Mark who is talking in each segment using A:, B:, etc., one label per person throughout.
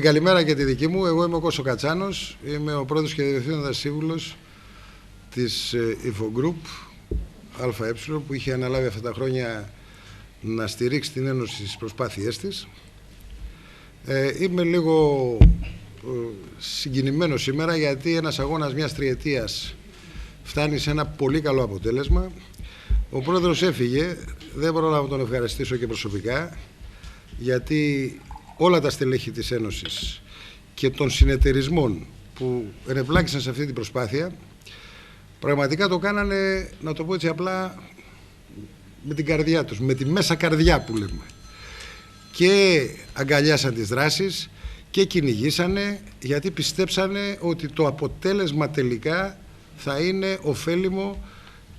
A: Καλημέρα και τη δική μου. Εγώ είμαι ο Κώστος Κατσάνος. Είμαι ο πρόεδρος και διευθύνοντας σύμβουλος της Infogroup ΑΕ, που είχε αναλάβει αυτά τα χρόνια να στηρίξει την Ένωση στις προσπάθειές της. Είμαι λίγο συγκινημένος σήμερα, γιατί ένας αγώνας μιας τριετίας φτάνει σε ένα πολύ καλό αποτέλεσμα. Ο πρόεδρος έφυγε, δεν μπορώ να τον ευχαριστήσω και προσωπικά, γιατί όλα τα στελέχη της Ένωσης και των συνεταιρισμών που ενεπλάκησαν σε αυτή την προσπάθεια πραγματικά το κάνανε, να το πω έτσι απλά, με την καρδιά τους, με τη μέσα καρδιά που λέμε, και αγκαλιάσαν τις δράσεις και κυνηγήσανε, γιατί πιστέψανε ότι το αποτέλεσμα τελικά θα είναι ωφέλιμο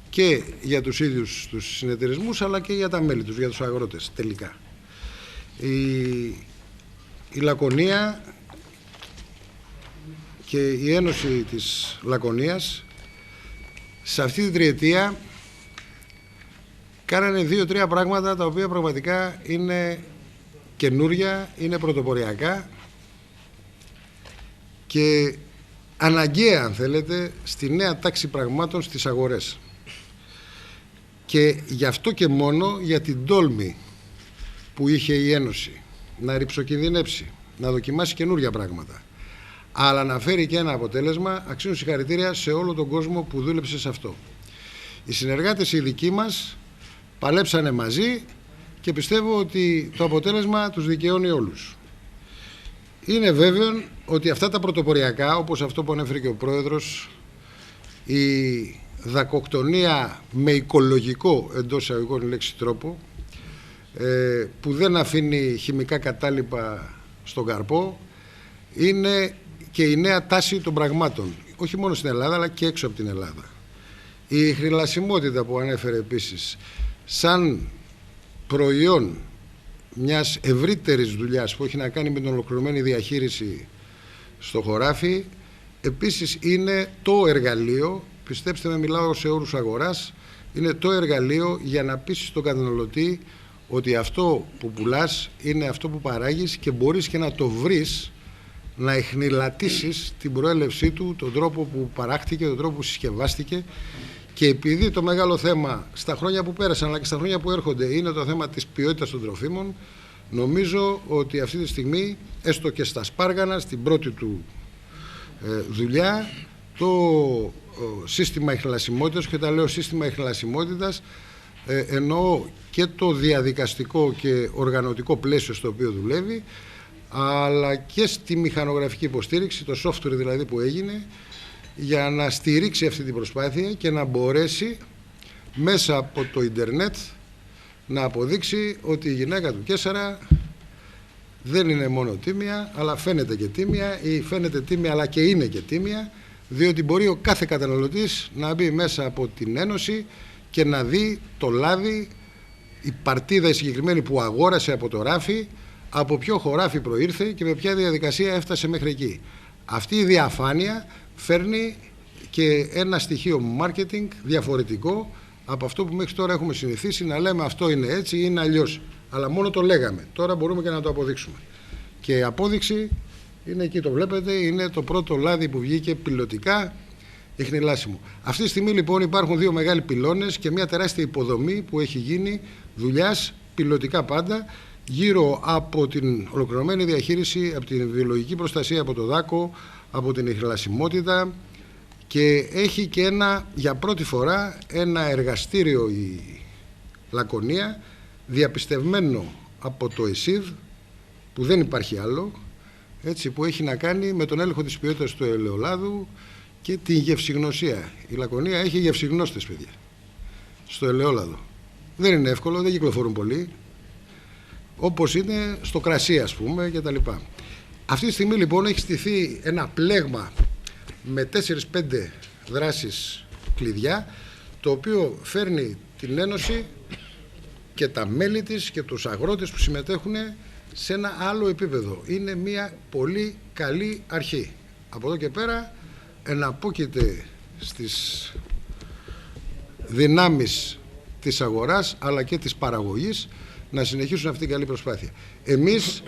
A: και για τους ίδιους τους συνεταιρισμούς, αλλά και για τα μέλη τους, για τους αγρότες τελικά. Η Λακωνία και η Ένωση της Λακωνίας σε αυτή την τριετία κάνανε 2-3 πράγματα τα οποία πραγματικά είναι καινούρια, είναι πρωτοποριακά και αναγκαία, αν θέλετε, στη νέα τάξη πραγμάτων στις αγορές. Και γι' αυτό και μόνο, για την τόλμη που είχε η Ένωση να ρυψοκινδυνεύσει, να δοκιμάσει καινούργια πράγματα, αλλά να φέρει και ένα αποτέλεσμα, αξίζουν συγχαρητήρια σε όλο τον κόσμο που δούλεψε σε αυτό. Οι συνεργάτες οι δικοί μας παλέψανε μαζί και πιστεύω ότι το αποτέλεσμα τους δικαιώνει όλους. Είναι βέβαιο ότι αυτά τα πρωτοποριακά, όπως αυτό που ανέφερε και ο πρόεδρος, η δακοκτονία με οικολογικό, εντός εισαγωγικών λέξη, τρόπο, που δεν αφήνει χημικά κατάλοιπα στον καρπό, είναι και η νέα τάση των πραγμάτων, όχι μόνο στην Ελλάδα αλλά και έξω από την Ελλάδα. Η χνηλασιμότητα που ανέφερε επίσης σαν προϊόν μιας ευρύτερης δουλειάς που έχει να κάνει με την ολοκληρωμένη διαχείριση στο χωράφι, επίσης είναι το εργαλείο, πιστέψτε με, μιλάω σε όρους αγοράς, είναι το εργαλείο για να πείσεις τον καταναλωτή ότι αυτό που πουλάς είναι αυτό που παράγεις και μπορείς και να το βρεις, να εχνηλατήσεις την προέλευσή του, τον τρόπο που παράχτηκε, τον τρόπο που συσκευάστηκε. Και επειδή το μεγάλο θέμα στα χρόνια που πέρασαν αλλά και στα χρόνια που έρχονται είναι το θέμα της ποιότητας των τροφίμων, νομίζω ότι αυτή τη στιγμή, έστω και στα σπάργανα, στην πρώτη του δουλειά, το σύστημα ιχνηλασιμότητας, και όταν λέω σύστημα ιχνηλασιμότητας εννοώ και το διαδικαστικό και οργανωτικό πλαίσιο στο οποίο δουλεύει, αλλά και στη μηχανογραφική υποστήριξη, το software δηλαδή που έγινε, για να στηρίξει αυτή την προσπάθεια και να μπορέσει μέσα από το ίντερνετ να αποδείξει ότι η γυναίκα του Κέσσαρα δεν είναι μόνο τίμια, αλλά φαίνεται και τίμια, ή φαίνεται τίμια αλλά και είναι και τίμια, διότι μπορεί ο κάθε καταναλωτής να μπει μέσα από την Ένωση και να δει το λάδι, η παρτίδα η συγκεκριμένη που αγόρασε από το ράφι, από ποιο χωράφι προήρθε και με ποια διαδικασία έφτασε μέχρι εκεί. Αυτή η διαφάνεια φέρνει και ένα στοιχείο marketing διαφορετικό από αυτό που μέχρι τώρα έχουμε συνηθίσει να λέμε αυτό είναι έτσι ή είναι αλλιώς. Αλλά μόνο το λέγαμε. Τώρα μπορούμε και να το αποδείξουμε. Και η απόδειξη είναι εκεί, το βλέπετε, είναι το πρώτο λάδι που βγήκε πιλωτικά ιχνηλάσιμο. Αυτή τη στιγμή λοιπόν υπάρχουν δύο μεγάλοι πυλώνες και μια τεράστια υποδομή που έχει γίνει δουλειάς πιλωτικά πάντα, γύρω από την ολοκληρωμένη διαχείριση, από την βιολογική προστασία, από το δάκο, από την ιχνηλασιμότητα, και έχει και για πρώτη φορά ένα εργαστήριο η Λακωνία, διαπιστευμένο από το ΕΣΥΔ, που δεν υπάρχει άλλο, έτσι, που έχει να κάνει με τον έλεγχο της ποιότητας του ελαιολάδου και την γευσιγνωσία. Η Λακωνία έχει γευσιγνώστες, παιδιά, στο ελαιόλαδο. Δεν είναι εύκολο, δεν κυκλοφορούν πολύ, όπως είναι στο κρασί, ας πούμε, και τα λοιπά. Αυτή τη στιγμή λοιπόν έχει στηθεί ένα πλέγμα με 4-5 δράσεις κλειδιά, το οποίο φέρνει την Ένωση και τα μέλη της και τους αγρότες που συμμετέχουν σε ένα άλλο επίπεδο. Είναι μια πολύ καλή αρχή. Από εδώ και πέρα εναπόκειται στις δυνάμεις της αγοράς αλλά και της παραγωγής να συνεχίσουν αυτή την καλή προσπάθεια. Εμείς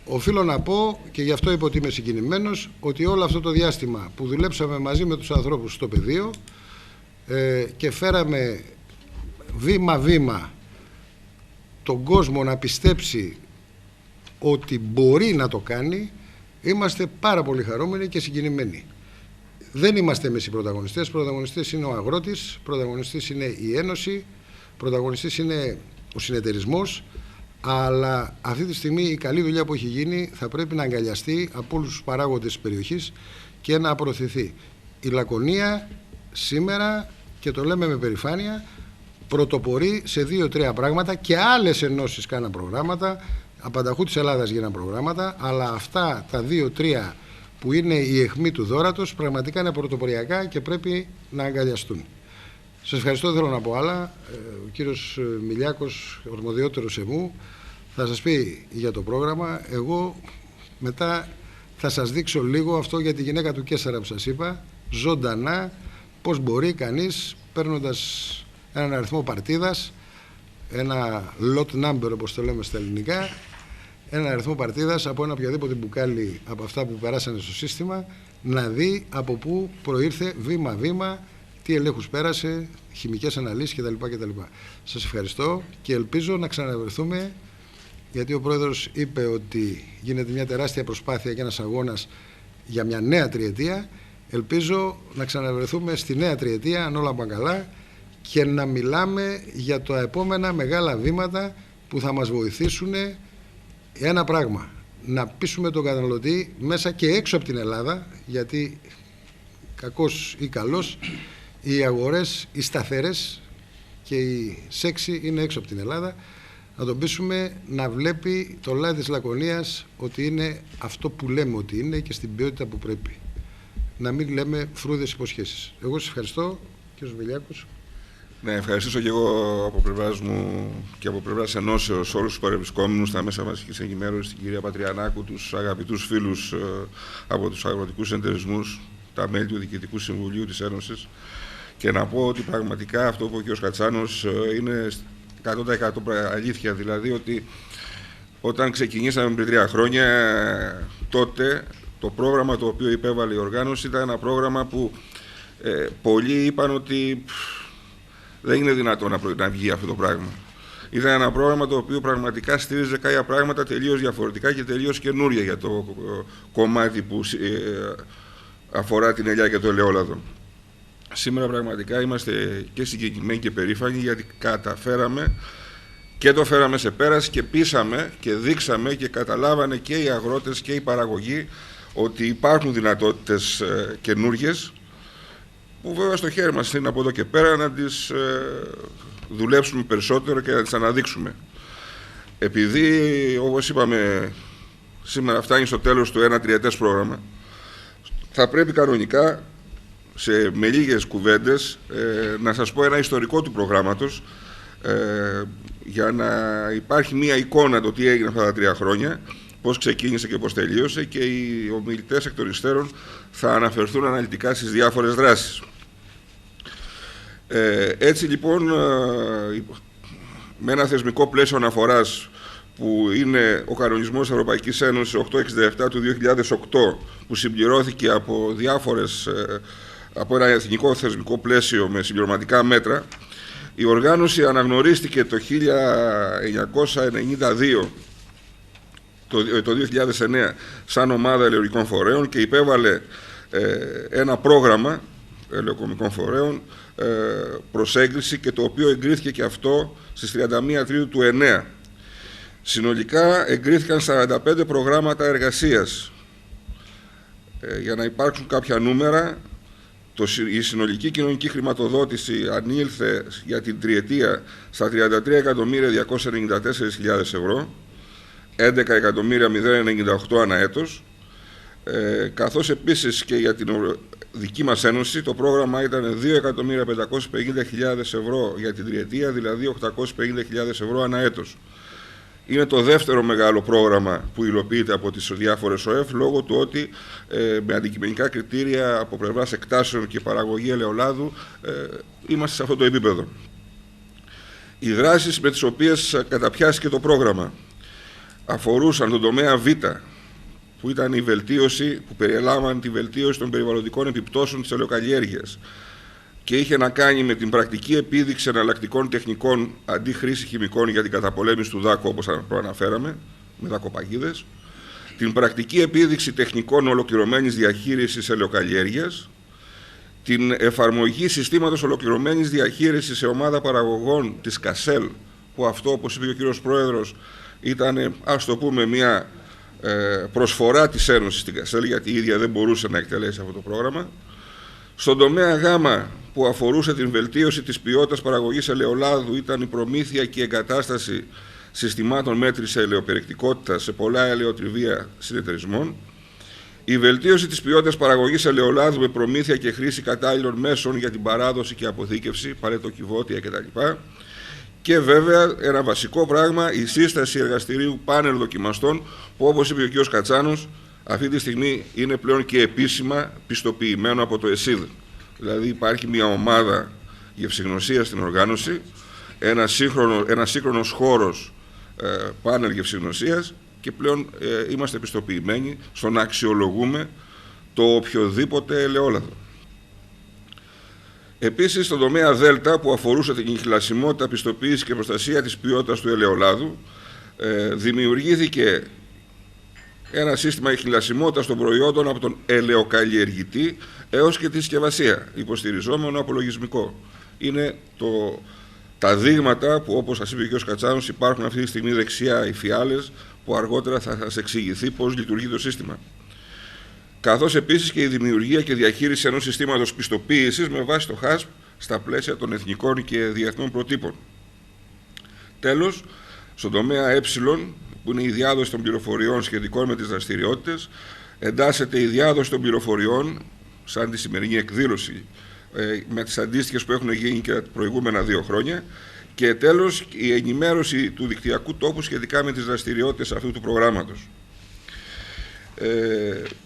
A: οφείλω να πω, και γι' αυτό είπα ότι είμαι συγκινημένος, ότι όλο αυτό το διάστημα που δουλέψαμε μαζί με τους ανθρώπους στο πεδίο και φέραμε βήμα-βήμα τον κόσμο να πιστέψει ότι μπορεί να το κάνει, είμαστε πάρα πολύ χαρούμενοι και συγκινημένοι. Δεν είμαστε εμείς οι πρωταγωνιστές. Πρωταγωνιστές είναι ο αγρότης, πρωταγωνιστής είναι η Ένωση, πρωταγωνιστής είναι ο συνεταιρισμός, αλλά αυτή τη στιγμή η καλή δουλειά που έχει γίνει θα πρέπει να αγκαλιαστεί από όλους τους παράγοντες της περιοχής και να προωθηθεί. Η Λακωνία σήμερα, και το λέμε με περηφάνεια, πρωτοπορεί σε 2-3 πράγματα, και άλλες ενώσεις κάναν προγράμματα, απανταχού της Ελλάδας γίναν προγράμματα, αλλά αυτά τα 2-3 που είναι η αιχμή του δώρατος πραγματικά είναι πρωτοποριακά και πρέπει να αγκαλιαστούν. Σας ευχαριστώ, δεν θέλω να πω άλλα. Ο κύριος Μιλιάκος, ορμοδιότερος εμού, θα σας πει για το πρόγραμμα. Εγώ μετά θα σας δείξω λίγο αυτό για τη γυναίκα του Κέσσαρα που σας είπα, ζωντανά, πώς μπορεί κανείς, παίρνοντας έναν αριθμό παρτίδας, ένα lot number όπως το λέμε στα ελληνικά, έναν αριθμό παρτίδας από ένα οποιαδήποτε μπουκάλι από αυτά που περάσανε στο σύστημα, να δει από πού προήρθε βήμα-βήμα, τι ελέγχους πέρασε, χημικές αναλύσεις κτλ. Σας ευχαριστώ και ελπίζω να ξαναβρεθούμε, γιατί ο Πρόεδρος είπε ότι γίνεται μια τεράστια προσπάθεια και ένας αγώνας για μια νέα τριετία. Ελπίζω να ξαναβρεθούμε στη νέα τριετία, αν όλα πάνε καλά, και να μιλάμε για τα επόμενα μεγάλα βήματα που θα μας βοηθήσουν ένα πράγμα, να πείσουμε τον καταναλωτή μέσα και έξω από την Ελλάδα, γιατί κακός ή καλός οι αγορές, οι σταθερές και οι σεξι είναι έξω από την Ελλάδα, να τον πείσουμε να βλέπει το λάδι της Λακωνίας ότι είναι αυτό που λέμε ότι είναι και στην ποιότητα που πρέπει. Να μην λέμε φρούδες υποσχέσεις. Εγώ σας ευχαριστώ, κύριος Μιλιάκος.
B: Ναι, ευχαριστήσω και εγώ από πλευράς μου και από πλευράς ενώσεως όλους τους παρευρισκόμενους στα μέσα μαζικής ενημέρωσης, την κυρία Πατριανάκου, τους αγαπητούς φίλους από τους αγροτικούς συνεταιρισμούς, τα μέλη του Διοικητικού Συμβουλίου της Ένωσης, και να πω ότι πραγματικά αυτό που είπε ο κ. Κατσάνος είναι 100% αλήθεια. Δηλαδή ότι όταν ξεκινήσαμε πριν 3 χρόνια, τότε το πρόγραμμα το οποίο υπέβαλε η οργάνωση ήταν ένα πρόγραμμα που πολλοί είπαν ότι δεν είναι δυνατόν να βγει αυτό το πράγμα. Ήταν ένα πρόγραμμα το οποίο πραγματικά στήριζε κάποια πράγματα τελείως διαφορετικά και τελείως καινούρια για το κομμάτι που αφορά την ελιά και το ελαιόλαδο. Σήμερα πραγματικά είμαστε και συγκεκριμένοι και περήφανοι, γιατί καταφέραμε και το φέραμε σε πέρας και πείσαμε και δείξαμε και καταλάβανε και οι αγρότες και οι παραγωγοί ότι υπάρχουν δυνατότητες καινούργιες, που βέβαια στο χέρι μας είναι από εδώ και πέρα να τις δουλέψουμε περισσότερο και να τις αναδείξουμε. Επειδή, όπως είπαμε, σήμερα φτάνει στο τέλος του ένα τριετές πρόγραμμα, θα πρέπει κανονικά, με λίγες κουβέντες, να σας πω ένα ιστορικό του προγράμματος, για να υπάρχει μία εικόνα το τι έγινε αυτά τα 3 χρόνια, πώς ξεκίνησε και πώς τελείωσε, και οι ομιλητές εκ των υστέρων θα αναφερθούν αναλυτικά στις διάφορες δράσεις. Έτσι λοιπόν, με ένα θεσμικό πλαίσιο αναφοράς που είναι ο κανονισμός Ευρωπαϊκής Ένωσης 867 του 2008, που συμπληρώθηκε από ένα εθνικό θεσμικό πλαίσιο με συμπληρωματικά μέτρα, η οργάνωση αναγνωρίστηκε το 1992, το 2009, σαν ομάδα ελαιοκομικών φορέων και υπέβαλε ένα πρόγραμμα ελαιοκομικών φορέων προς έγκριση, και το οποίο εγκρίθηκε και αυτό στις 31 Τρίτου του 2009. Συνολικά εγκρίθηκαν 45 προγράμματα εργασίας. Για να υπάρξουν κάποια νούμερα, η συνολική κοινωνική χρηματοδότηση ανήλθε για την τριετία στα 33.294.000 ευρώ, 11.098 ανά έτος, καθώς επίσης και για την δική μας ένωση το πρόγραμμα ήταν 2.550.000 ευρώ για την τριετία, δηλαδή 850.000 ευρώ ανά έτος. Είναι το δεύτερο μεγάλο πρόγραμμα που υλοποιείται από τις διάφορες ΟΕΦ, λόγω του ότι με αντικειμενικά κριτήρια από πλευράς εκτάσεων και παραγωγή ελαιολάδου είμαστε σε αυτό το επίπεδο. Οι δράσεις με τις οποίες καταπιάστηκε το πρόγραμμα. αφορούσαν τον τομέα Β, που ήταν η βελτίωση, που περιέλαβαν τη βελτίωση των περιβαλλοντικών επιπτώσεων της ελαιοκαλλιέργειας και είχε να κάνει με την πρακτική επίδειξη εναλλακτικών τεχνικών αντί χρήση χημικών για την καταπολέμηση του δάκου, όπως προαναφέραμε, με δακοπαγίδες, την πρακτική επίδειξη τεχνικών ολοκληρωμένης διαχείρισης ελαιοκαλλιέργειας, την εφαρμογή συστήματος ολοκληρωμένης διαχείρισης σε ομάδα παραγωγών της ΚΑΣΕΛ, που αυτό, όπως είπε ο κύριος Πρόεδρος, ήταν, ας το πούμε, μια προσφορά της Ένωσης στην ΚΑΣΕΛ, γιατί η ίδια δεν μπορούσε να εκτελέσει αυτό το πρόγραμμα. Στον τομέα Γ, που αφορούσε την βελτίωση της ποιότητας παραγωγής ελαιολάδου, ήταν η προμήθεια και η εγκατάσταση συστημάτων μέτρησης ελαιοπεριεκτικότητας σε πολλά ελαιοτριβία συνεταιρισμών, η βελτίωση της ποιότητας παραγωγής ελαιολάδου με προμήθεια και χρήση κατάλληλων μέσων για την παράδοση και αποθήκευση, παρετοκιβώτια κτλ. Και βέβαια ένα βασικό πράγμα, η σύσταση εργαστηρίου πάνελ δοκιμαστών, που όπως είπε ο κ. Κατσάνος, αυτή τη στιγμή είναι πλέον και επίσημα πιστοποιημένο από το ΕΣΥΔ. Δηλαδή υπάρχει μια ομάδα γευσηγνωσίας στην οργάνωση, ένα σύγχρονος χώρος πάνελ γευσηγνωσίας και πλέον είμαστε πιστοποιημένοι στο να αξιολογούμε το οποιοδήποτε ελαιόλαδο. Επίσης, στον τομέα Δέλτα, που αφορούσε την ηχηλασιμότητα, πιστοποίηση και προστασία της ποιότητας του ελαιολάδου, δημιουργήθηκε ένα σύστημα ηχηλασιμότητας των προϊόντων από τον ελαιοκαλλιεργητή έως και τη συσκευασία, υποστηριζόμενο από λογισμικό. Είναι τα δείγματα που, όπως σας είπε ο κ. Κατσάνος, υπάρχουν αυτή τη στιγμή δεξιά οι φιάλες, που αργότερα θα σας εξηγηθεί πώς λειτουργεί το σύστημα. Καθώς επίσης και η δημιουργία και διαχείριση ενός συστήματος πιστοποίησης με βάση το ΧΑΣΠ στα πλαίσια των εθνικών και διεθνών προτύπων. Τέλος, στον τομέα Ε, που είναι η διάδοση των πληροφοριών σχετικών με τις δραστηριότητες, εντάσσεται η διάδοση των πληροφοριών, σαν τη σημερινή εκδήλωση, με τις αντίστοιχες που έχουν γίνει και τα προηγούμενα 2 χρόνια, και τέλος η ενημέρωση του δικτυακού τόπου σχετικά με τις δραστηριότητες αυτού του προγράμματος.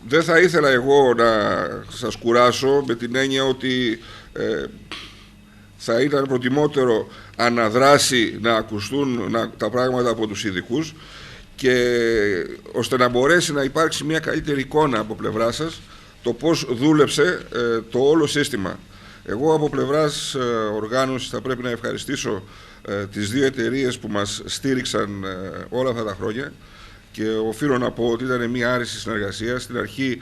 B: Δεν θα ήθελα εγώ να σας κουράσω με την έννοια ότι θα ήταν προτιμότερο αναδράσει να ακουστούν τα πράγματα από τους ειδικούς, και ώστε να μπορέσει να υπάρξει μια καλύτερη εικόνα από πλευρά σας το πώς δούλεψε το όλο σύστημα. Εγώ από πλευράς οργάνωσης θα πρέπει να ευχαριστήσω τις 2 εταιρείες που μας στήριξαν όλα αυτά τα χρόνια, και οφείλω να πω ότι ήταν μια άριστη συνεργασία. Στην αρχή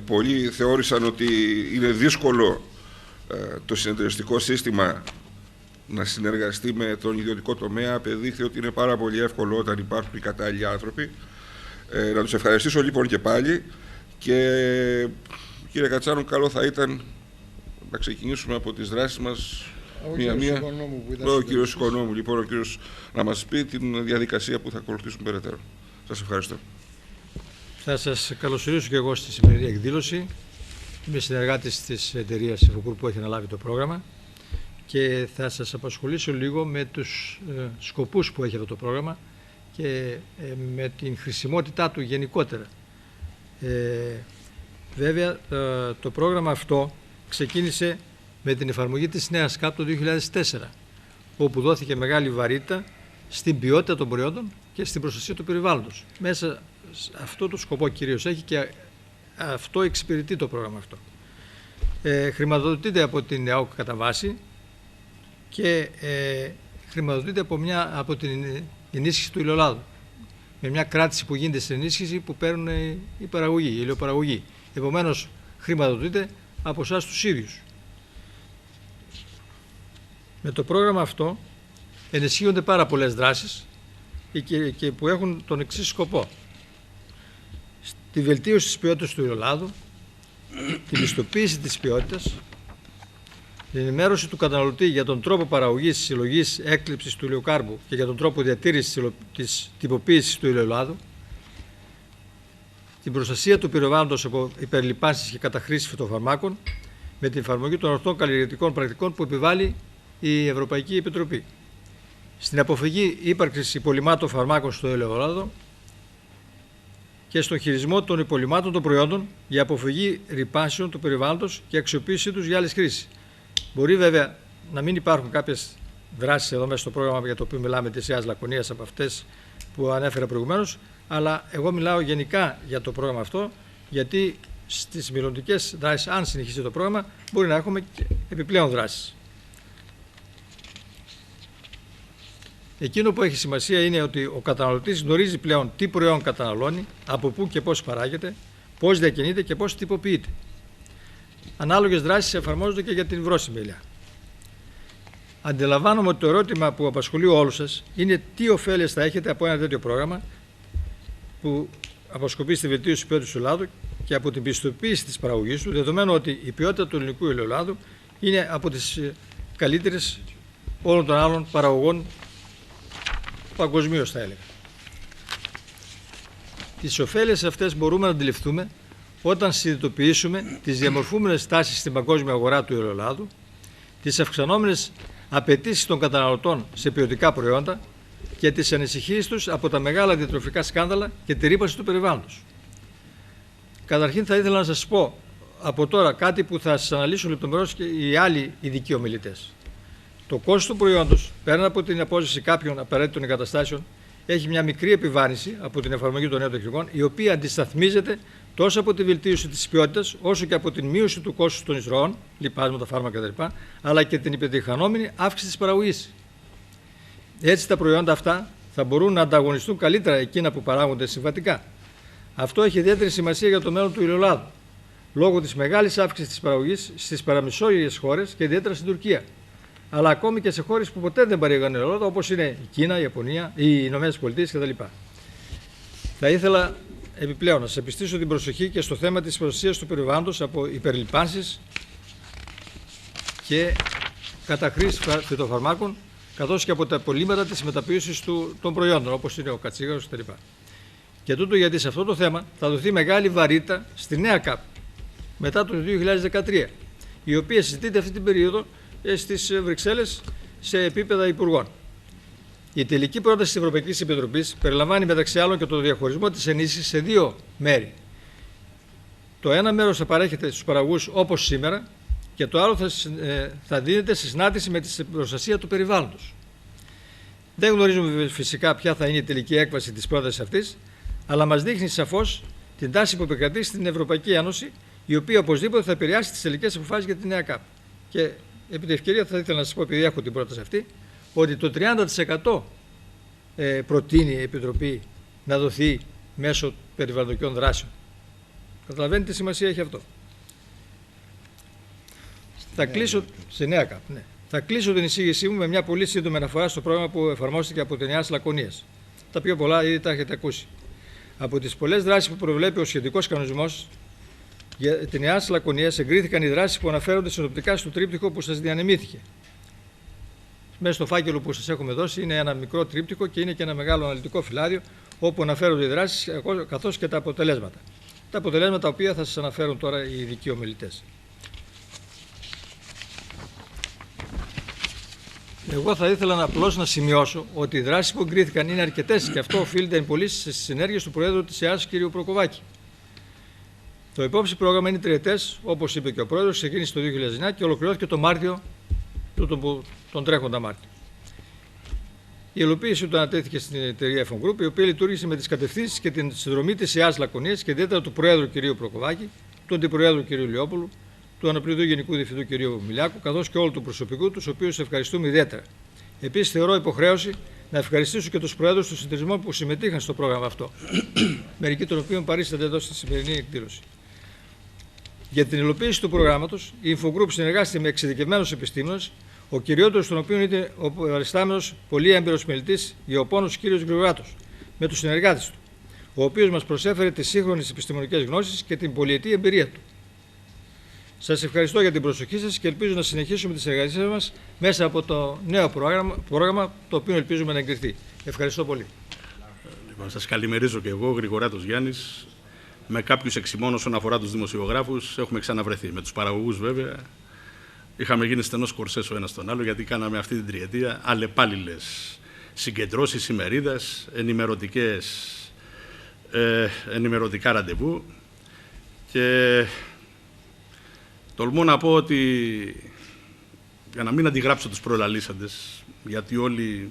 B: πολλοί θεώρησαν ότι είναι δύσκολο το συνεταιριστικό σύστημα να συνεργαστεί με τον ιδιωτικό τομέα. Απεδείχθη ότι είναι πάρα πολύ εύκολο όταν υπάρχουν οι κατάλληλοι άνθρωποι. Να τους ευχαριστήσω λοιπόν και πάλι, και κύριε Κατσάνο, καλό θα ήταν να ξεκινήσουμε από τις δράσεις μας μία-μία. Ο κύριος Οικονόμου, λοιπόν, ο κύριος να μας πει την διαδικασία που θα ακολουθήσουμε περαιτέρω. Σας ευχαριστώ.
C: Θα σας καλωσορίσω και εγώ στη σημερινή εκδήλωση. Είμαι συνεργάτης της εταιρείας Υφοκούρ που έχει αναλάβει το πρόγραμμα, και θα σας απασχολήσω λίγο με τους σκοπούς που έχει αυτό το πρόγραμμα και με την χρησιμότητά του γενικότερα. Βέβαια, το πρόγραμμα αυτό ξεκίνησε με την εφαρμογή της νέας ΚΑΠ το 2004, όπου δόθηκε μεγάλη βαρύτητα στην ποιότητα των προϊόντων και στην προστασία του περιβάλλοντος. Μέσα αυτό το σκοπό κυρίως έχει, και αυτό εξυπηρετεί το πρόγραμμα αυτό. Χρηματοδοτείται από την ΕΑΟΚ κατά βάση και χρηματοδοτείται από την ενίσχυση του ελαιολάδου, με μια κράτηση που γίνεται στην ενίσχυση που παίρνουν η παραγωγή, η ελαιοπαραγωγή. Επομένως, χρηματοδοτείται από εσάς τους ίδιους. Με το πρόγραμμα αυτό ενισχύονται πάρα πολλές δράσεις και που έχουν τον εξής σκοπό: τη βελτίωση της ποιότητας του ελαιολάδου, την πιστοποίηση της ποιότητας, την ενημέρωση του καταναλωτή για τον τρόπο παραγωγής, συλλογής, έκλειψης του ηλιοκάρμπου και για τον τρόπο διατήρησης της τυποποίησης του ελαιολάδου, την προστασία του περιβάλλοντος από υπερλιπάνσεις και καταχρήσεις φυτοφαρμάκων με την εφαρμογή των ορθών καλλιεργητικών πρακτικών που επιβάλλει η Ευρωπαϊκή Επιτροπή, στην αποφυγή ύπαρξης υπολειμμάτων φαρμάκων στο ελαιόλαδο και στον χειρισμό των υπολειμμάτων των προϊόντων για αποφυγή ρυπάσεων του περιβάλλοντος και αξιοποίησή τους για άλλες χρήσεις. Μπορεί βέβαια να μην υπάρχουν κάποιες δράσεις εδώ μέσα στο πρόγραμμα για το οποίο μιλάμε της Ιας Λακωνίας από αυτές που ανέφερα προηγουμένως, αλλά εγώ μιλάω γενικά για το πρόγραμμα αυτό, γιατί στις μελλοντικές δράσεις, αν συνεχίσει το πρόγραμμα, μπορεί να έχουμε και επιπλέον δράσεις. Εκείνο που έχει σημασία είναι ότι ο καταναλωτής γνωρίζει πλέον τι προϊόν καταναλώνει, από πού και πώς παράγεται, πώς διακινείται και πώς τυποποιείται. Ανάλογες δράσεις εφαρμόζονται και για την βρώσιμη ελιά. Αντιλαμβάνομαι ότι το ερώτημα που απασχολεί όλους σας είναι τι ωφέλειες θα έχετε από ένα τέτοιο πρόγραμμα που αποσκοπεί στη βελτίωση της ποιότητας του ελαιολάδου και από την πιστοποίηση της παραγωγής του, δεδομένου ότι η ποιότητα του ελληνικού ελαιολάδου είναι από τις καλύτερες όλων των άλλων παραγωγών παγκοσμίως, θα έλεγα. Τις ωφέλειες αυτές μπορούμε να αντιληφθούμε όταν συνειδητοποιήσουμε τις διαμορφούμενες τάσεις στην παγκόσμια αγορά του ελαιολάδου, τις αυξανόμενες απαιτήσεις των καταναλωτών σε ποιοτικά προϊόντα και τις ανησυχίες τους από τα μεγάλα διατροφικά σκάνδαλα και τη ρύπανση του περιβάλλοντος. Καταρχήν θα ήθελα να σας πω από τώρα κάτι που θα σας αναλύσουν λεπτομερώς και οι άλλοι ειδικοί ομιλητές. Το κόστος του προϊόντος, πέραν από την απόσυρση κάποιων απαραίτητων εγκαταστάσεων, έχει μια μικρή επιβάρυνση από την εφαρμογή των νέων τεχνικών, η οποία αντισταθμίζεται τόσο από τη βελτίωση της ποιότητας, όσο και από την μείωση του κόστους των εισρωών, λιπάσματα, φάρμακα κτλ., αλλά και την επιτυχανόμενη αύξηση της παραγωγής. Έτσι, τα προϊόντα αυτά θα μπορούν να ανταγωνιστούν καλύτερα εκείνα που παράγονται συμβατικά. Αυτό έχει ιδιαίτερη σημασία για το μέλλον του ελαιολάδου, λόγω της μεγάλης αύξησης της παραγωγής στις παραμεσόγειες χώρες και ιδιαίτερα στην Τουρκία, αλλά ακόμη και σε χώρες που ποτέ δεν παρήγαν ελαιόλαδο, όπως είναι η Κίνα, η Ιαπωνία, οι Ηνωμένες Πολιτείες κτλ. Θα ήθελα επιπλέον να σας επιστήσω την προσοχή και στο θέμα της προστασίας του περιβάλλοντος από υπερλιπάνσεις και καταχρήσεις φυτοφαρμάκων, καθώς και από τα απολύματα της μεταποίησης των προϊόντων, όπως είναι ο κατσίγαρος κτλ. Και τούτο γιατί σε αυτό το θέμα θα δοθεί μεγάλη βαρύτητα στη νέα ΚΑΠ μετά το 2013, η οποία συζητείται αυτή την περίοδο στις Βρυξέλλες σε επίπεδα υπουργών. Η τελική πρόταση της Ευρωπαϊκής Επιτροπής περιλαμβάνει μεταξύ άλλων και το διαχωρισμό της ενίσχυσης σε δύο μέρη. Το ένα μέρος θα παρέχεται στους παραγωγούς όπως σήμερα και το άλλο θα δίνεται σε συνάντηση με την προστασία του περιβάλλοντος. Δεν γνωρίζουμε φυσικά ποια θα είναι η τελική έκβαση της πρότασης αυτής, αλλά μας δείχνει σαφώς την τάση που επικρατεί στην Ευρωπαϊκή Ένωση, η οποία οπωσδήποτε θα επηρεάσει τις τελικές αποφάσεις για τη νέα ΚΑΠ. Και επί τη ευκαιρία θα ήθελα να σας πω, επειδή έχω την πρόταση αυτή, ότι το 30% προτείνει η Επιτροπή να δοθεί μέσω περιβαλλοντικών δράσεων. Καταλαβαίνετε τι σημασία έχει αυτό. Θα κλείσω σε νέα ΚΑΠ. Ναι. Θα κλείσω την εισήγησή μου με μια πολύ σύντομη αναφορά στο πρόγραμμα που εφαρμόστηκε από την ΕΑΣ Λακωνίας. Τα πιο πολλά ήδη τα έχετε ακούσει. Από τις πολλές δράσεις που προβλέπει ο σχετικός κανονισμός για την ΕΑΣ Λακωνίας εγκρίθηκαν οι δράσεις που αναφέρονται συνοπτικά στο τρίπτυχο που σας διανεμήθηκε. Μέσα στο φάκελο που σας έχουμε δώσει είναι ένα μικρό τρίπτυχο και είναι και ένα μεγάλο αναλυτικό φυλάδιο όπου αναφέρονται οι δράσεις καθώς και τα αποτελέσματα. Τα αποτελέσματα τα οποία θα σας αναφέρουν τώρα οι ειδικοί ομιλητές. Εγώ θα ήθελα απλώς να σημειώσω ότι οι δράσεις που εγκρίθηκαν είναι αρκετές και αυτό οφείλεται εν πολλοίς στις ενέργειες του Προέδρου της ΕΑΣ, κ. Προκοβάκη. Το υπόψη πρόγραμμα είναι τριετές, όπως είπε και ο Πρόεδρος, ξεκίνησε το 2009 και ολοκληρώθηκε το Μάρτιο, τον τρέχοντα Μάρτιο. Η υλοποίηση του ανατέθηκε στην εταιρεία F Group, η οποία λειτουργήσε με τις κατευθύνσεις και την συνδρομή της ΕΑΣ Λακωνίας και ιδιαίτερα του Προέδρου κ. Προκοβάκη, του Αντιπροέδρου κ. Λιόπουλου, του Αναπληρωτού Γενικού Διευθυντού κ. Μιλιάκου, καθώς και όλου του προσωπικού, τους οποίους ευχαριστούμε ιδιαίτερα. Επίσης, θεωρώ υποχρέωση να ευχαριστήσω και τους Προέδρους των συντηρισμών που συμμετείχαν στο πρόγραμμα αυτό, μερικοί των οποίων παρίστανται εδώ στη σημερινή εκδήλωση. Για την υλοποίηση του προγράμματος, η Infogroup συνεργάστηκε με εξειδικευμένους επιστήμονες, ο κυριότερος των οποίων είναι ο παριστάμενος πολύ έμπειρος μελετής γεωπόνος κ. Γρηγοράτος, με τους συνεργάτες του, ο οποίος μας προσέφερε τις σύγχρονες επιστημονικές γνώσεις και την πολυετή εμπειρία του. Σας ευχαριστώ για την προσοχή σας και ελπίζω να συνεχίσουμε τις εργασίες μας μέσα από το νέο πρόγραμμα, το οποίο ελπίζουμε να εγκριθεί. Ευχαριστώ πολύ.
D: Λοιπόν, σας καλημερίζω και εγώ, Γρηγοράτος Γιάννης. Με κάποιους εξημών όσον αφορά τους δημοσιογράφους έχουμε ξαναβρεθεί. Με τους παραγωγούς βέβαια είχαμε γίνει στενός κορσές ο ένας στον άλλο, γιατί κάναμε αυτή την τριετία αλλεπάλληλες συγκεντρώσεις, ημερίδες, ενημερωτικά ραντεβού και τολμώ να πω ότι, για να μην αντιγράψω τους προλαλήσαντες, γιατί όλοι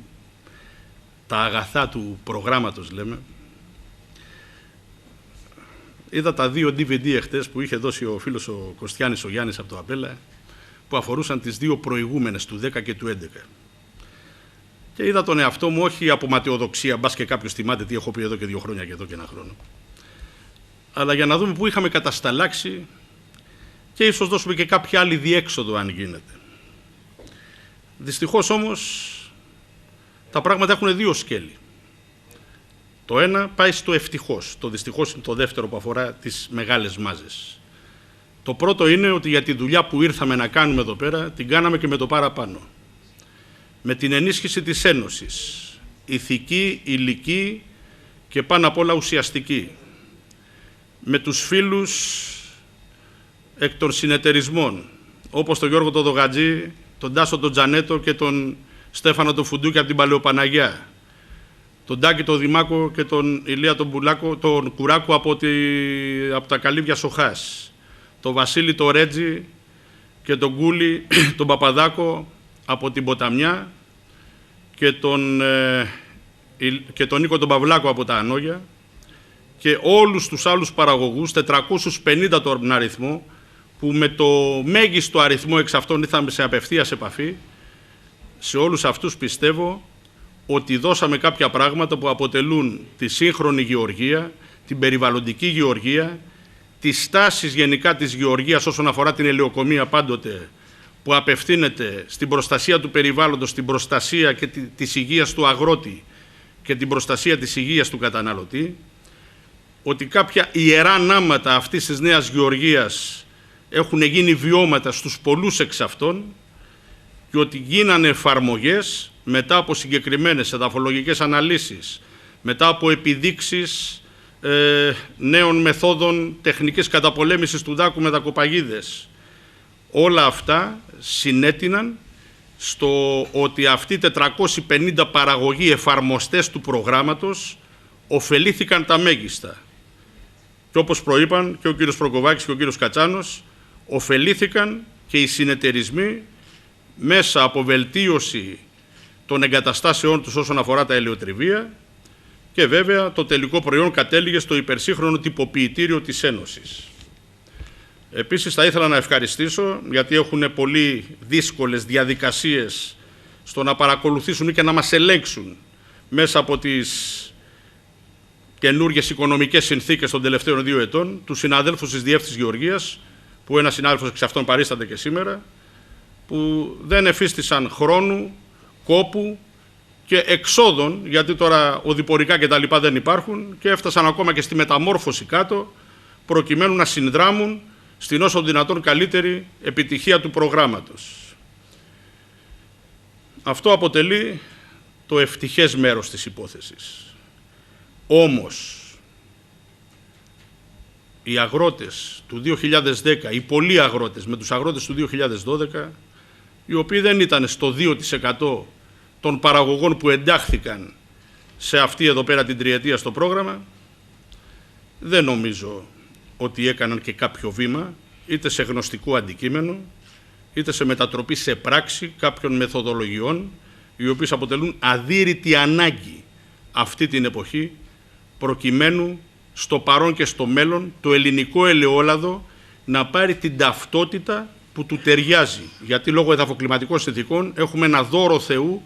D: τα αγαθά του προγράμματος λέμε, είδα τα 2 DVD εχθές που είχε δώσει ο φίλος ο Κωστιάνης ο Γιάννης από το Απέλα, που αφορούσαν τις 2 προηγούμενες, του 10 και του 11. Και είδα τον εαυτό μου όχι από ματαιοδοξία, μπας και κάποιος θυμάται τι έχω πει εδώ και 2 χρόνια και εδώ και 1 χρόνο, αλλά για να δούμε πού είχαμε κατασταλάξει και ίσως δώσουμε και κάποια άλλη διέξοδο αν γίνεται. Δυστυχώς όμως τα πράγματα έχουν 2 σκέλη. Το ένα πάει στο ευτυχώς, το δυστυχώς είναι το δεύτερο που αφορά τις μεγάλες μάζες. Το πρώτο είναι ότι για τη δουλειά που ήρθαμε να κάνουμε εδώ πέρα, την κάναμε και με το παραπάνω. Με την ενίσχυση της Ένωσης, ηθική, υλική και πάνω απ' όλα ουσιαστική. Με τους φίλους εκ των συνεταιρισμών, όπως τον Γιώργο τον Δογατζή, τον Τάσο τον Τζανέτο και τον Στέφανο τον Φουντούκη από την Παλαιοπαναγιά, τον Τάκη τον Δημάκο και τον Ηλία τον Κουράκο από τα Καλύβια Σοχάς, τον Βασίλη τον Ρέτζη και τον Κούλη τον Παπαδάκο από την Ποταμιά και τον Νίκο τον Παυλάκο από τα Ανόγια και όλους τους άλλους παραγωγούς, 450 τον αριθμό, που με το μέγιστο αριθμό εξ αυτών ήρθαμε σε απευθείας επαφή. Σε όλους αυτούς πιστεύω ότι δώσαμε κάποια πράγματα που αποτελούν τη σύγχρονη γεωργία, την περιβαλλοντική γεωργία, τις τάσεις γενικά της γεωργίας όσον αφορά την ελαιοκομεία πάντοτε, που απευθύνεται στην προστασία του περιβάλλοντος, στην προστασία και της υγείας του αγρότη και την προστασία της υγείας του καταναλωτή, ότι κάποια ιερά νάματα αυτής της νέας γεωργίας έχουν γίνει βιώματα στους πολλούς εξ αυτών και ότι γίνανε εφαρμογές μετά από συγκεκριμένες εδαφολογικές αναλύσεις, μετά από επιδείξεις νέων μεθόδων τεχνικής καταπολέμησης του δάκου με δακοπαγίδες. Όλα αυτά συνέτειναν στο ότι αυτοί οι 450 παραγωγοί εφαρμοστές του προγράμματος ωφελήθηκαν τα μέγιστα. Και όπως προείπαν και ο κύριος Προκοβάκης και ο κύριος Κατσάνος, ωφελήθηκαν και οι συνεταιρισμοί μέσα από βελτίωση των εγκαταστάσεών τους όσον αφορά τα ελαιοτριβία και βέβαια το τελικό προϊόν κατέληγε στο υπερσύγχρονο τυποποιητήριο της Ένωσης. Επίσης θα ήθελα να ευχαριστήσω, γιατί έχουν πολύ δύσκολες διαδικασίες στο να παρακολουθήσουν ή και να μας ελέγξουν μέσα από τις καινούργιες οικονομικές συνθήκες των τελευταίων 2 ετών, τους συναδέλφους της Διεύθυνσης Γεωργίας, που ένας συνάδελφος εξ αυτών παρίσταται και σήμερα, που δεν εφίστησαν χρόνου, κόπου και εξόδων, γιατί τώρα οδηπορικά και τα λοιπά δεν υπάρχουν, και έφτασαν ακόμα και στη μεταμόρφωση κάτω, προκειμένου να συνδράμουν στην όσο δυνατόν καλύτερη επιτυχία του προγράμματος. Αυτό αποτελεί το ευτυχές μέρος της υπόθεσης. Όμως, οι αγρότες του 2010, οι πολλοί αγρότες με τους αγρότες του 2012, οι οποίοι δεν ήταν στο 2% των παραγωγών που εντάχθηκαν σε αυτή εδώ πέρα την τριετία στο πρόγραμμα, δεν νομίζω ότι έκαναν και κάποιο βήμα, είτε σε γνωστικό αντικείμενο, είτε σε μετατροπή σε πράξη κάποιων μεθοδολογιών, οι οποίες αποτελούν αδύρυτη ανάγκη αυτή την εποχή, προκειμένου στο παρόν και στο μέλλον το ελληνικό ελαιόλαδο να πάρει την ταυτότητα που του ταιριάζει. Γιατί λόγω εδαφοκλιματικών συνθηκών έχουμε ένα δώρο Θεού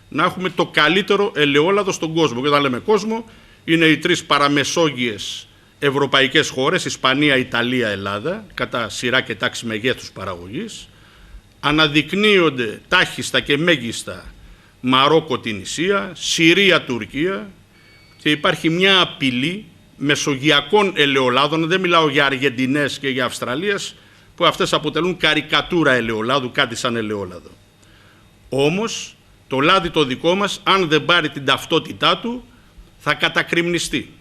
D: να έχουμε το καλύτερο ελαιόλαδο στον κόσμο. Και όταν λέμε κόσμο, είναι οι 3 παραμεσόγειες ευρωπαϊκές χώρες, Ισπανία, Ιταλία, Ελλάδα, κατά σειρά και τάξη μεγέθους παραγωγής. Αναδεικνύονται τάχιστα και μέγιστα Μαρόκο, Τινησία, Συρία, Τουρκία, και υπάρχει μια απειλή μεσογειακών ελαιολάδων, δεν μιλάω για Αργεντινές και για Αυστραλίες, που αυτές αποτελούν καρικατούρα ελαιολάδου, κάτι σαν ελαιόλαδο. Όμως, το λάδι το δικό μας, αν δεν πάρει την ταυτότητά του, θα κατακριμνιστεί.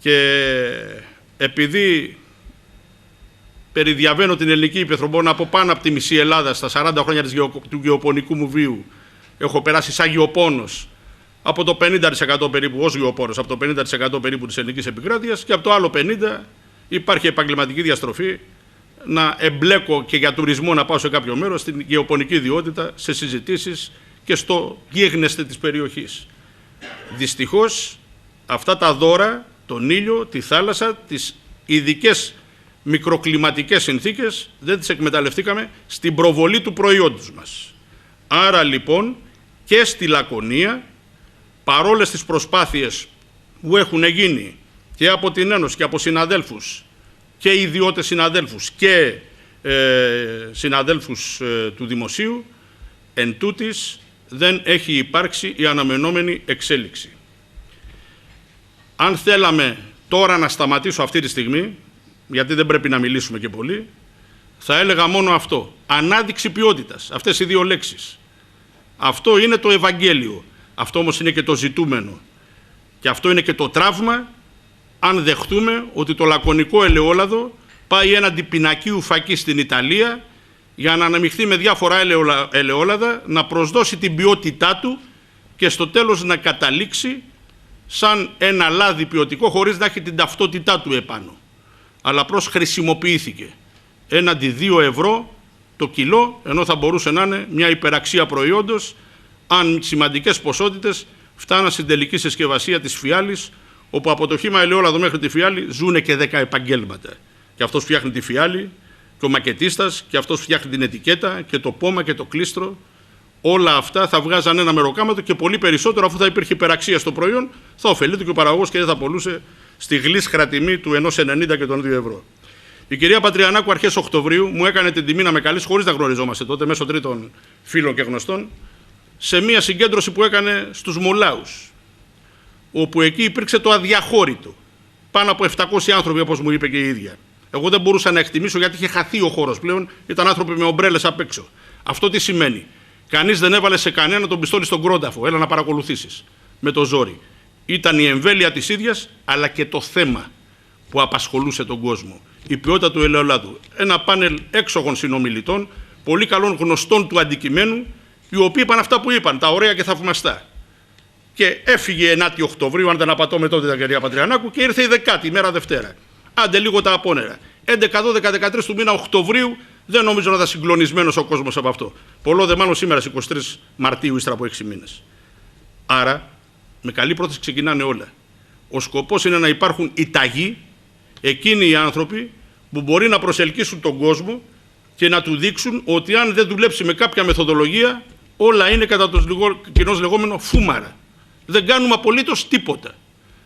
D: Και επειδή περιδιαβαίνω την ελληνική ύπαιθρο, από πάνω από τη μισή Ελλάδα, στα 40 χρόνια του γεωπονικού μου βίου, έχω περάσει σαν γεωπόνος από το 50% περίπου ως γεωπόνος, από το 50% περίπου της ελληνικής επικράτειας, και από το άλλο 50% υπάρχει επαγγελματική διαστροφή να εμπλέκω και για τουρισμό να πάω σε κάποιο μέρος, στην γεωπονική ιδιότητα, σε συζητήσεις και στο γίγνεσθε της περιοχής. Δυστυχώς αυτά τα δώρα, τον ήλιο, τη θάλασσα, τις ειδικές μικροκλιματικές συνθήκες, δεν τις εκμεταλλευτήκαμε στην προβολή του προϊόντος μας. Άρα λοιπόν και στη Λακωνία, παρόλες τις προσπάθειες που έχουν γίνει και από την Ένωση και από συναδέλφους και ιδιώτες συναδέλφους και συναδέλφους του Δημοσίου, εν τούτης δεν έχει υπάρξει η αναμενόμενη εξέλιξη. Αν θέλαμε τώρα να σταματήσω αυτή τη στιγμή, γιατί δεν πρέπει να μιλήσουμε και πολύ, θα έλεγα μόνο αυτό. Ανάδειξη ποιότητας. Αυτές οι δύο λέξεις. Αυτό είναι το Ευαγγέλιο. Αυτό όμως είναι και το ζητούμενο. Και αυτό είναι και το τραύμα, αν δεχτούμε ότι το λακωνικό ελαιόλαδο πάει έναντι πινακίου φακή στην Ιταλία για να αναμειχθεί με διάφορα ελαιόλαδα, να προσδώσει την ποιότητά του και στο τέλος να καταλήξει σαν ένα λάδι ποιοτικό χωρίς να έχει την ταυτότητά του επάνω. Αλλά απλώς χρησιμοποιήθηκε έναντι 2 ευρώ το κιλό, ενώ θα μπορούσε να είναι μια υπεραξία προϊόντος αν σημαντικές ποσότητες φτάναν στην τελική συσκευασία της φιάλης, όπου από το χύμα ελαιόλαδο μέχρι τη φιάλη ζουν και 10 επαγγέλματα. Και αυτός φτιάχνει τη φιάλη, και ο μακετίστας, και αυτός φτιάχνει την ετικέτα, και το πόμα και το κλίστρο. Όλα αυτά θα βγάζαν ένα μεροκάματο και πολύ περισσότερο, αφού θα υπήρχε υπεραξία στο προϊόν, θα ωφελείται και ο παραγωγός και δεν θα πολλούσε στη γλίσχρα τιμή του 1,90 και των 2 ευρώ. Η κυρία Πατριανάκου αρχές Οκτωβρίου μου έκανε την τιμή να με καλέσει, χωρίς να γνωριζόμαστε τότε, μέσω τρίτων φίλων και γνωστών, σε μια συγκέντρωση που έκανε στους Μολάους, όπου εκεί υπήρξε το αδιαχώρητο. Πάνω από 700 άνθρωποι, όπως μου είπε και η ίδια. Εγώ δεν μπορούσα να εκτιμήσω, γιατί είχε χαθεί ο χώρος πλέον, ήταν άνθρωποι με ομπρέλες απ' έξω. Αυτό τι σημαίνει? Κανείς δεν έβαλε σε κανένα τον πιστόλι στον κρόνταφο, έλα να παρακολουθήσεις, με το ζόρι. Ήταν η εμβέλεια της ίδιας, αλλά και το θέμα που απασχολούσε τον κόσμο. Η ποιότητα του ελαιολάδου. Ένα πάνελ έξωγων συνομιλητών, πολύ καλών γνωστών του αντικειμένου, οι οποίοι είπαν αυτά που είπαν, τα ωραία και θαυμαστά. Και έφυγε 9η Οκτωβρίου, αν δεν απατώμε τότε τα κυρία Πατριανάκου, και ήρθε η 10η, ημέρα Δευτέρα. Άντε λίγο τα απόνερα. 11, 12, 13 του μήνα Οκτωβρίου, δεν νομίζω να ήταν συγκλονισμένος ο κόσμος από αυτό. Πολλό δε μάλλον σήμερα, στις 23 Μαρτίου, ύστερα από 6 μήνες. Άρα, με καλή πρόθεση ξεκινάνε όλα. Ο σκοπός είναι να υπάρχουν οι ταγοί, εκείνοι οι άνθρωποι που μπορεί να προσελκύσουν τον κόσμο και να του δείξουν ότι αν δεν δουλέψει με κάποια μεθοδολογία, όλα είναι κατά το κοινώς λεγόμενο φούμαρα. Δεν κάνουμε απολύτως τίποτα,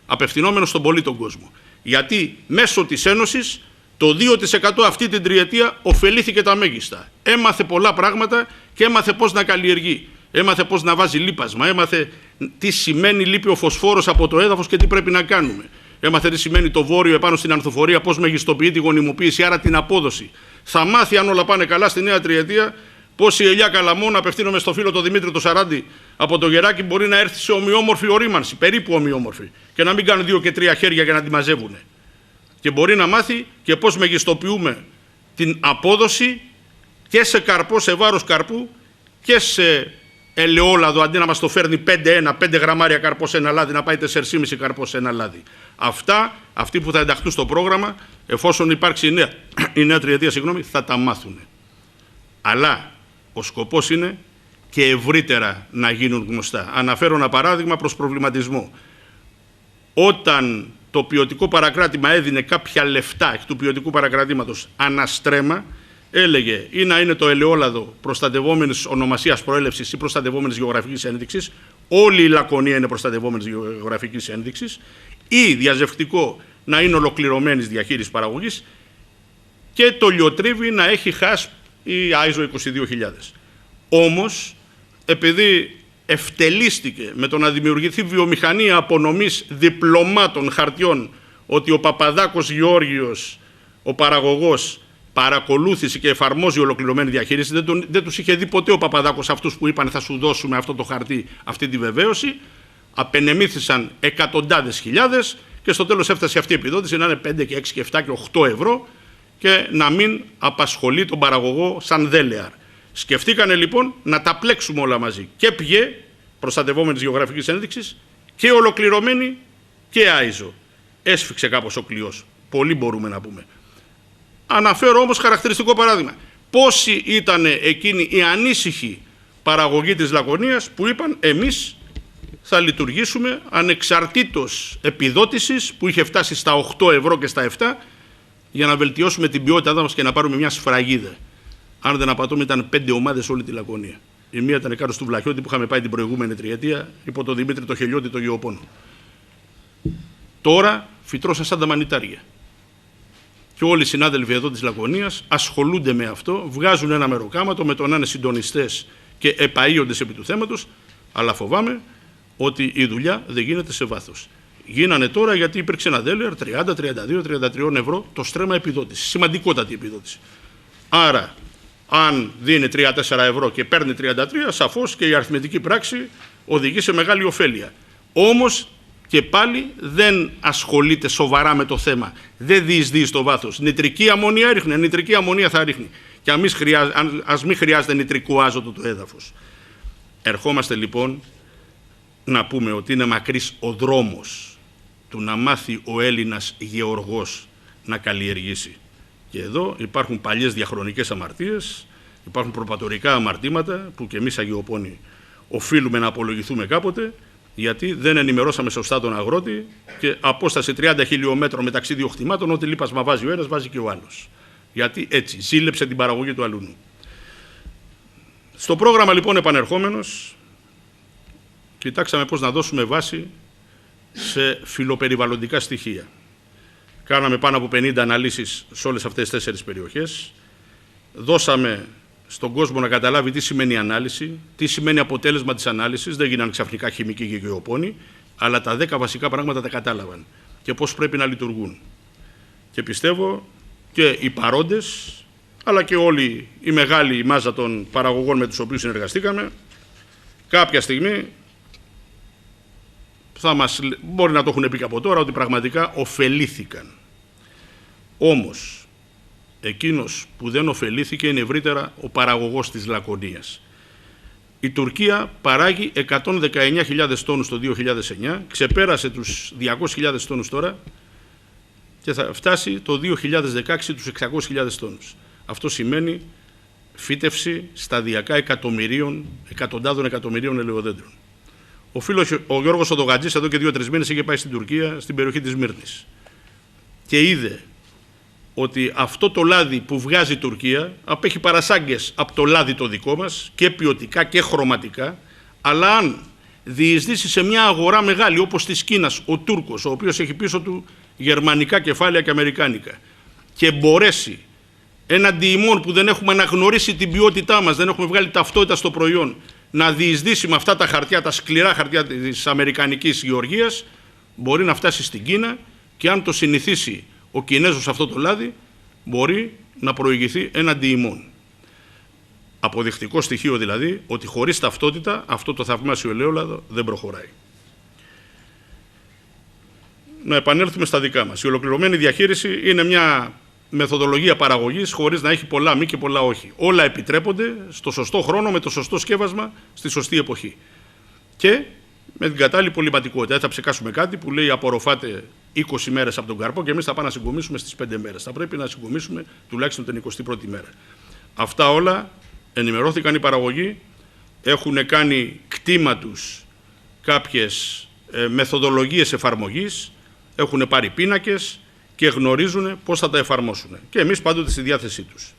D: απευθυνόμενο στον πολύ τον κόσμο. Γιατί μέσω της Ένωσης το 2% αυτή την τριετία ωφελήθηκε τα μέγιστα. Έμαθε πολλά πράγματα και έμαθε πώς να καλλιεργεί. Έμαθε πώς να βάζει λίπασμα. Έμαθε τι σημαίνει λείπει ο φωσφόρος από το έδαφος και τι πρέπει να κάνουμε. Έμαθε τι σημαίνει το βόρειο επάνω στην ανθοφορία, πώς μεγιστοποιεί τη γονιμοποίηση, άρα την απόδοση. Θα μάθει, αν όλα πάνε καλά, στη νέα τριετία, πώς η ελιά Καλαμών, απευθύνομαι στο φίλο τον Δημήτρη το Σαράντη από το Γεράκι, μπορεί να έρθει σε ομοιόμορφη ορίμανση, περίπου ομοιόμορφη, και να μην κάνουν 2 και 3 χέρια για να τη μαζεύουν. Και μπορεί να μάθει και πώς μεγιστοποιούμε την απόδοση και σε καρπό, σε βάρος καρπού, και σε ελαιόλαδο, αντί να μας το φέρνει 5 γραμμάρια καρπό σε ένα λάδι, να πάει 4,5 καρπό σε ένα λάδι. Αυτοί που θα ενταχθούν στο πρόγραμμα, εφόσον υπάρξει η νέα τριετία, θα τα μάθουν. Αλλά ο σκοπός είναι και ευρύτερα να γίνουν γνωστά. Αναφέρω ένα παράδειγμα προς προβληματισμό. Όταν το ποιοτικό παρακράτημα έδινε κάποια λεφτά εκ του ποιοτικού παρακρατήματος αναστρέμα, έλεγε ή να είναι το ελαιόλαδο προστατευόμενης ονομασίας προέλευσης ή προστατευόμενης γεωγραφικής ένδειξης, όλη η Λακωνία είναι προστατευόμενης γεωγραφικής ένδειξης, ή διαζευκτικό να είναι ολοκληρωμένης διαχείρισης παραγωγής, και το λιοτρίβι να έχει HACCP ή ISO 22.000. Όμως, επειδή ευτελίστηκε με το να δημιουργηθεί βιομηχανία απονομής διπλωμάτων χαρτιών, ότι ο Παπαδάκος Γεώργιος, ο παραγωγός, παρακολούθησε και εφαρμόζει ολοκληρωμένη διαχείριση, δεν τους είχε δει ποτέ ο Παπαδάκος αυτούς που είπαν θα σου δώσουμε αυτό το χαρτί, αυτή τη βεβαίωση, απενεμήθησαν εκατοντάδες χιλιάδες και στο τέλος έφτασε αυτή η επιδότηση να είναι 5 και 6 και 7 και 8 ευρώ και να μην απασχολεί τον παραγωγό σαν δέλεαρ. Σκεφτήκανε λοιπόν να τα πλέξουμε όλα μαζί, και ΠΓΕ, προστατευόμενης γεωγραφικής ένδειξης, και ολοκληρωμένη και ISO. Έσφιξε κάπως ο κλειός. Πολύ μπορούμε να πούμε. Αναφέρω όμως χαρακτηριστικό παράδειγμα. Πόσοι ήταν εκείνοι οι ανήσυχοι παραγωγοί της Λακωνίας που είπαν εμείς θα λειτουργήσουμε ανεξαρτήτως επιδότησης που είχε φτάσει στα 8 ευρώ και στα 7 για να βελτιώσουμε την ποιότητά μας και να πάρουμε μια σφραγίδα. Αν δεν απατώμε, ήταν 5 ομάδες όλη τη Λακωνία. Η μία ήταν κάτω του Βλαχιώτη που είχαμε πάει την προηγούμενη τριετία υπό τον Δημήτρη το Χελιώτη, το Γεωπόνο. Τώρα φυτρώσαν σαν τα μανιτάρια. Και όλοι οι συνάδελφοι εδώ της Λακωνίας ασχολούνται με αυτό, βγάζουν ένα μεροκάματο με το να είναι συντονιστές και επαΐοντες επί του θέματος, αλλά φοβάμαι ότι η δουλειά δεν γίνεται σε βάθος. Γίνανε τώρα γιατί υπήρξε ένα δέλεαρ 30, 32, 33 ευρώ το στρέμμα επιδότηση. Σημαντικότατη επιδότηση. Άρα, αν δίνει 3-4 ευρώ και παίρνει 33, σαφώς και η αριθμητική πράξη οδηγεί σε μεγάλη ωφέλεια. Όμως και πάλι δεν ασχολείται σοβαρά με το θέμα. Δεν διεισδύει στο βάθος. Νητρική αμμονία ρίχνει, νητρική αμμονία θα ρίχνει. Και ας μην χρειάζεται νητρικό άζωτο το έδαφος. Ερχόμαστε λοιπόν να πούμε ότι είναι μακρύς ο δρόμος του να μάθει ο Έλληνας γεωργός να καλλιεργήσει. Και εδώ υπάρχουν παλιές διαχρονικές αμαρτίες, υπάρχουν προπατορικά αμαρτήματα που και εμείς αγιοπόνοι οφείλουμε να απολογηθούμε κάποτε, γιατί δεν ενημερώσαμε σωστά τον αγρότη και απόσταση 30 χιλιόμετρων μεταξύ δύο χτυμάτων, ό,τι λίπασμα βάζει ο ένας, βάζει και ο άλλος. Γιατί έτσι ζήλεψε την παραγωγή του αλούνου. Στο πρόγραμμα λοιπόν επανερχόμενος, κοιτάξαμε πώς να δώσουμε βάση σε φιλοπεριβαλλοντικά στοιχεία. Κάναμε πάνω από 50 αναλύσεις σε όλες αυτές τις 4 περιοχές. Δώσαμε στον κόσμο να καταλάβει τι σημαίνει ανάλυση, τι σημαίνει αποτέλεσμα της ανάλυσης. Δεν γίνανε ξαφνικά χημικοί και γεωπόνοι, αλλά τα 10 βασικά πράγματα τα κατάλαβαν και πώς πρέπει να λειτουργούν. Και πιστεύω και οι παρόντες, αλλά και όλη η μεγάλη μάζα των παραγωγών με τους οποίους συνεργαστήκαμε, κάποια στιγμή μπορεί να το έχουν πει και από τώρα, ότι πραγματικά ωφελήθηκαν. Όμως, εκείνος που δεν ωφελήθηκε είναι ευρύτερα ο παραγωγός της Λακωνίας. Η Τουρκία παράγει 119.000 τόνους το 2009, ξεπέρασε τους 200.000 τόνους τώρα και θα φτάσει το 2016 τους 600.000 τόνους. Αυτό σημαίνει φύτευση σταδιακά εκατοντάδων εκατομμυρίων ελαιοδέντρων. Ο φίλος ο Γιώργος Οδογατζής εδώ και 2-3 μήνες είχε πάει στην Τουρκία, στην περιοχή της Μύρνης, και είδε ότι αυτό το λάδι που βγάζει η Τουρκία απέχει παρασάγκες από το λάδι το δικό μας και ποιοτικά και χρωματικά, αλλά αν διεισδύσει σε μια αγορά μεγάλη όπως της Κίνας ο Τούρκος, ο οποίος έχει πίσω του γερμανικά κεφάλαια και αμερικάνικα, και μπορέσει έναντι ημών που δεν έχουμε αναγνωρίσει την ποιότητά μας, δεν έχουμε βγάλει ταυτότητα στο προϊόν, να διεισδύσει με αυτά τα χαρτιά, τα σκληρά χαρτιά της αμερικανικής γεωργίας, μπορεί να φτάσει στην Κίνα και αν το συνηθίσει ο Κινέζος αυτό το λάδι, μπορεί να προηγηθεί έναντι ημών. Αποδεικτικό στοιχείο δηλαδή ότι χωρίς ταυτότητα αυτό το θαυμάσιο ελαιόλαδο δεν προχωράει. Να επανέλθουμε στα δικά μας. Η ολοκληρωμένη διαχείριση είναι μια μεθοδολογία παραγωγής χωρίς να έχει πολλά μη και πολλά όχι. Όλα επιτρέπονται στο σωστό χρόνο, με το σωστό σκεύασμα, στη σωστή εποχή. Και με την κατάλληλη πολυματικότητα. Δεν θα ψεκάσουμε κάτι που λέει απορροφάτε 20 μέρες από τον καρπό και εμείς θα πάμε να συγκομίσουμε στις 5 μέρες. Θα πρέπει να συγκομίσουμε τουλάχιστον την 21η μέρα. Αυτά όλα ενημερώθηκαν οι παραγωγοί, έχουν κάνει κτήμα τους κάποιες μεθοδολογίες εφαρμογής, έχουν πάρει πίνακες και γνωρίζουν πώς θα τα εφαρμόσουν. Και εμείς πάντοτε στη διάθεσή τους.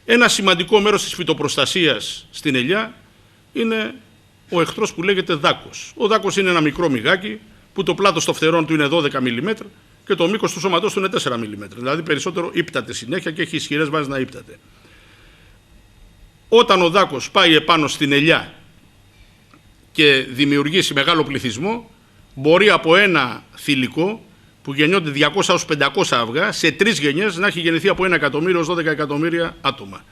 D: Ένα σημαντικό μέρος της φυτοπροστασίας στην ελιά είναι ο εχθρός που λέγεται δάκος. Ο δάκος είναι ένα μικρό μυγάκι που το πλάτος των φτερών του είναι 12 mm και το μήκος του σώματός του είναι 4 mm. Δηλαδή περισσότερο ύπταται συνέχεια και έχει ισχυρές βάσεις να ύπταται. Όταν ο δάκος πάει επάνω στην ελιά και δημιουργήσει μεγάλο πληθυσμό, μπορεί από ένα θηλυκό που γεννιόνται 200 έως 500 αυγά, σε 3 γενιές να έχει γεννηθεί από 1 εκατομμύριο έως 12 εκατομμύρια άτομα.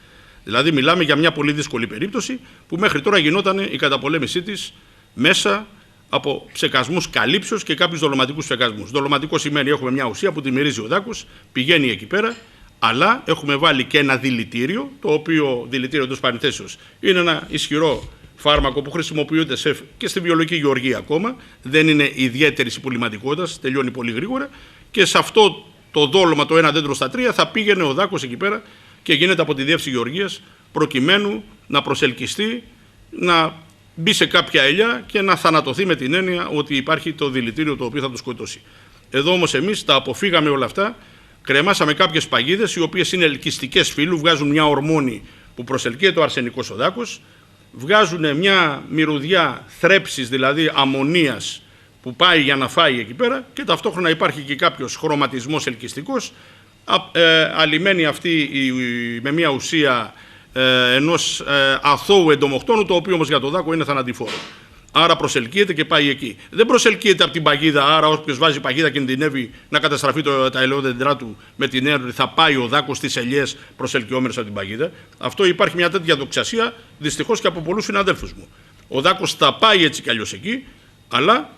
D: Δηλαδή μιλάμε για μια πολύ δύσκολη περίπτωση που μέχρι τώρα γινόταν η καταπολέμησή της μέσα από ψεκασμούς καλύψεως και κάποιους δολωματικούς ψεκασμούς. Δολωματικό σημαίνει έχουμε μια ουσία που τη μυρίζει ο δάκος, πηγαίνει εκεί πέρα, αλλά έχουμε βάλει και ένα δηλητήριο, το οποίο δηλητήριο εντός παρενθέσεως είναι ένα ισχυρό φάρμακο που χρησιμοποιείται και στη βιολογική γεωργία ακόμα, δεν είναι ιδιαίτερης υπολοιματικότητας, τελειώνει πολύ γρήγορα, και σε αυτό το δόλωμα, το ένα δέντρο στα 3, θα πήγαινε ο δάκος εκεί πέρα και γίνεται από τη διεύθυνση γεωργίας προκειμένου να προσελκυστεί, να μπει σε κάποια ελιά και να θανατωθεί με την έννοια ότι υπάρχει το δηλητήριο το οποίο θα το σκοτώσει. Εδώ όμως εμείς τα αποφύγαμε όλα αυτά, κρεμάσαμε κάποιες παγίδες, οι οποίες είναι ελκυστικές φύλου, βγάζουν μια ορμόνη που προσελκύεται ο αρσενικός ο δάκος, βγάζουν μια μυρωδιά θρέψης, δηλαδή αμμονίας, που πάει για να φάει εκεί πέρα, και ταυτόχρονα υπάρχει και κάποιος χρωματισμός ελκυστικός, αλυμένη αυτή με μια ουσία ενός αθώου εντομοκτώνου, το οποίο όμως για το δάκο είναι θανατηφόρο. Άρα προσελκύεται και πάει εκεί. Δεν προσελκύεται από την παγίδα, άρα όποιος βάζει παγίδα κινδυνεύει να καταστραφεί τα ελαιόδεντρά του με την έννοια ότι θα πάει ο δάκος στις ελιές προσελκυόμενος από την παγίδα. Αυτό υπάρχει μια τέτοια δοξασία, δυστυχώς και από πολλούς συναδέλφους μου. Ο δάκος θα πάει έτσι κι αλλιώς εκεί, αλλά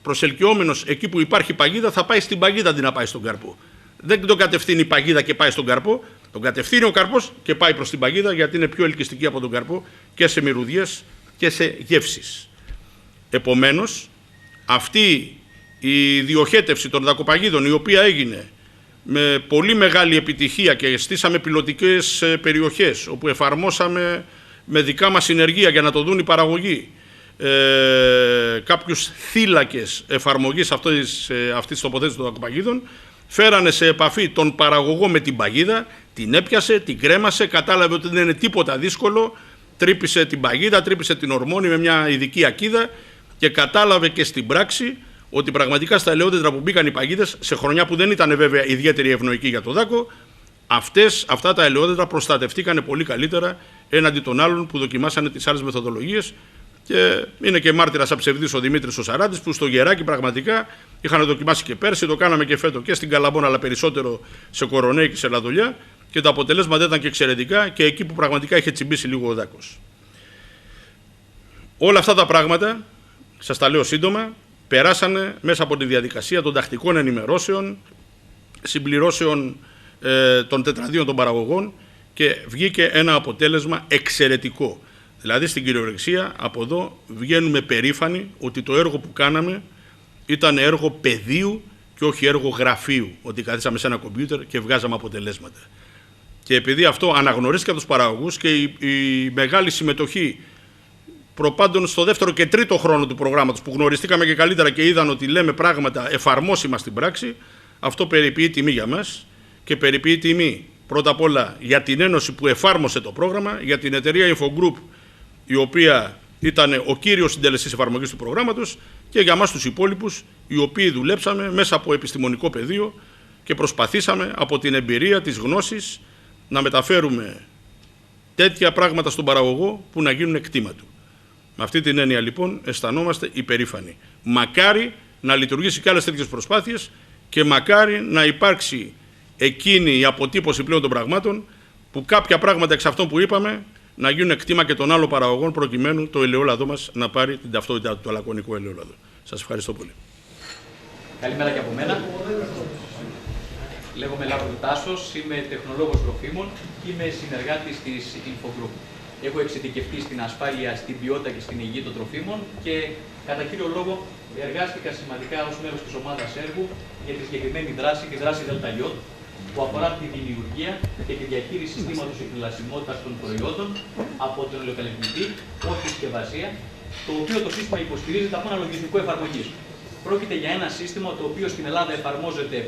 D: προσελκυόμενος εκεί που υπάρχει παγίδα θα πάει στην παγίδα αντί να πάει στον καρπό. Δεν τον κατευθύνει η παγίδα και πάει στον καρπό, τον κατευθύνει ο καρπός και πάει προς την παγίδα, γιατί είναι πιο ελκυστική από τον καρπό και σε μυρωδιές και σε γεύσεις. Επομένως, αυτή η διοχέτευση των δακοπαγίδων, η οποία έγινε με πολύ μεγάλη επιτυχία και στήσαμε πιλωτικές περιοχές, όπου εφαρμόσαμε με δικά μας συνεργεία για να το δουν οι παραγωγοί, κάποιους θύλακες εφαρμογής αυτής της τοποθέτησης των δακοπαγίδων, φέρανε σε επαφή τον παραγωγό με την παγίδα, την έπιασε, την κρέμασε, κατάλαβε ότι δεν είναι τίποτα δύσκολο, τρύπησε την παγίδα, τρύπησε την ορμόνη με μια ειδική ακίδα και κατάλαβε και στην πράξη ότι πραγματικά στα ελαιόδεντρα που μπήκαν οι παγίδες, σε χρονιά που δεν ήταν βέβαια ιδιαίτερη ευνοϊκή για το δάκο, αυτά τα ελαιόδεντρα προστατευτήκαν πολύ καλύτερα έναντι των άλλων που δοκιμάσανε τις άλλες μεθοδολογίες. Και είναι και μάρτυρας αψευδής ο Δημήτρης ο Σαράντης, που στο Γεράκι πραγματικά είχαν δοκιμάσει και πέρσι, το κάναμε και φέτο και στην Καλαμπόνα, αλλά περισσότερο σε Κορονέη και σε Λαδολιά, και τα αποτελέσματα ήταν και εξαιρετικά και εκεί που πραγματικά είχε τσιμπήσει λίγο ο δάκος. Όλα αυτά τα πράγματα, σας τα λέω σύντομα, περάσανε μέσα από τη διαδικασία των τακτικών ενημερώσεων, συμπληρώσεων των τετραδίων των παραγωγών, και βγήκε ένα αποτέλεσμα εξαιρετικό. Δηλαδή στην κυριολεξία από εδώ βγαίνουμε περήφανοι ότι το έργο που κάναμε ήταν έργο πεδίου και όχι έργο γραφείου, ότι καθίσαμε σε ένα κομπιούτερ και βγάζαμε αποτελέσματα. Και επειδή αυτό αναγνωρίστηκε από τους παραγωγούς και η μεγάλη συμμετοχή προπάντων στο δεύτερο και τρίτο χρόνο του προγράμματος, που γνωριστήκαμε και καλύτερα και είδαν ότι λέμε πράγματα εφαρμόσιμα στην πράξη, αυτό περιποιεί τιμή για μας και περιποιεί τιμή πρώτα απ' όλα για την Ένωση που εφάρμοσε το πρόγραμμα, για την εταιρεία Infogroup, η οποία ήταν ο κύριος συντελεστής εφαρμογής του προγράμματος, και για μας τους υπόλοιπους, οι οποίοι δουλέψαμε μέσα από επιστημονικό πεδίο και προσπαθήσαμε από την εμπειρία, τις γνώσεις, να μεταφέρουμε τέτοια πράγματα στον παραγωγό που να γίνουν κτήμα του. Με αυτή την έννοια λοιπόν αισθανόμαστε υπερήφανοι. Μακάρι να λειτουργήσει και άλλες τέτοιες προσπάθειες και μακάρι να υπάρξει εκείνη η αποτύπωση πλέον των πραγμάτων, που κάποια πράγματα εξ αυτών που είπαμε να γίνουν κτήμα και των άλλων παραγωγών, προκειμένου το ελαιόλαδο μας να πάρει την ταυτότητα του αλακωνικού ελαιόλαδου. Σας ευχαριστώ πολύ.
E: Καλημέρα και από μένα. Λέγομαι Λάμπρο Τάσος, είμαι τεχνολόγος τροφίμων και είμαι συνεργάτης της Infogroup. Έχω εξειδικευτεί στην ασφάλεια, στην ποιότητα και στην υγεία των τροφίμων και κατά κύριο λόγο εργάστηκα σημαντικά ως μέλος της ομάδας έργου για τη συγκεκριμένη δράση, τη δράση ΔΕΛΤΑ, που αφορά τη δημιουργία και τη διαχείριση συστήματος εκκλασιμότητας των προϊόντων από τον ελαιοκαλλιεργητή ως συσκευασία, το οποίο το σύστημα υποστηρίζεται από ένα λογισμικό εφαρμογής. Πρόκειται για ένα σύστημα το οποίο στην Ελλάδα εφαρμόζεται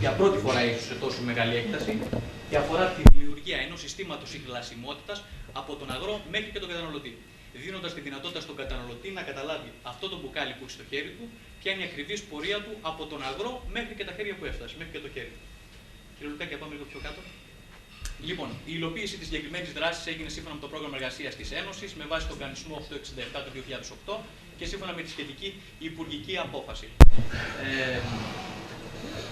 E: για πρώτη φορά ίσως σε τόσο μεγάλη έκταση και αφορά τη δημιουργία ενός συστήματος συγκλασιμότητας από τον αγρό μέχρι και τον καταναλωτή, δίνοντας τη δυνατότητα στον καταναλωτή να καταλάβει αυτό το μπουκάλι που έχει στο χέρι του, ποια είναι η ακριβής πορεία του από τον αγρό μέχρι και τα χέρια που έφτασε, μέχρι και το χέρι του. Κύριε Λουκάκη, πάμε λίγο πιο κάτω. Λοιπόν, η υλοποίηση της συγκεκριμένης δράσης έγινε σύμφωνα με το πρόγραμμα εργασίας της Ένωσης με βάση τον κανονισμό 867 του 2008 και σύμφωνα με τη σχετική υπουργική απόφαση.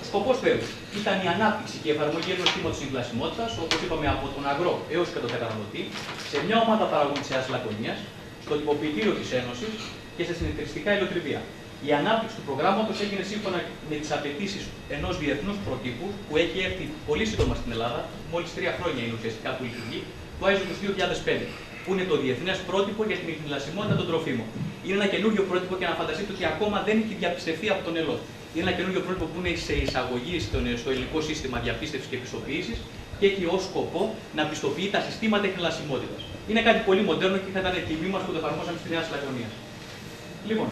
E: Σκοπός του έργου ήταν η ανάπτυξη και η εφαρμογή ενός συστήματος συγκλασιμότητας, όπως είπαμε, από τον αγρό έως και τον καταναλωτή, σε μια ομάδα παραγωγών της Ιεράς Λακωνίας, στο τυποποιητήριο της Ένωσης και σε συνεταιριστικά υλοτριβία. Η ανάπτυξη του προγράμματος έγινε σύμφωνα με τις απαιτήσεις ενός διεθνούς προτύπου που έχει έρθει πολύ σύντομα στην Ελλάδα, μόλις 3 χρόνια είναι ουσιαστικά που λειτουργεί, το ISO 2005, που είναι το διεθνές πρότυπο για την εκκλασιμότητα των τροφίμων. Είναι ένα καινούριο πρότυπο και να φανταστείτε ότι ακόμα δεν έχει διαπιστευτεί από τον ΕΛΟ. Είναι ένα καινούριο πρότυπο που είναι σε εισαγωγή στο ελληνικό σύστημα διαπίστευσης και πιστοποίησης και έχει ως σκοπό να πιστοποιεί τα συστήματα εκκλασιμότητας. Είναι κάτι πολύ μοντέρνο και θα ήταν τιμή μας που το εφαρμόσαμε στη Νέα Λακωνία. Λοιπόν,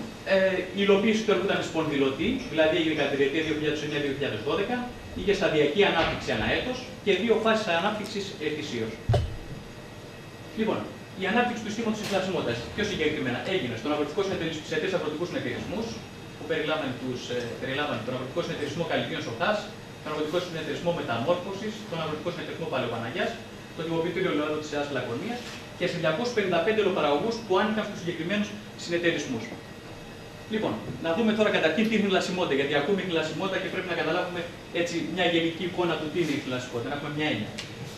E: η υλοποίηση του έργου ήταν σπονδυλωτή, δηλαδή έγινε κατά τη διετία 2009-2012 είχε σταδιακή ανάπτυξη ανά έτος και 2 φάσεις ανάπτυξης ετησίως. Λοιπόν, η ανάπτυξη του συστήματος της ιχνηλασιμότητας, πιο συγκεκριμένα, έγινε σε 3 αγροτικούς συνεταιρισμούς που περιλάμβανε τον Αγροτικό Συνεταιρισμό Καλλιτίων Σοχάς, τον Αγροτικό Συνεταιρισμό Μεταμόρφωσης, τον Αγροτικό Συνεταιρισμό Παλαιοπαναγιάς, το Τυποποιητήριο Ελαιόλαδου της Ελλάδας Λακωνίας και σε 255 ελαιοπαραγωγούς που άνοιγαν στους συγκεκριμένους συνεταιρισμούς. Λοιπόν, να δούμε τώρα καταρχήν τι είναι η ιχνηλασιμότητα, γιατί ακούμε ιχνηλασιμότητα και πρέπει να καταλάβουμε έτσι μια γενική εικόνα του τι είναι η ιχνηλασιμότητα, να έχουμε μια έννοια.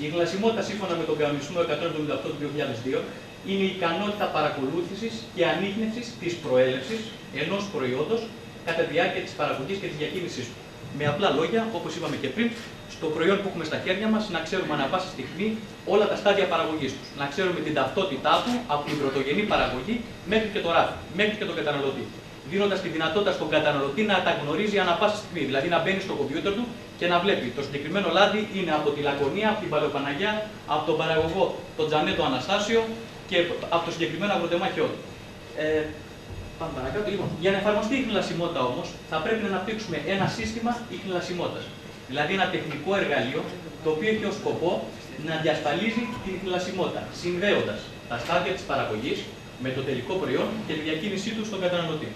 E: Η ιχνηλασιμότητα, σύμφωνα με τον κανονισμό 178 του 2002, είναι η ικανότητα παρακολούθησης και ανίχνευσης της προέλευσης ενός προϊόντος κατά τη διάρκεια της παραγωγής και της διακίνησής του. Με απλά λόγια, όπως είπαμε και πριν, στο προϊόν που έχουμε στα χέρια μας να ξέρουμε ανά πάσα στιγμή όλα τα στάδια παραγωγής τους. Να ξέρουμε την ταυτότητά του από την πρωτογενή παραγωγή μέχρι και το ράφι, μέχρι και τον καταναλωτή. Δίνοντας τη δυνατότητα στον καταναλωτή να τα γνωρίζει ανά πάσα στιγμή. Δηλαδή να μπαίνει στο κομπιούτερ του και να βλέπει το συγκεκριμένο λάδι είναι από τη Λακωνία, από την Παλαιοπαναγιά, από τον παραγωγό τον Τζανέτο Αναστάσιο και από το συγκεκριμένο αγροτεμάχιό του. Πάμε παρακάτω. Λοιπόν, για να εφαρμοστεί η ιχνηλασιμότητα όμως, θα πρέπει να αναπτύξουμε ένα σύστημα ιχνηλασιμότητας. Δηλαδή ένα τεχνικό εργαλείο το οποίο έχει ως σκοπό να διασφαλίζει την ιχνηλασιμότητα, συνδέοντας τα στάδια της παραγωγής με το τελικό προϊόν και τη διακίνησή του στον καταναλωτή.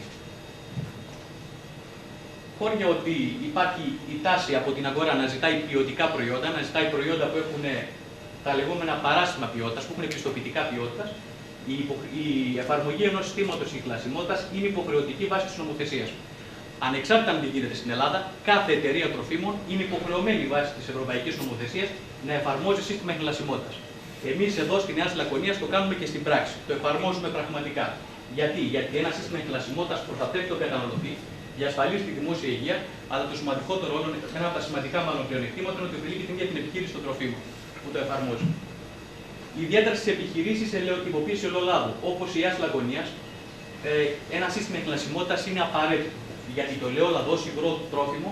E: Χώρια ότι υπάρχει η τάση από την αγορά να ζητάει ποιοτικά προϊόντα, να ζητάει προϊόντα που έχουν τα λεγόμενα παράσημα ποιότητας, που έχουν πιστοποιητικά ποιότητας, η εφαρμογή ενός συστήματος ιχνηλασιμότητας είναι υποχρεωτική βάσει της νομοθεσίας. Ανεξάρτητα με τι γίνεται στην Ελλάδα, κάθε εταιρεία τροφίμων είναι υποχρεωμένη βάσει της ευρωπαϊκής νομοθεσίας να εφαρμόζει σύστημα ιχνηλασιμότητας. Εμείς εδώ στη Νέα Λακωνία το κάνουμε και στην πράξη. Το εφαρμόζουμε πραγματικά. Γιατί ένα σύστημα ιχνηλασιμότητας προστατεύει τον καταναλωτή, διασφαλίζει τη δημόσια υγεία, αλλά το σημαντικότερο όλων, ένα από τα σημαντικά μάλλον πλεονεκτήματα είναι ότι ωφελεί και την ίδια την επιχείρηση των τροφίμων που το εφαρμόζει. Ιδιαίτερα στις επιχειρήσεις τυποποίηση ελαιολάδου, όπως η Νέα Λακωνία, ένα σύστημα ιχνηλασιμότητας είναι απαραίτητο. Γιατί το ελαιόλαδο ως υγρό τρόφιμο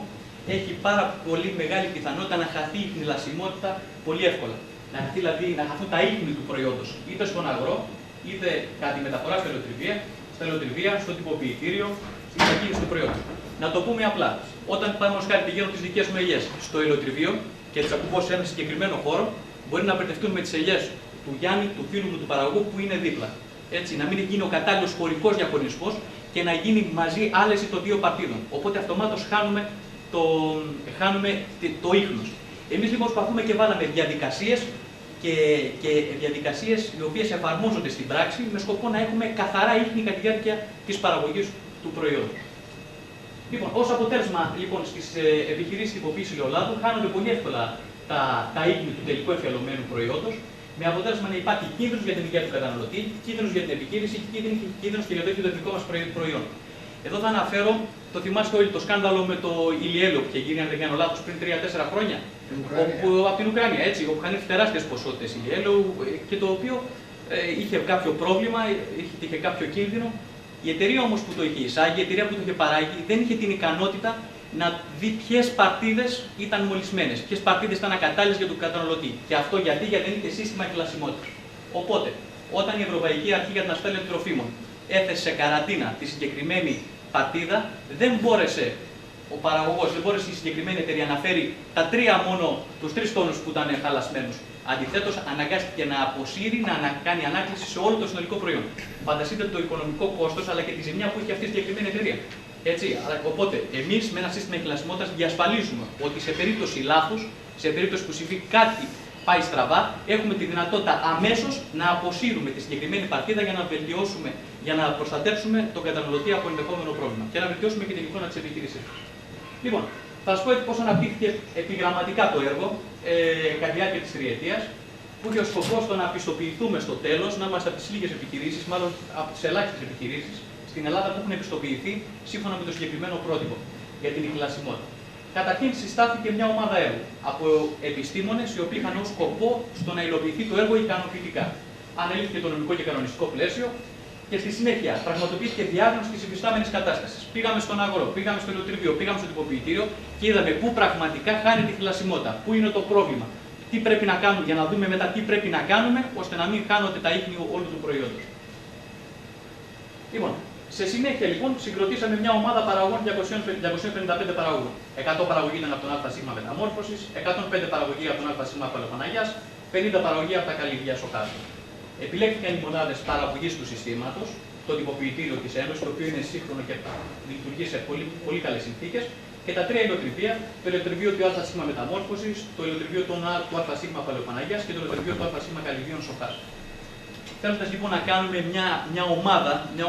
E: έχει πάρα πολύ μεγάλη πιθανότητα να χαθεί η ιχνηλασιμότητα πολύ εύκολα. Να χαθεί δηλαδή να χαθούν τα ίχνη του προϊόντος, είτε στον αγρό, είτε κατά τη μεταφορά στα ελαιοτριβία, στο τυποποιητήριο, στην διακίνηση του προϊόντος. Να το πούμε απλά. Όταν πάμε ως χάρη πηγαίνουν τις δικές μου ελιές στο ελαιοτριβείο και τις ακουμπώ σε ένα συγκεκριμένο χώρο, μπορεί να μπερδευτούν με τις ελιές του Γιάννη, του φίλου μου, του παραγωγού που είναι δίπλα. Έτσι, να μην γίνει ο κατάλληλος χωρικός διαχωρισμός και να γίνει μαζί άλεση των 2 παρτίδων. Οπότε αυτομάτως χάνουμε το ίχνος. Εμείς λοιπόν προσπαθούμε και βάλαμε διαδικασίες και διαδικασίες οι οποίες εφαρμόζονται στην πράξη με σκοπό να έχουμε καθαρά ίχνη κατά τη διάρκεια της παραγωγής του προϊόντος. Λοιπόν, ως αποτέλεσμα λοιπόν, στις επιχειρήσεις τυποποίησης ελαιολάδου χάνονται πολύ εύκολα τα ίχνη του τελικού εφιαλωμένου προϊόντος, με αποτέλεσμα να υπάρχει κίνδυνος για την υγεία του καταναλωτή, κίνδυνος για την επικίνηση και κίνδυνος και για το ίδιο το εθνικό μας προϊόν. Εδώ θα αναφέρω, το θυμάστε όλοι το σκάνδαλο με το ηλιέλαιο που είχε γίνει, αν δεν κάνω λάθος, πριν 3-4 χρόνια. Από την Ουκρανία, έτσι, όπου είχαν έρθει τεράστιες ποσότητες ηλιέλαιου και το οποίο είχε κάποιο πρόβλημα, είχε κάποιο κίνδυνο. Η εταιρεία όμως που το είχε εισάγει, η εταιρεία που το είχε παράγει, δεν είχε την ικανότητα να δει ποιες παρτίδες ήταν μολυσμένες, ποιες παρτίδες ήταν ακατάλληλες για τον καταναλωτή. Και αυτό γιατί δεν είχε σύστημα ιχνηλασιμότητας. Οπότε, όταν η Ευρωπαϊκή Αρχή για την Ασφάλεια των Τροφίμων έθεσε σε καραντίνα τη συγκεκριμένη παρτίδα, δεν μπόρεσε ο παραγωγός, δεν μπόρεσε η συγκεκριμένη εταιρεία να φέρει τους 3 τόνους που ήταν χαλασμένους. Αντιθέτως, αναγκάστηκε να αποσύρει, να κάνει ανάκληση σε όλο το συνολικό προϊόν. Φανταστείτε το οικονομικό κόστος αλλά και τη ζημιά που είχε αυτή η συγκεκριμένη εταιρεία. Έτσι, οπότε, εμείς με ένα σύστημα ιχνηλασιμότητας διασφαλίζουμε ότι σε περίπτωση λάθους, σε περίπτωση που συμβεί κάτι πάει στραβά, έχουμε τη δυνατότητα αμέσως να αποσύρουμε τη συγκεκριμένη παρτίδα για να προστατεύσουμε τον καταναλωτή από ενδεχόμενο πρόβλημα και να βελτιώσουμε και την εικόνα της επιχείρησης. Λοιπόν, θα σας πω πώς αναπτύχθηκε επιγραμματικά το έργο κατά τη διάρκεια της τριετίας, που είχε ως σκοπό στο να πιστοποιηθούμε στο τέλος, να είμαστε από τις λίγες επιχειρήσεις, μάλλον από τις ελάχιστες επιχειρήσεις στην Ελλάδα που έχουν επιστοποιηθεί σύμφωνα με το συγκεκριμένο πρότυπο για την ιχνηλασιμότητα. Καταρχήν συστάθηκε μια ομάδα έργου από επιστήμονες οι οποίοι είχαν ως σκοπό στο να υλοποιηθεί το έργο ικανοποιητικά. Ανελήφθηκε το νομικό και κανονιστικό πλαίσιο και στη συνέχεια πραγματοποιήθηκε διάγνωση της υφιστάμενης κατάστασης. Πήγαμε στον αγρό, πήγαμε στο ελαιοτριβείο, πήγαμε στο τυποποιητήριο και είδαμε πού πραγματικά χάνεται η ιχνηλασιμότητα, πού είναι το πρόβλημα, τι πρέπει να κάνουμε για να δούμε μετά τι πρέπει να κάνουμε ώστε να μην χάνονται τα ίχνη όλου του προϊόντος. Λοιπόν, Σε συνέχεια λοιπόν συγκροτήσαμε μια ομάδα παραγωγών 255 παραγωγών. 100 παραγωγή ήταν από τον ΑΣ Μεταμόρφωσης, 105 παραγωγή από τον ΑΣ Παλαιοπαναγιάς, 50 παραγωγή από τα Καλλιβιά Σοχάσου. Επιλέχθηκαν οι μονάδες παραγωγής του συστήματος, το τυποποιητήριο της Ένωσης, το οποίο είναι σύγχρονο και λειτουργεί σε πολύ καλές συνθήκες, και τα τρία ηλεοτριβεία, το ηλεοτριβείο του ΑΣ Μεταμόρφωσης, το ηλεοτριβείο του ΑΣ Παλαιοπαναγιάς και το ηλεοτριβείο του ΑΣ Καλλιβίων Σοχάσου. Θέλοντας λοιπόν να κάνουμε μια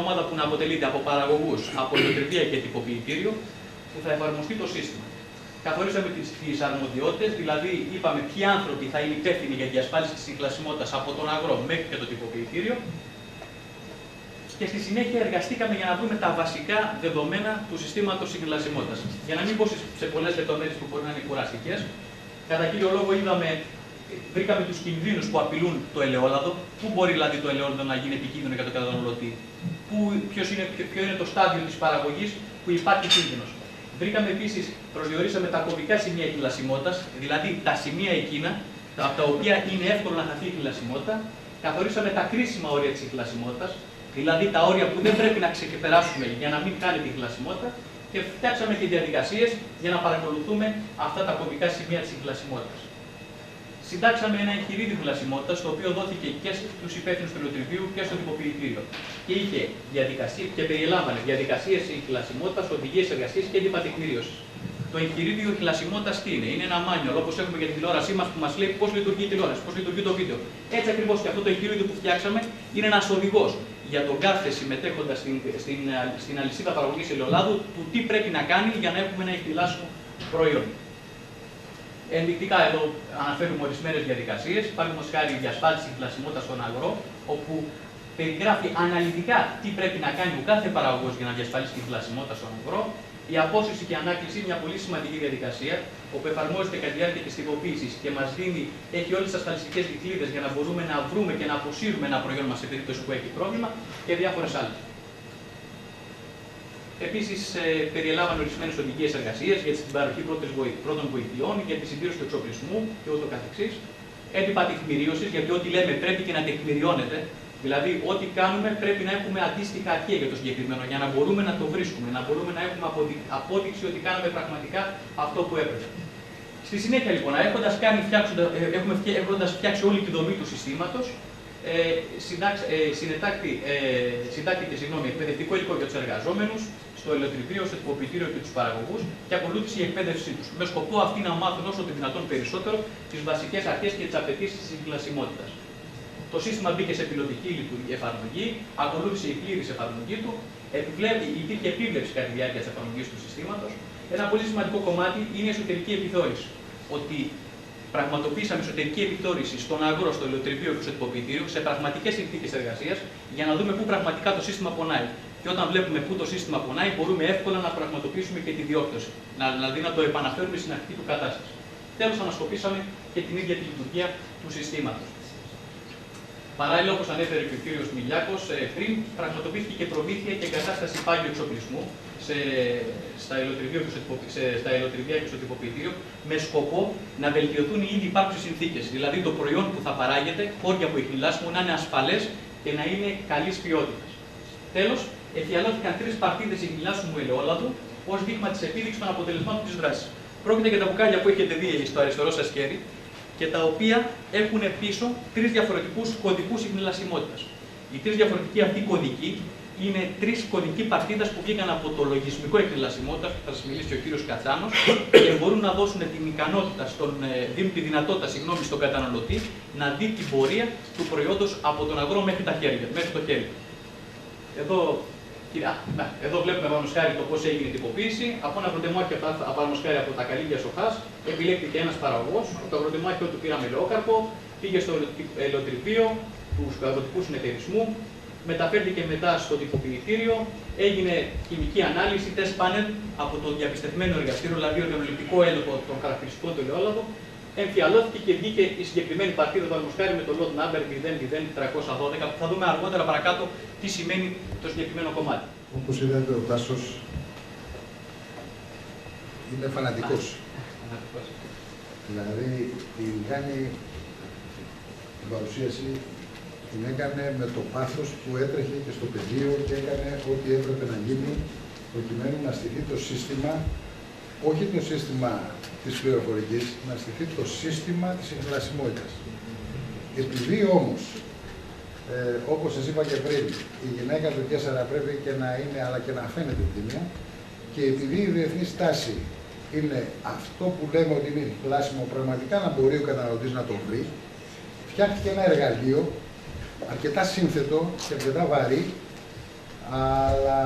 E: ομάδα που να αποτελείται από παραγωγούς, από ηλεοτριβεία και τυποποιητήριο, που θα εφαρμοστεί το σύστημα. Καθορίσαμε τις αρμοδιότητες, δηλαδή είπαμε ποιοι άνθρωποι θα είναι υπεύθυνοι για τη διασφάλιση της συγκλασιμότητας από τον αγρό μέχρι και το τυποποιητήριο. Και στη συνέχεια εργαστήκαμε για να βρούμε τα βασικά δεδομένα του συστήματος συγκλασιμότητας. Για να μην πω σε πολλές λεπτομέρειες που μπορεί να είναι κουραστικές, κατά κύριο λόγο βρήκαμε τους κινδύνους που απειλούν το ελαιόλαδο, πού μπορεί δηλαδή το ελαιόλαδο να γίνει επικίνδυνο για τον καταναλωτή, ποιο είναι το στάδιο της παραγωγής που υπάρχει κίνδυνος. Βρήκαμε επίσης, προσδιορίσαμε τα κομβικά σημεία εκκλασιμότητας, δηλαδή τα σημεία εκείνα από τα οποία είναι εύκολο να χαθεί η εκκλασιμότητα. Καθορίσαμε τα κρίσιμα όρια της εκκλασιμότητας, δηλαδή τα όρια που δεν πρέπει να ξεπεράσουμε για να μην κάνει την εκκλασιμότητα, και φτιάξαμε και διαδικασίες για να παρακολουθούμε αυτά τα κομβικά σημεία της εκκλασιμότητας. Συντάξαμε ένα εγχειρίδιο εκκλασιμότητας, το οποίο δόθηκε και στους υπεύθυνους του ηλεοτριβείου και στο τυποποιητήριο. Και είχε και περιλάμβανε διαδικασίες εκκλασιμότητας, οδηγίες εργασίας και αντιπατεκμηρίωσης. Το εγχειρίδιο εκκλασιμότητας τι είναι? Είναι ένα μάνιουαλ, όπως έχουμε για την τηλεόρασή μας, που μας λέει πώς λειτουργεί η τηλεόραση, πώς λειτουργεί το βίντεο. Έτσι ακριβώς και αυτό το εγχειρίδιο που φτιάξαμε είναι ένας οδηγός για τον κάθε συμμετέχοντα στην αλυσίδα παραγωγής ελαιολάδου του τι πρέπει να κάνει για να έχουμε ένα εκπηλάσιμο προϊόν. Ενδεικτικά εδώ αναφέρουμε ορισμένες διαδικασίες, παραδείγματος χάρη η διασφάλιση εκκλασιμότητας στον αγρό, όπου περιγράφει αναλυτικά τι πρέπει να κάνει ο κάθε παραγωγός για να διασφαλίσει την εκκλασιμότητα στον αγρό. Η απόσυρση και ανάκληση είναι μια πολύ σημαντική διαδικασία, όπου εφαρμόζεται κατά τη διάρκεια της τυποποίησης και μας έχει όλες τις ασφαλιστικές δικλείδες για να μπορούμε να βρούμε και να αποσύρουμε ένα προϊόν μας σε περίπτωση που έχει πρόβλημα και διάφορες άλλες. Επίσης, περιελάβανε ορισμένες οδηγίες εργασίας για την παροχή πρώτων βοηθειών, για τη συμπλήρωση του εξοπλισμού και ούτω καθεξής. Έντυπα τεκμηρίωσης, γιατί ό,τι λέμε πρέπει και να τεκμηριώνεται. Δηλαδή, ό,τι κάνουμε πρέπει να έχουμε αντίστοιχα αρχεία για το συγκεκριμένο, για να μπορούμε να το βρίσκουμε, να μπορούμε να έχουμε απόδειξη ότι κάνουμε πραγματικά αυτό που έπρεπε. Στη συνέχεια, λοιπόν, έχοντας φτιάξει όλη τη δομή του συστήματος, συντάχθηκε εκπαιδευτικό υλικό για τους εργαζόμενους, στο ελαιοτριβείο, στο τυποποιητήριο και τους παραγωγούς, και ακολούθησε η εκπαίδευσή τους, με σκοπό αυτοί να μάθουν όσο το δυνατόν περισσότερο τις βασικές αρχές και τις απαιτήσεις της συγκλασιμότητας. Το σύστημα μπήκε σε πιλωτική εφαρμογή, ακολούθησε η πλήρης εφαρμογή του, υπήρχε επίβλεψη κατά τη διάρκεια της εφαρμογής του συστήματος. Ένα πολύ σημαντικό κομμάτι είναι η εσωτερική επιθεώρηση. Ότι πραγματοποίησαμε εσωτερική επιθεώρηση στον αγρό, στο ελαιοτριβείο και στο τυποποιητήριο σε πραγματικές συνθήκες εργασίας για να δούμε πού πραγματικά το σύστημα πονάει. Και όταν βλέπουμε πού το σύστημα πονάει, μπορούμε εύκολα να πραγματοποιήσουμε και τη διόρθωση, δηλαδή να το επαναφέρουμε στην αρχή του κατάσταση. Τέλος, ανασκοπήσαμε και την ίδια τη λειτουργία του συστήματος. Παράλληλα, όπως ανέφερε και ο κύριος Μιλιάκος πριν, πραγματοποιήθηκε και προμήθεια και εγκατάσταση πάγιου εξοπλισμού στα ελαιοτριβεία και στο τυποποιητήριο, με σκοπό να βελτιωθούν οι ήδη υπάρχουσες συνθήκες. Δηλαδή, το προϊόν που θα παράγεται, χώρια που εκχυλάσσουμε, να είναι ασφαλές και να είναι καλής ποιότητας. Τέλος, εφιαλώθηκαν 3 παρτίδες εκχυλάσσιμου ελαιόλαδου ως δείγμα της επίδειξης των αποτελεσμάτων της δράσης. Πρόκειται για τα μπουκάλια που έχετε δει στο αριστερό σας χέρι, και τα οποία έχουν πίσω 3 διαφορετικούς κωδικούς ιχνηλασιμότητας. Οι 3 διαφορετικοί αυτοί κωδικοί είναι 3 κωδικοί παρτίδας που βγήκαν από το λογισμικό ιχνηλασιμότητας, που θα σας μιλήσει ο κύριος Κατσάνος, και μπορούν να δώσουν την ικανότητα, δίνουν τη δυνατότητα στον καταναλωτή να δει την πορεία του προϊόντος από τον αγρό μέχρι το χέρι. Εδώ βλέπουμε παραδείγματος το πώς έγινε η τυποποίηση. Από ένα αγροτεμάχιο από τα Καλλιβιά Σοχάς επιλέχθηκε ένας παραγωγός. Το αγροτεμάχιο του πήραμε ελαιόκαρπο, πήγε στο ελαιοτριβείο του αγροτικού συνεταιρισμού, μεταφέρθηκε μετά στο τυποποιητήριο, έγινε χημική ανάλυση, τεστ πάνελ από το διαπιστευμένο εργαστήριο, δηλαδή ορειονοληπτικό έλεγχο των χαρακτηριστικών του ελαιόλαδου. Εμφιαλώθηκε και βγήκε η συγκεκριμένη παρτίδα, παραδείγματος με το lot number 00312, που θα δούμε αργότερα παρακάτω τι σημαίνει το συγκεκριμένο κομμάτι.
A: Όπως είδατε, ο Τάσος είναι φανατικός. Δηλαδή, κάνει την παρουσίαση την έκανε με το πάθος που έτρεχε και στο πεδίο και έκανε ό,τι έπρεπε να γίνει προκειμένου να στηθεί το σύστημα, όχι το σύστημα της πληροφορικής, να στηθεί το σύστημα της εχνηλασιμότητας. Επειδή όμως, όπως σας είπα και πριν, η γυναίκα του 4 πρέπει και να είναι, αλλά και να φαίνεται τίμια, και επειδή η διεθνής τάση είναι αυτό που λέμε ότι είναι εχνηλάσιμο, πραγματικά να μπορεί ο καταναλωτής να το βρει, φτιάχτηκε ένα εργαλείο αρκετά σύνθετο και αρκετά βαρύ, αλλά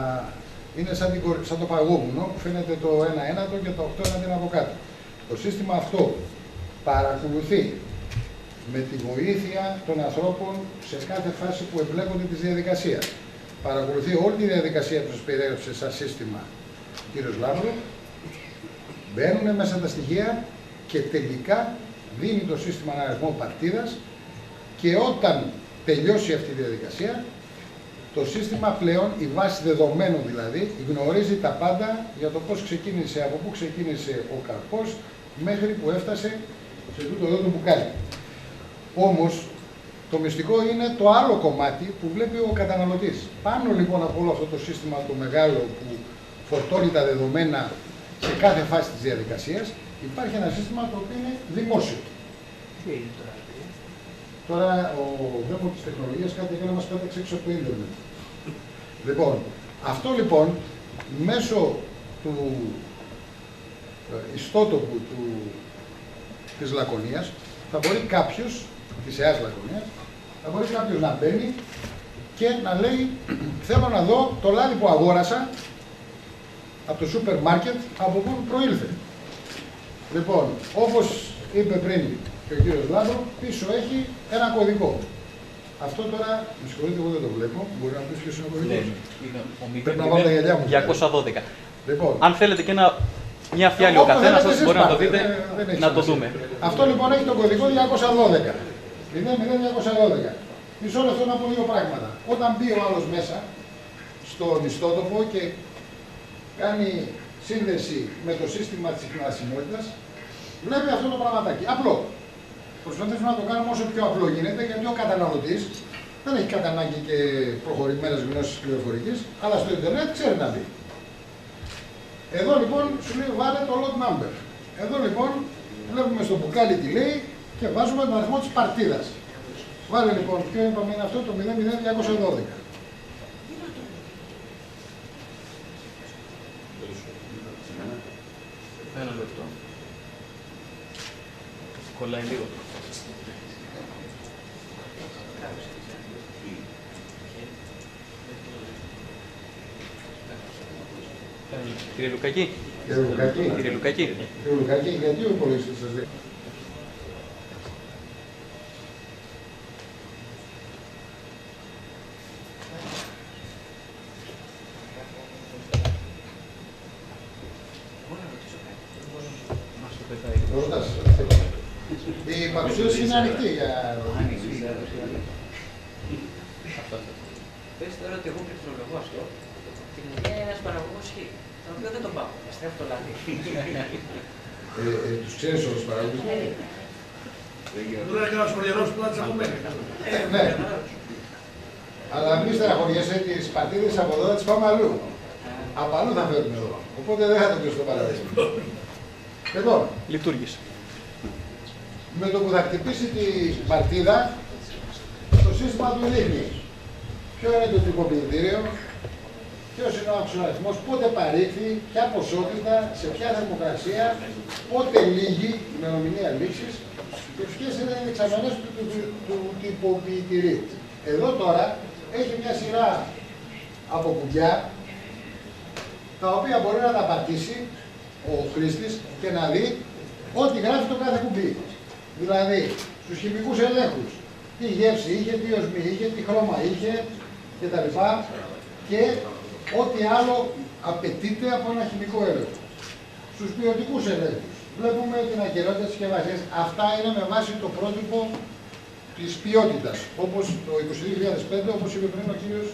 A: είναι σαν το παγόβουνο που φαίνεται το 1 ένατο και το 8 ένατο είναι από κάτω. Το σύστημα αυτό παρακολουθεί με τη βοήθεια των ανθρώπων σε κάθε φάση που εμπλέκονται της διαδικασίας. Παρακολουθεί όλη τη διαδικασία που σας περιέγραψε σαν σύστημα ο κύριος Λάμπρο, μπαίνουν μέσα τα στοιχεία και τελικά δίνει το σύστημα ένα αριθμό παρτίδας και όταν τελειώσει αυτή η διαδικασία, το σύστημα πλέον, η βάση δεδομένων δηλαδή, γνωρίζει τα πάντα για το πώς ξεκίνησε, από πού ξεκίνησε ο καρπός μέχρι που έφτασε σε τούτο εδώ το μπουκάλι. Όμως, το μυστικό είναι το άλλο κομμάτι που βλέπει ο καταναλωτής. Πάνω λοιπόν από όλο αυτό το σύστημα το μεγάλο που φορτώνει τα δεδομένα σε κάθε φάση της διαδικασίας, υπάρχει ένα σύστημα το οποίο είναι δημόσιο.
E: Τι είναι τώρα?
A: Τώρα ο δέμος της τεχνολογίας κάτι για να μας πέταξε έξω από το ίντερνετ. Λοιπόν, αυτό λοιπόν μέσω του ιστότοπου της Λακωνίας θα μπορεί κάποιος, της ΕΑΣ Λακωνίας, θα μπορεί κάποιος να μπαίνει και να λέει θέλω να δω το λάδι που αγόρασα από το σούπερ μάρκετ, από πού προήλθε. Λοιπόν, όπως είπε πριν και ο κύριος Λάμπρο, πίσω έχει ένα κωδικό. Αυτό τώρα, με συγχωρείτε, εγώ δεν το βλέπω. Μπορεί να πεις ποιος είναι ο κωδικός. Πρέπει να βάλω τα γυαλιά μου.
E: 212.
A: Λοιπόν,
E: Αν θέλετε και μια φιάλη ο καθένας σας μπορεί να το δείτε, να το δούμε.
A: Αυτό λοιπόν έχει τον κωδικό 212. 00212. Μισό λεπτό να πω δύο πράγματα. Όταν μπει ο άλλος μέσα στον ιστότοπο και κάνει σύνδεση με το σύστημα της εχνηλασιμότητας, βλέπει αυτό το πραγματάκι. Απλό. Προσπαθήσουμε να το κάνουμε όσο πιο απλό γίνεται, γιατί ο καταναλωτής δεν έχει κατά ανάγκη και προχωρημένες γνώσεις πληροφορικής, αλλά στο Ιντερνετ ξέρει να μπει. Εδώ λοιπόν σου λέει βάλε το lot number. Εδώ λοιπόν βλέπουμε στο μπουκάλι τι λέει και βάζουμε τον αριθμό της παρτίδας. Βάλε λοιπόν, ποιο είπαμε είναι αυτό, το 00212.
E: Ένα λεπτό. Κολλάει λίγο. Κύριε Λουκακή.
A: Κύριε Λουκακή.
E: Κύριε Λουκακή.
A: Κύριε Λουκακή, γιατί ο υπολογιστής σας λέει. Η παρουσίαση είναι ανοιχτή για...
F: Πες τώρα ότι εγώ πληκτρολογώ αυτό και μου βγαίνει ένας παραγωγός χ, τον οποίο δεν τον πάω, στρέφω το λάδι.
A: Τους ξέρεις όλους τους παραγωγούς.
G: Δεν έκανα σχολιανός που πλάτης από μένα.
A: Ναι. Αλλά μη στεναχωριέσαι, τις παρτίδες από εδώ θα τις πάμε αλλού. Από αλλού θα φέρουμε εδώ. Οπότε δεν θα το πεις στο παράδειγμα. Λοιπόν,
E: Λειτουργήσε.
A: με το που θα χτυπήσει την παρτίδα, το σύστημα του δείχνει ποιο είναι το τυποποιητήριο, ποιος είναι ο αξιοαριθμός, πότε παρήχθη, ποια ποσότητα, σε ποια θερμοκρασία, πότε λύγει η ημερομηνία λήξης και ποιες είναι οι δεξαμενές του τυποποιητηρίου. Εδώ τώρα έχει μια σειρά από κουμπιά, τα οποία μπορεί να τα πατήσει ο χρήστης και να δει ό,τι γράφει το κάθε κουμπί. Δηλαδή, στους χημικούς ελέγχους, τι γεύση είχε, τι οσμή είχε, τι χρώμα είχε κτλ. Και ό,τι άλλο απαιτείται από ένα χημικό έλεγχο. Στους ποιοτικούς ελέγχους, βλέπουμε την ακεραιότητα της συσκευασίας. Αυτά είναι με βάση το πρότυπο της ποιότητας, όπως το 22.005, όπως είπε πριν ο κύριος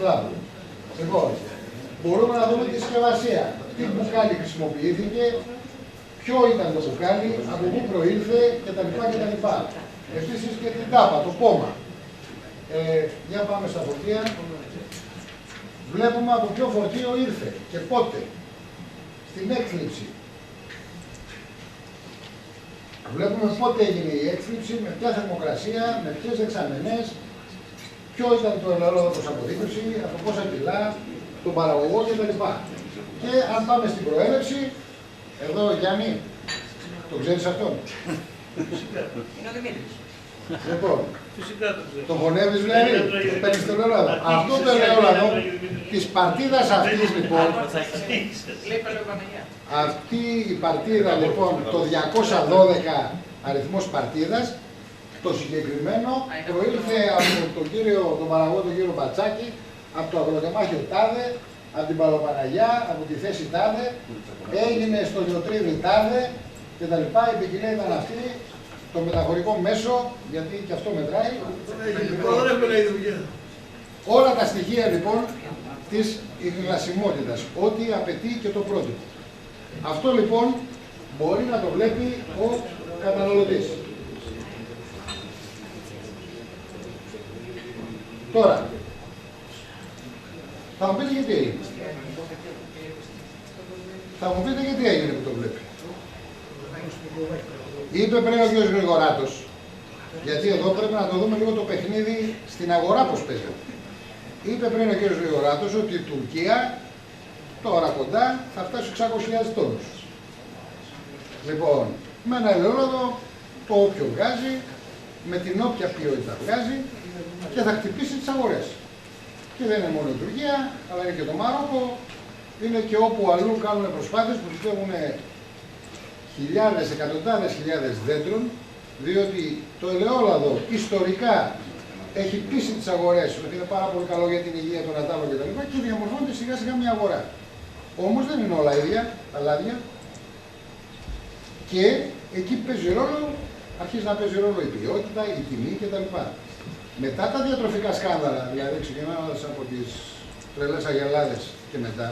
A: Λάμπρου. Λοιπόν, μπορούμε να δούμε τη συσκευασία. Τι μπουκάλι χρησιμοποιήθηκε, ποιο ήταν το μπουκάλι, από πού προήλθε κτλ. Επίσης και την τάπα, το πόμα. Για πάμε στα φορτία. Βλέπουμε από ποιο φορτίο ήρθε και πότε. Στην έκθλιψη. Βλέπουμε πότε έγινε η έκθλιψη, με ποια θερμοκρασία, με ποιες δεξαμενές, ποιο ήταν το ελαιόλαδο προς αποδείχτωση, από πόσα κιλά, τον παραγωγό κτλ. Και αν πάμε στην προέλευση, εδώ Γιάννη, το ξέρεις αυτόν.
F: Είναι ο Δημήτρης.
A: Λοιπόν, το χωνεύεις δηλαδή, το παίρνεις το ελαιόλαδο. Αυτό το ελαιόλαδο της παρτίδας αυτής λοιπόν, αυτή η παρτίδα λοιπόν, το 212 αριθμός παρτίδας, το συγκεκριμένο προήλθε από τον παραγωγό τον κύριο Μπατσάκη, από το αγροτεμάχιο Τάδε, από την Παλαιοπαναγιά, από τη θέση Τάδε, έγινε στο Λιωτρίδι Τάδε κτλ. Η ποικιλία ήταν αυτή, το μεταφορικό μέσο, γιατί και αυτό μετράει. Όλα τα στοιχεία λοιπόν της υγρασιμότητας, ό,τι απαιτεί και το πρότυπο. Αυτό λοιπόν μπορεί να το βλέπει ο καταναλωτής. Τώρα, θα μου πείτε γιατί έγινε. Θα μου πείτε γιατί έγινε που το βλέπει. Είπε πριν ο κ. Γρηγοράτος, γιατί εδώ πρέπει να το δούμε λίγο το παιχνίδι στην αγορά πώς παίζεται. Είπε πριν ο κ. Γρηγοράτος ότι η Τουρκία τώρα κοντά θα φτάσει 600.000 τόνους. Λοιπόν, με ένα ελαιόλαδο το όποιο βγάζει, με την όποια ποιότητα βγάζει και θα χτυπήσει τις αγορές. Και δεν είναι μόνο η Τουρκία, αλλά είναι και το Μαρόκο, είναι και όπου αλλού κάνουν προσπάθειες που πιστεύουν χιλιάδες, εκατοντάδες χιλιάδες δέντρων, διότι το ελαιόλαδο ιστορικά έχει πείσει τις αγορές ότι είναι πάρα πολύ καλό για την υγεία των ατάλων κτλ. Και διαμορφώνεται σιγά σιγά μια αγορά. Όμως δεν είναι όλα ίδια, τα λάδια. Και εκεί παίζει ρόλο, αρχίζει να παίζει ρόλο η ποιότητα, η τιμή κτλ. Μετά τα διατροφικά σκάνδαλα, δηλαδή ξεκινώντας από τις τρελές αγελάδες και μετά,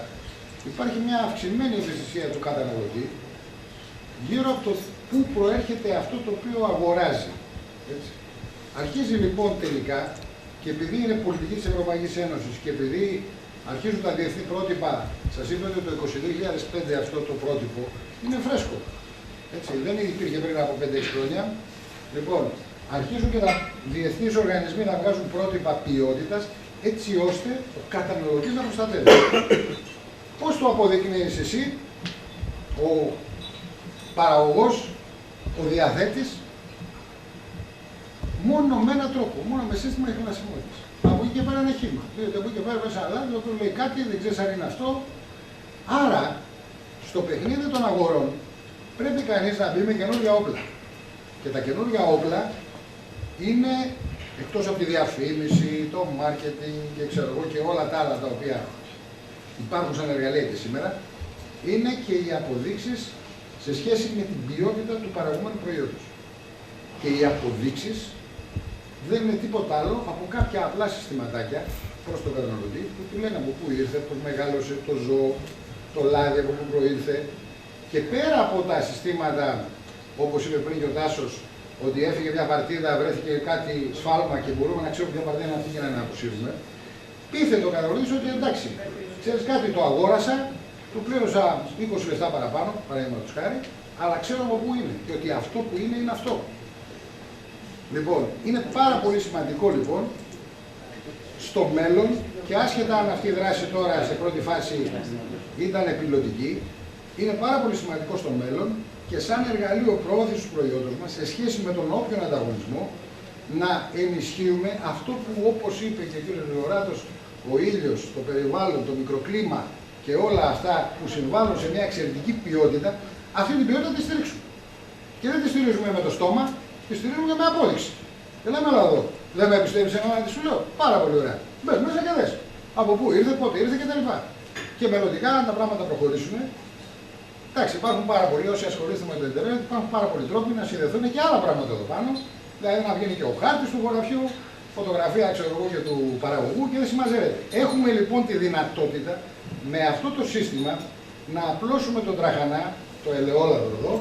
A: υπάρχει μια αυξημένη ευαισθησία του καταναλωτή γύρω από το πού προέρχεται αυτό το οποίο αγοράζει. Έτσι. Αρχίζει λοιπόν τελικά, και επειδή είναι πολιτική της Ευρωπαϊκής Ένωσης και επειδή αρχίζουν τα διεθνή πρότυπα, σας είπα ότι το 2005 αυτό το πρότυπο είναι φρέσκο. Έτσι, δεν υπήρχε πριν από 5-6 χρόνια. Λοιπόν, αρχίζουν και τα διεθνείς οργανισμοί να βγάζουν πρότυπα ποιότητας, έτσι ώστε ο καταναλωτής να προστατεύει. Πώς το αποδεικνύεις εσύ, ο παραγωγός, ο διαθέτης, μόνο με έναν τρόπο, μόνο με σύστημα ειχνηλασιμότητας. Από εκεί και πέρα είναι χύμα. Διότι από εκεί και πέρα πες ένα λάδι, το οποίο λέει κάτι, δεν ξέρεις αν είναι αυτό. Άρα, στο παιχνίδι των αγορών πρέπει κανείς να μπει με καινούργια όπλα. Και τα καινούργια όπλα είναι, εκτός από τη διαφήμιση, το marketing και ξέρω εγώ και όλα τα άλλα τα οποία υπάρχουν σαν εργαλεία και σήμερα, είναι και οι αποδείξεις σε σχέση με την ποιότητα του παραγωμένου προϊόντος. Και οι αποδείξεις δεν είναι τίποτα άλλο από κάποια απλά συστηματάκια προς τον καταναλωτή που του λένε από πού ήρθε, πώς μεγάλωσε το ζώο, το λάδι από πού προήλθε. Και πέρα από τα συστήματα, όπως είπε πριν και ο Τάσος, ότι έφυγε μια παρτίδα, βρέθηκε κάτι σφάλμα και μπορούμε να ξέρουμε ποια παρτίδα είναι αυτή και να την αποσύρουμε, πείθεται ο καταναλωτής ότι εντάξει, ξέρεις κάτι, το αγόρασα, του πλήρωσα 20 λεπτά παραπάνω, παραδείγματος χάρη, αλλά ξέρω από πού είναι και ότι αυτό που είναι είναι αυτό. Λοιπόν, είναι πάρα πολύ σημαντικό λοιπόν στο μέλλον και άσχετα αν αυτή η δράση τώρα σε πρώτη φάση ήταν πιλωτική, είναι πάρα πολύ σημαντικό στο μέλλον και σαν εργαλείο προώθησης του προϊόντος μας σε σχέση με τον όποιον ανταγωνισμό να ενισχύουμε αυτό που, όπως είπε και ο κ. Γρηγοράτος, ο ήλιος, το περιβάλλον, το μικροκλίμα και όλα αυτά που συμβάλλουν σε μια εξαιρετική ποιότητα, αυτή την ποιότητα τη στηρίξουμε. Και δεν τη στηρίζουμε με το στόμα, τη στηρίζουμε με απόδειξη. Και λέμε, έλα εδώ, δεν με πιστεύεις εμένα τι σου λέω. Πάρα πολύ ωραία. Μπες μέσα και δες. Από πού ήρθε, πότε ήρθε κτλ. Και μελλοντικά, αν τα πράγματα προχωρήσουν, εντάξει, υπάρχουν πάρα πολλοί όσοι ασχολείστε με το Ιντερνετ, υπάρχουν πάρα πολλοί τρόποι να συνδεθούν και άλλα πράγματα εδώ πάνω. Δηλαδή να βγαίνει και ο χάρτης του χωραφιού, φωτογραφία ξέρω εγώ και του παραγωγού και δεν συμμαζεύεται. Έχουμε λοιπόν τη δυνατότητα με αυτό το σύστημα να απλώσουμε τον τραχανά, το ελαιόλαδο εδώ,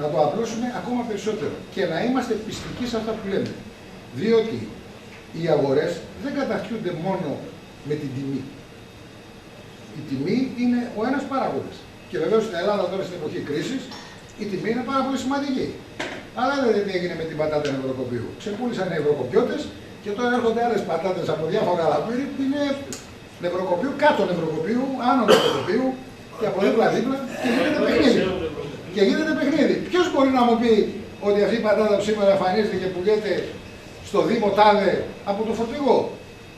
A: να το απλώσουμε ακόμα περισσότερο και να είμαστε πιστικοί σε αυτά που λέμε. Διότι οι αγορές δεν κατακτιούνται μόνο με την τιμή. Η τιμή είναι ο ένας παράγοντας. Και βεβαίως στην Ελλάδα τώρα στην εποχή κρίσης η τιμή είναι πάρα πολύ σημαντική. Αλλά δεν τι έγινε με την πατάτα νευροκοπίου. Ξεπούλησαν οι νευροκοπιώτες και τώρα έρχονται άλλες πατάτες από διάφορα άλλα μέρη που είναι νευροκοπίου, κάτω νευροκοπίου, άνω νευροκοπίου και από δίπλα-δίπλα και γίνεται παιχνίδι. Και γίνεται παιχνίδι. Ποιος μπορεί να μου πει ότι αυτή η πατάτα που σήμερα εμφανίζεται και πουλιέται στο Δήμο Τάδε από το φορτηγό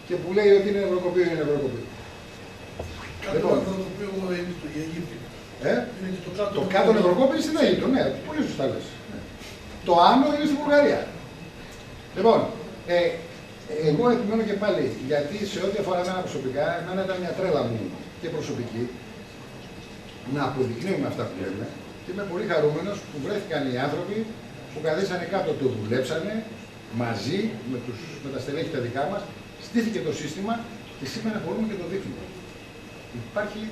A: και που λέει ότι είναι νευροκοπίου, είναι νευροκοπίου.
G: Κάτω νευροκοπίου είναι στο Αίγυπτο.
A: Το κάτω νευροκόπιο είναι στην Αίγυπτο, ναι, πολύ σωστά λες. Το άνω είναι στην Βουλγαρία. Λοιπόν, εγώ επιμένω και πάλι, γιατί σε ό,τι αφορά εμένα προσωπικά, εμένα ήταν μια τρέλα μου και προσωπική να αποδεικνύουμε αυτά που λέμε και είμαι πολύ χαρούμενος που βρέθηκαν οι άνθρωποι που καθίσανε κάτω, το δουλέψανε μαζί με τα στελέχη τα δικά μας, στήθηκε το σύστημα και σήμερα μπορούμε και το δείχνουμε. Υπάρχει,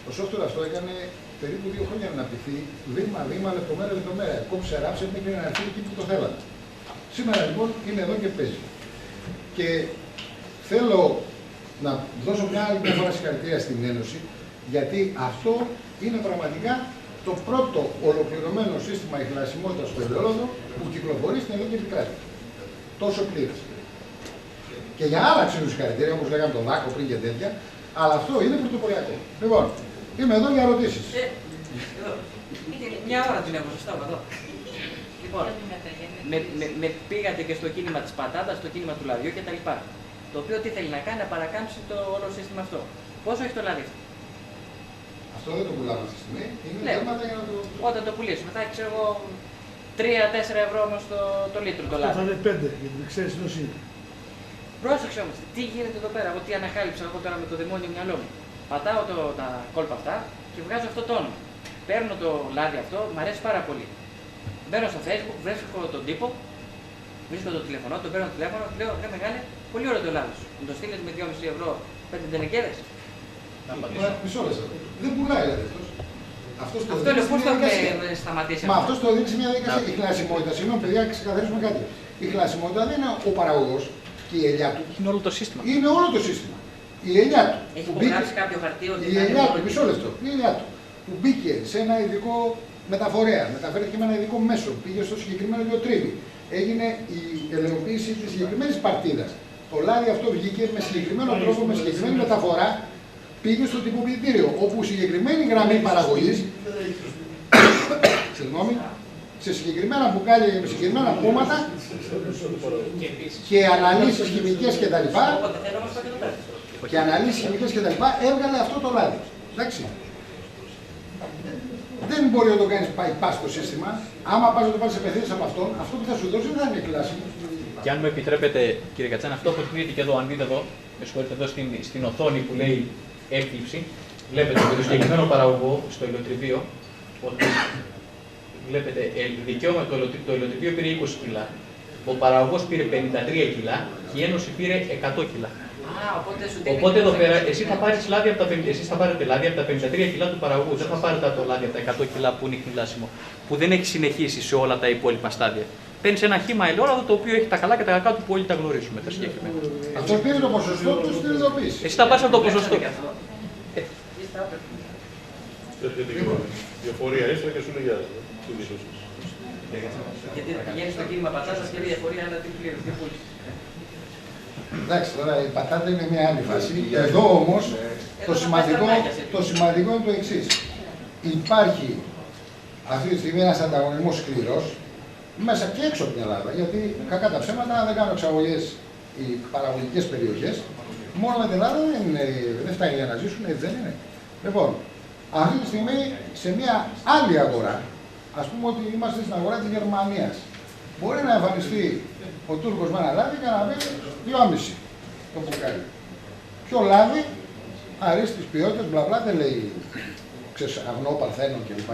A: το software αυτό έκανε περίπου 2 χρόνια να αναπτυχθεί, βήμα-βήμα, λεπτομέρα. Κόψε, ράψε, μέχρι να έρθει εκεί που το θέλανε. Σήμερα λοιπόν είναι εδώ και παίζει. Και θέλω να δώσω μια άλλη φορά συγχαρητήρια στην Ένωση, γιατί αυτό είναι πραγματικά το πρώτο ολοκληρωμένο σύστημα ιχνηλασιμότητας στο ελαιόλαδο που κυκλοφορεί στην ελληνική επικράτεια. Τόσο πλήρες. Και για άλλα ξένους συγχαρητήρια, όπως λέγαμε τον Δάκο πριν και τέτοια, αλλά αυτό είναι πρωτοποριακό. Λοιπόν, είμαι εδώ για ερωτήσεις.
F: Μια ώρα την έχω, σωστά, εδώ. Λοιπόν, με πήγατε και στο κίνημα της πατάτας, στο κίνημα του λαδιού κτλ. Το οποίο τι θέλει να κάνει, να παρακάμψει το όλο σύστημα αυτό. Πόσο έχει το λάδι αυτό?
A: Αυτό δεν το πουλάμε αυτή τη στιγμή. Είναι θέματα για να το.
F: Όταν το πουλήσουμε, θα έχει ξέρω εγώ 3-4 ευρώ όμως το λίτρο το λάδι.
G: Θα είναι 5, γιατί δεν ξέρεις τι είναι.
F: Πρόσεξε όμως, τι γίνεται εδώ πέρα, εγώ τι ανακάλυψα εγώ τώρα με το δαιμόνιο μυαλό μου. Πατάω τα κόλπα αυτά και βγάζω αυτό το όνομα. Παίρνω το λάδι αυτό, μου αρέσει πάρα πολύ. Μπαίνω στο Facebook, βρίσκω τον τύπο, βρίσκω το τηλεφωνό, τον παίρνω τηλέφωνο, λέω ρε μεγάλε, πολύ ωραίο το λάδι σου. Μου το στείλετε με 2,5 ευρώ 5 τενεκέδες.
A: Μισό λεπτό. Δεν πουλάει δηλαδή αυτός. Αυτό
F: είναι πώς το έχουμε σταματήσει.
A: Μα αυτό το δείξει μια διαδικασία. Η χλασιμότητα, συγγνώμη παιδιά, ξεκαθαρίσουμε κάτι. Η χλασιμότητα δεν είναι ο παραγωγός και η ελιά του.
F: Είναι όλο το σύστημα.
A: Είναι όλο το σύστημα. Η ελιά του.
F: Έχει υπογράψει κάποιο χαρτί ότι.
A: Η ελιά του, μισό λεπτό. Η ελιά του που μπήκε σε ένα ειδικό μεταφορέα, μεταφέρθηκε με ένα ειδικό μέσο, πήγε στο συγκεκριμένο γεωτρύβι. Έγινε η ελαιοποίηση τη συγκεκριμένη παρτίδα. Το λάδι αυτό βγήκε με συγκεκριμένο τρόπο, με συγκεκριμένη μεταφορά, πήγε στο τυποποιητήριο, όπου συγκεκριμένη γραμμή παραγωγής, σε συγκεκριμένα μπουκάλια και με συγκεκριμένα πόματα και αναλύσεις χημικές κτλ. Και αναλύσεις χημικές κτλ. Έβγαλε αυτό το λάδι. Εντάξει. Δεν μπορεί να το κάνεις bypass στο σύστημα. Άμα πας να το πάρεις επενδύσεις από αυτόν, αυτό που θα σου δώσει δεν θα είναι κλάσιμο.
E: Και αν μου επιτρέπετε, κύριε Κατσάν, αυτό που κρίνεται και εδώ, αν δείτε εδώ, με συγχωρείτε εδώ στην οθόνη που λέει έκλειψη, βλέπετε με το συγκεκριμένο παραγωγό στο ελαιοτριβείο ότι βλέπετε δικαίωμα το ελαιοτριβείο πήρε 20 κιλά, ο παραγωγός πήρε 53 κιλά και η Ένωση πήρε 100 κιλά. Οπότε εδώ πέρα εσείς θα πάρετε λάδι από τα 53 κιλά του παραγωγού, δεν θα πάρετε το λάδι από τα 100 κιλά που είναι χνηλάσιμο, που δεν έχει συνεχίσει σε όλα τα υπόλοιπα στάδια. Παίρνει ένα χύμα ελαιόλαδο το οποίο έχει τα καλά και τα κακά του που όλοι τα γνωρίζουμε τα συγκεκριμένα.
A: Αυτό πήρε το ποσοστό του στην ειδοποίηση.
E: Εσύ θα πάρεις από το ποσοστό.
H: Διαφορία ίστρα και σου λέει γεια σας.
F: Γιατί πηγαίνει στο κίνημα πατάτας και διαφορία αλλά τι πλήρως, τι πούλησε.
A: Εντάξει, τώρα η πατάτα είναι μια άλλη φάση. Εδώ όμως το σημαντικό είναι το εξής. Υπάρχει αυτή τη στιγμή ένας ανταγωνισμός σκληρός μέσα και έξω από την Ελλάδα. Γιατί κακά τα ψέματα, αν δεν κάνουν εξαγωγές οι παραγωγικές περιοχές, μόνο με την Ελλάδα δεν φτάνει για να ζήσουν, έτσι δεν είναι. Λοιπόν, αυτή τη στιγμή σε μια άλλη αγορά, ας πούμε ότι είμαστε στην αγορά της Γερμανίας, μπορεί να εμφανιστεί ο Τούρκος με ένα λάδι και να πει 2,5 το μπουκάλι. Ποιο λάδι, αρίστης ποιότητας, μπλα μπλα, δεν λέει αγνό, παρθένο κλπ.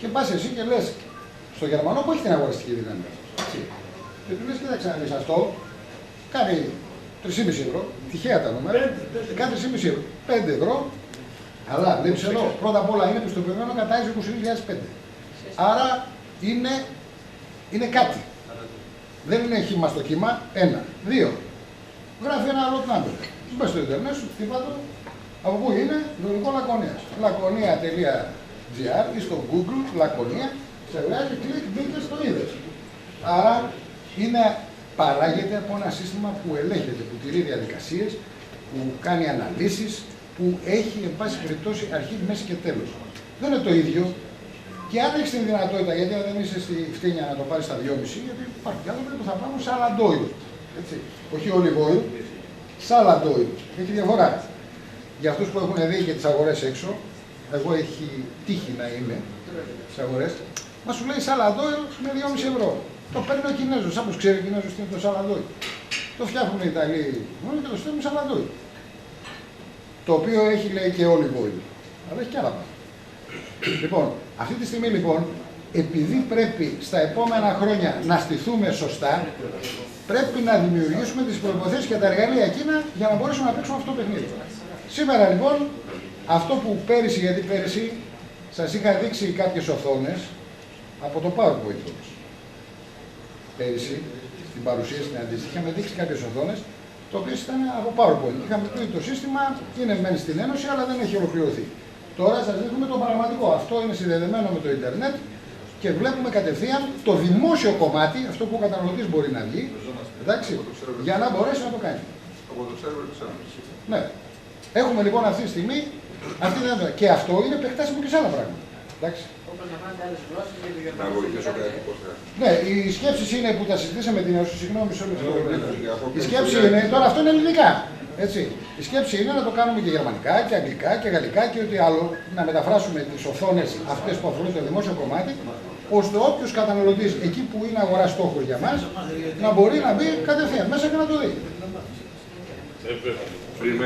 A: Και πας εσύ και λες στο Γερμανό που έχει την αγοραστική δύναμη. Και του λες, κοίταξε να δεις αυτό, κάνει 3,5 ευρώ, τυχαία τα νούμερα, κάνει 3,5 ευρώ, 5 ευρώ, αλλά βλέπεις εδώ, πρώτα απ' όλα είναι πιστοποιημένο κατά ISO 20.005. Άρα είναι κάτι. Δεν είναι χύμα στο κύμα, 1. 2. Γράφει ένα άλλο number. Μπες στο Ιντερνετ σου, χτύπα το. Από πού είναι? Λογικό Λακωνίας. Lakonia.gr ή στο Google Lakonia. Σε βγάζει, κλικ, μπήκες, το είδες. Άρα παράγεται από ένα σύστημα που ελέγχεται, που τηρεί διαδικασίες, που κάνει αναλύσεις, που έχει, εν πάση περιπτώσει, αρχή, μέση και τέλος. Δεν είναι το ίδιο. Και αν έχει την δυνατότητα, γιατί δεν είσαι στη φτύνια να το πάρει στα 2,5, γιατί υπάρχει κι άνθρωποι που θα πάρουν salad oil. Έτσι. Όχι olive oil, salad oil. Έχει διαφορά. Για αυτούς που έχουν δει και τις αγορές έξω, εγώ έχει τύχει να είμαι στις αγορές, μα σου λέει salad oil με 2,5 ευρώ. Το παίρνει ο Κινέζος, όπως ξέρει ο Κινέζος τι είναι το salad oil. Το φτιάχνουν οι Ιταλοί μόνο και το στέλνουν salad oil. Το οποίο έχει, λέει, και olive oil. Αλλά έχει και άλλα πράγματα. Λοιπόν, αυτή τη στιγμή λοιπόν, επειδή πρέπει στα επόμενα χρόνια να στηθούμε σωστά, πρέπει να δημιουργήσουμε τις προϋποθέσεις και τα εργαλεία εκείνα για να μπορέσουμε να παίξουμε αυτό το παιχνίδι. Σήμερα λοιπόν, αυτό που πέρυσι, γιατί πέρυσι σας είχα δείξει κάποιες οθόνες από το PowerPoint όμως. Πέρυσι, στην παρουσίαση στην αντίστοιχη, είχαμε δείξει κάποιες οθόνες, το οποίο ήταν από PowerPoint. Είχαμε πει ότι το σύστημα είναι μεν στην Ένωση, αλλά δεν έχει ολοκληρωθεί. Τώρα σας δείχνουμε το πραγματικό. Αυτό είναι συνδεδεμένο με το Ιντερνετ και βλέπουμε κατευθείαν το δημόσιο κομμάτι, αυτό που ο καταναλωτής μπορεί να βγει, εντάξει, για να μπορέσει να το κάνει.
B: Από το σερβερ της Ένωσης.
A: Ναι. Έχουμε λοιπόν αυτή τη στιγμή, και αυτό είναι επεκτάσιμο και σε άλλα πράγματα. Εντάξει.
B: Να βοηθήσω κάτι πώς θα...
A: Ναι, οι σκέψεις είναι που τα συζητήσαμε την Ένωση, συγγνώμη σε όλες τις η σκέψη είναι, τώρα αυτό είναι ελληνικά. Έτσι. Η σκέψη είναι να το κάνουμε και γερμανικά και αγγλικά και γαλλικά και ό,τι άλλο, να μεταφράσουμε τις οθόνες αυτές που αφορούν το δημόσιο κομμάτι, ώστε όποιος καταναλωτής εκεί που είναι αγορά στόχος για μας, να μπορεί να μπει κατευθείαν μέσα και να το δει.
B: Πριν 10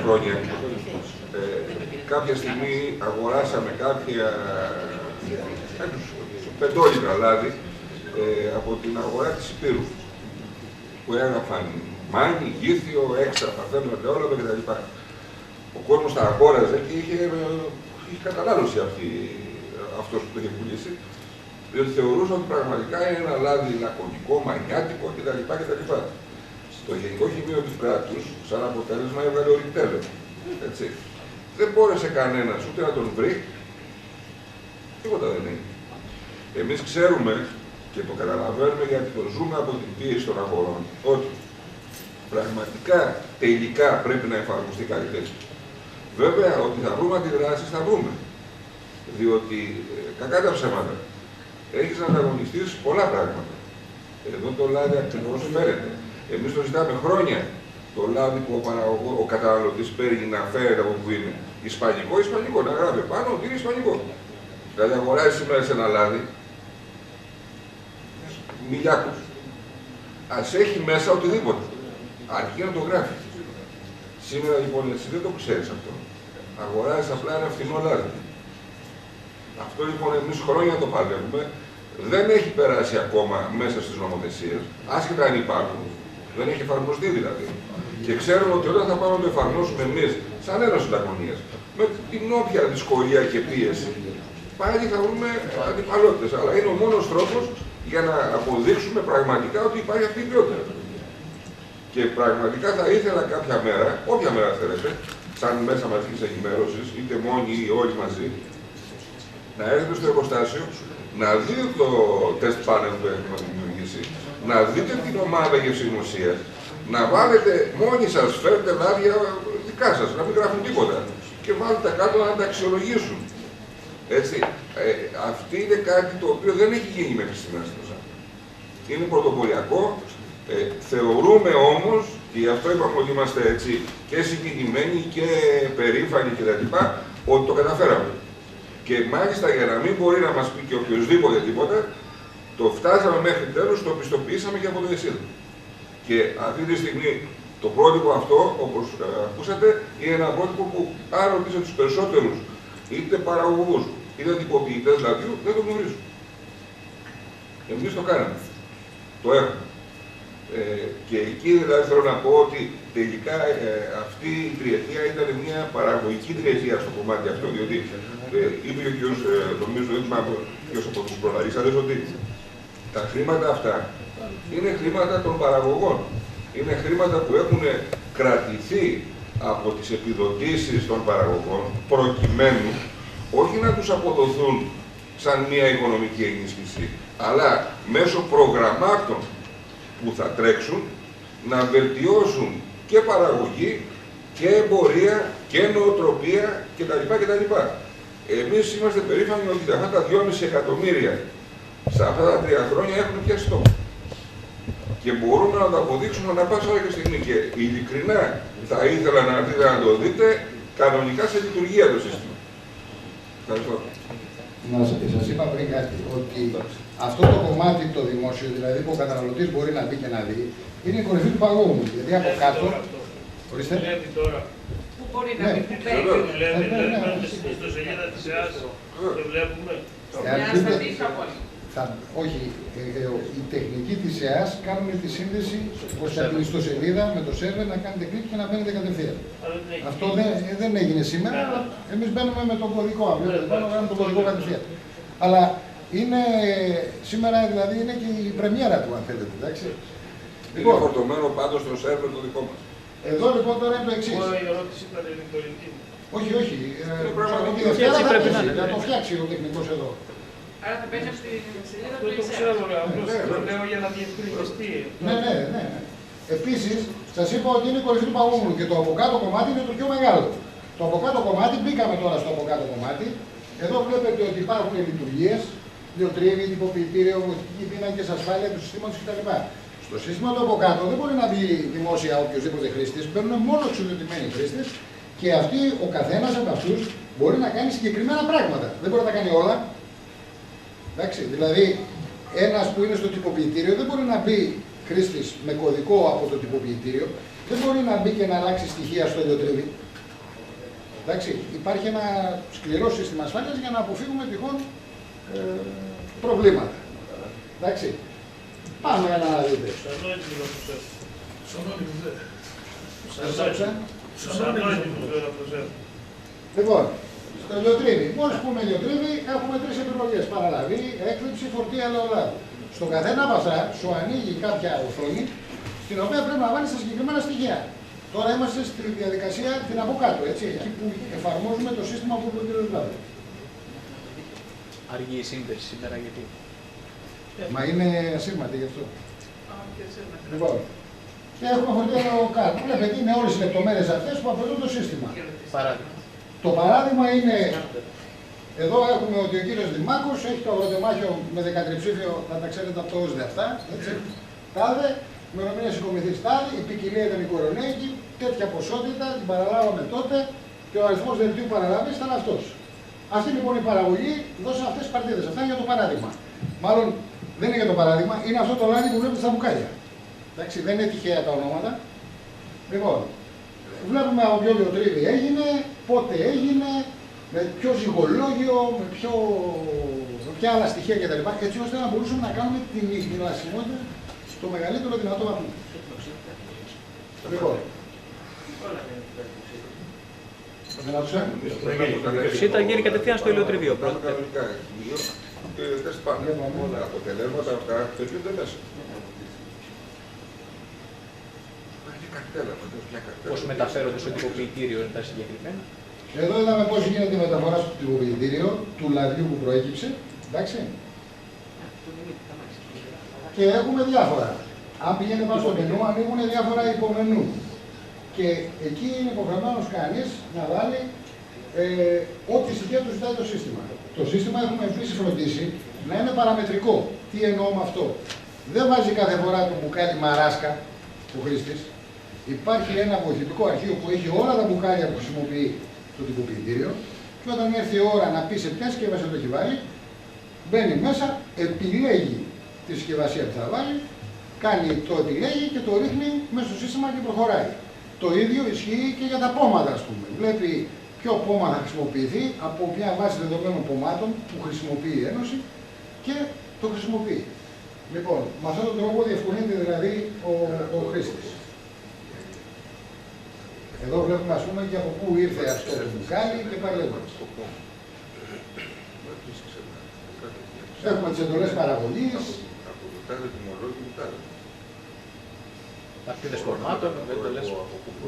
B: χρόνια, κάποια στιγμή αγοράσαμε κάποιους πεντόλιτρα λάδι από την αγορά της Υπήρου, που έγραφαν μάνι, γήθιο, έξα, παρθένο, ελαιόλαδο κτλ. Ο κόσμος τα αγόραζε και είχε κατανάλωση αυτός που το είχε πουλήσει, διότι θεωρούσαν ότι πραγματικά είναι ένα λάδι λακωνικό, μανιάτικο κτλ. Το Γενικό Χημείο του κράτους, σαν αποτέλεσμα, έβγαλε ορυκτέλαιο. Δεν μπόρεσε κανένας ούτε να τον βρει, τίποτα δεν είναι. Εμείς ξέρουμε και το καταλαβαίνουμε γιατί το ζούμε από την πίεση των αγορών, ότι πραγματικά τελικά πρέπει να εφαρμοστεί κάτι τέτοιο. Βέβαια, ότι θα βρούμε αντιδράσεις, θα βρούμε. Διότι, κακά τα ψέματα, έχεις να ανταγωνιστείς πολλά πράγματα. Εδώ το λάδι ακριβώς φέρεται. Εμείς το ζητάμε χρόνια. Το λάδι που ο καταναλωτής παίρνει να φέρεται από που είναι. Ισπανικό, να γράφει πάνω ότι είναι ισπανικό. Δηλαδή, αγοράζεις σήμερα σε ένα λάδι, μιλιάκους. Ας έχει μέσα οτιδήποτε. Αρκεί να το γράφει. Σήμερα λοιπόν εσύ δεν το ξέρεις αυτό. Αγοράζεις απλά ένα φθηνό λάδι. Αυτό λοιπόν εμείς χρόνια το παλεύουμε. Δεν έχει περάσει ακόμα μέσα στις νομοθεσίες. Άσχετα αν υπάρχουν. Δεν έχει εφαρμοστεί δηλαδή. Και ξέρουμε ότι όταν θα πάμε να το εφαρμόσουμε εμείς, σαν Ένωση Λακωνίας, με την όποια δυσκολία και πίεση, πάλι θα βρούμε αντιπαλότητες. Αλλά είναι ο μόνος τρόπος για να αποδείξουμε πραγματικά ότι υπάρχει αυτή η ποιότητα. Και πραγματικά θα ήθελα κάποια μέρα, όποια μέρα θέλετε, σαν μέσα μαζικής ενημέρωσης, είτε μόνοι ή όλοι μαζί, να έρθετε στο εργοστάσιο, να δείτε το τεστ πάνελ που έχουμε δημιουργήσει, να δείτε την ομάδα γευσηγνωσίας, να βάλετε μόνοι σας, φέρετε λάδια δικά σας, να μην γράφουν τίποτα. Και βάλτε τα κάτω να τα αξιολογήσουν. Έτσι, αυτή είναι κάτι το οποίο δεν έχει γίνει μέχρι στιγμής. Είναι πρωτοποριακό. Θεωρούμε όμως, και γι' αυτό είπαμε ότι είμαστε έτσι και συγκινημένοι και περήφανοι κτλ., ότι το καταφέραμε. Και μάλιστα για να μην μπορεί να μας πει και οποιοδήποτε τίποτα, το φτάσαμε μέχρι τέλος, το πιστοποιήσαμε και από το ΕΣΥΔ. Και αυτή τη στιγμή το πρότυπο αυτό, όπως ακούσατε, είναι ένα πρότυπο που αν ρωτήσετε τους περισσότερους, είτε παραγωγούς, είτε τυποποιητές λαδιού, δεν το γνωρίζουν. Εμείς το κάναμε. Το έχουμε. Και εκεί δηλαδή θέλω να πω ότι τελικά αυτή η τριετία ήταν μια παραγωγική τριετία στο κομμάτι αυτό, διότι είπε ο κ. νομίζω δεν θυμάμαι ποιος από τους προλαλήσαντες ότι Τα χρήματα αυτά είναι χρήματα των παραγωγών. Είναι χρήματα που έχουν κρατηθεί από τις επιδοτήσεις των παραγωγών προκειμένου όχι να τους αποδοθούν σαν μια οικονομική ενίσχυση, αλλά μέσω προγραμμάτων που θα τρέξουν να βελτιώσουν και παραγωγή και εμπορία και νοοτροπία κτλ. Εμείς είμαστε περήφανοι ότι αυτά τα 2,5 εκατομμύρια σε αυτά τα 3 χρόνια έχουν πια στόχο. Και μπορούμε να το αποδείξουμε ανά πάσα ώρα και στιγμή. Και ειλικρινά θα ήθελα να έρθετε να το δείτε κανονικά σε λειτουργία το σύστημα. Ευχαριστώ.
I: Σας είπα πριν κάτι, ότι αυτό το κομμάτι το δημόσιο, δηλαδή που ο καταναλωτής μπορεί να μπει και να δει, είναι η κορυφή του παγόβουνου. Γιατί από κάτω. Ορίστε.
F: Πού μπορεί να μπει,
G: Στην ιστοσελίδα της ΕΑΣ το βλέπουμε.
I: Όχι, οι τεχνικοί της ΕΑΣ κάνουν τη σύνδεση προς την ιστοσελίδα με το σερβερ να κάνετε κλικ και να μπαίνετε κατευθείαν. Αυτό δεν έγινε σήμερα, αλλά εμείς μπαίνουμε με τον κωδικό. Κάνουμε τον κωδικό κατευθείαν. Αλλά είναι σήμερα, δηλαδή, είναι και η πρεμιέρα του, αν θέλετε. Εντάξει.
B: Είναι φορτωμένο πάντως στο σερβερ το δικό μας.
I: Εδώ λοιπόν τώρα είναι το εξής.
G: Η ερώτηση ήταν ηλεκτρονική.
I: Όχι, όχι. Θα το φτιάξει ο τεχνικός εδώ.
F: Άρα θα πέσει στη σελίδα του
G: Το ξέρω, το λέω για να διευκρινιστεί.
I: Ναι. Επίσης, σας είπα ότι είναι η κορυφή του παγόβουνου και το από κάτω κομμάτι είναι το πιο μεγάλο. Το από κάτω κομμάτι, μπήκαμε τώρα στο από κάτω κομμάτι. Εδώ βλέπετε ότι υπάρχουν λειτουργίες, διοτρίβη, τυποποιητήριο, βοηθητικοί πίνακες, ασφάλεια του συστήματος κτλ. Στο σύστημα του από κάτω δεν μπορεί να μπει δημόσια οποιοδήποτε χρήστης, μπαίνουν μόνο εξουδετημένοι χρήστες και αυτοί, ο καθένας από αυτούς μπορεί να κάνει συγκεκριμένα πράγματα. Δεν μπορεί να τα κάνει όλα. Εντάξει, δηλαδή, ένας που είναι στο τυποποιητήριο δεν μπορεί να μπει χρήστης με κωδικό από το τυποποιητήριο, δεν μπορεί να μπει και να αλλάξει στοιχεία στο ηλιοτριβή. Εντάξει, υπάρχει ένα σκληρό σύστημα ασφάλειας για να αποφύγουμε τυχόν προβλήματα. Εντάξει, πάμε να δείτε. Λοιπόν, στο ηλιοτρίβι. Μόλις πούμε ηλιοτρίβι, έχουμε 3 επιλογές. Παραλαβή, έκλειψη, φορτία ελαιολάδου. Στον καθένα από αυτά σου ανοίγει κάποια οθόνη, στην οποία πρέπει να βάλεις τα συγκεκριμένα στοιχεία. Τώρα είμαστε στη διαδικασία την από κάτω, έτσι, εκεί που εφαρμόζουμε το σύστημα που είπε ο κ. Βλάβη.
E: Αργή η σύνδεση σήμερα, γιατί?
I: Μα είναι ασύρματη γι' αυτό. Λοιπόν, και έχουμε φορτία ελαιοκάρπου. Βλέπετε, είναι όλες οι λεπτομέρειες αυτές που απαιτούν το σύστημα.
E: Παράδειγμα.
I: Το παράδειγμα είναι, εδώ έχουμε ότι ο κύριος Δημάκος έχει το αγροτεμάχιο με 13 ψήφιο, θα τα ξέρετε από το ΩΣΔΕ αυτά, έτσι. Τάδε, ημερομηνία συγκομιδής τάδε, η ποικιλία ήταν η κορονέικη, τέτοια ποσότητα, την παραλάβαμε τότε και ο αριθμός δελτίου παραλάβης ήταν αυτός. Αυτή λοιπόν η παραγωγή δώσαν αυτές τις παρτίδες. Αυτά είναι για το παράδειγμα. Μάλλον δεν είναι για το παράδειγμα, είναι αυτό το λάδι που βλέπετε στα μπουκάλια. Εντάξει, δεν είναι τυχαία τα ονόματα. Λοιπόν, βλέπουμε από ποιο ηλιοτρίβι έγινε, πότε έγινε, με ποιο ζυγολόγιο, με ποια άλλα στοιχεία κτλ. Έτσι ώστε να μπορούσαμε να κάνουμε την ιχνηλασιμότητα στο μεγαλύτερο δυνατό βαθμό. Λοιπόν.
E: Ήταν γίνει κατευθείαν στο ηλιοτριβείο πρώτα.
B: Τα αποτελέσματα αυτά τελειούνται μέσα.
E: Πώς μεταφέρονται στο τυποποιητήριο είναι τα συγκεκριμένα.
I: Εδώ είδαμε πώς γίνεται η μεταφορά στο τυποποιητήριο του λαδιού που προέκυψε. Εντάξει. Και έχουμε διάφορα. Αν πηγαίνει πάνω στο μενού, ανοίγουν διάφορα υπομενού. Και εκεί είναι υποχρεωμένος κανείς να βάλει ό,τι στοιχεία του ζητάει το σύστημα. Το σύστημα έχουμε επίσης φροντίσει να είναι παραμετρικό. Τι εννοώ με αυτό? Δεν βάζει κάθε φορά το μπουκάλι μαράσκα ο χρήστης. Υπάρχει ένα βοηθητικό αρχείο που έχει όλα τα μπουκάλια που χρησιμοποιεί το τυποποιητήριο και όταν έρθει η ώρα να πει σε ποια συσκευασία το έχει βάλει, μπαίνει μέσα, επιλέγει τη συσκευασία που θα βάλει, το επιλέγει και το ρίχνει μέσα στο σύστημα και προχωράει. Το ίδιο ισχύει και για τα πόματα, ας πούμε. Βλέπει ποιο πόμα θα χρησιμοποιηθεί από μια βάση δεδομένων πομάτων που χρησιμοποιεί η Ένωση και το χρησιμοποιεί. Λοιπόν, με αυτόν τον τρόπο διευκολύνεται δηλαδή ο χρήστης. Εδώ βλέπουμε, ας πούμε, και από πού ήρθε αυτό το μπουκάλι και παρελθόντας. Έχουμε τις εντολές παραγωγής,
B: τάδε τιμολόγιο, τάδε.
E: Παρτίδες φορμάτων, δεν το λες.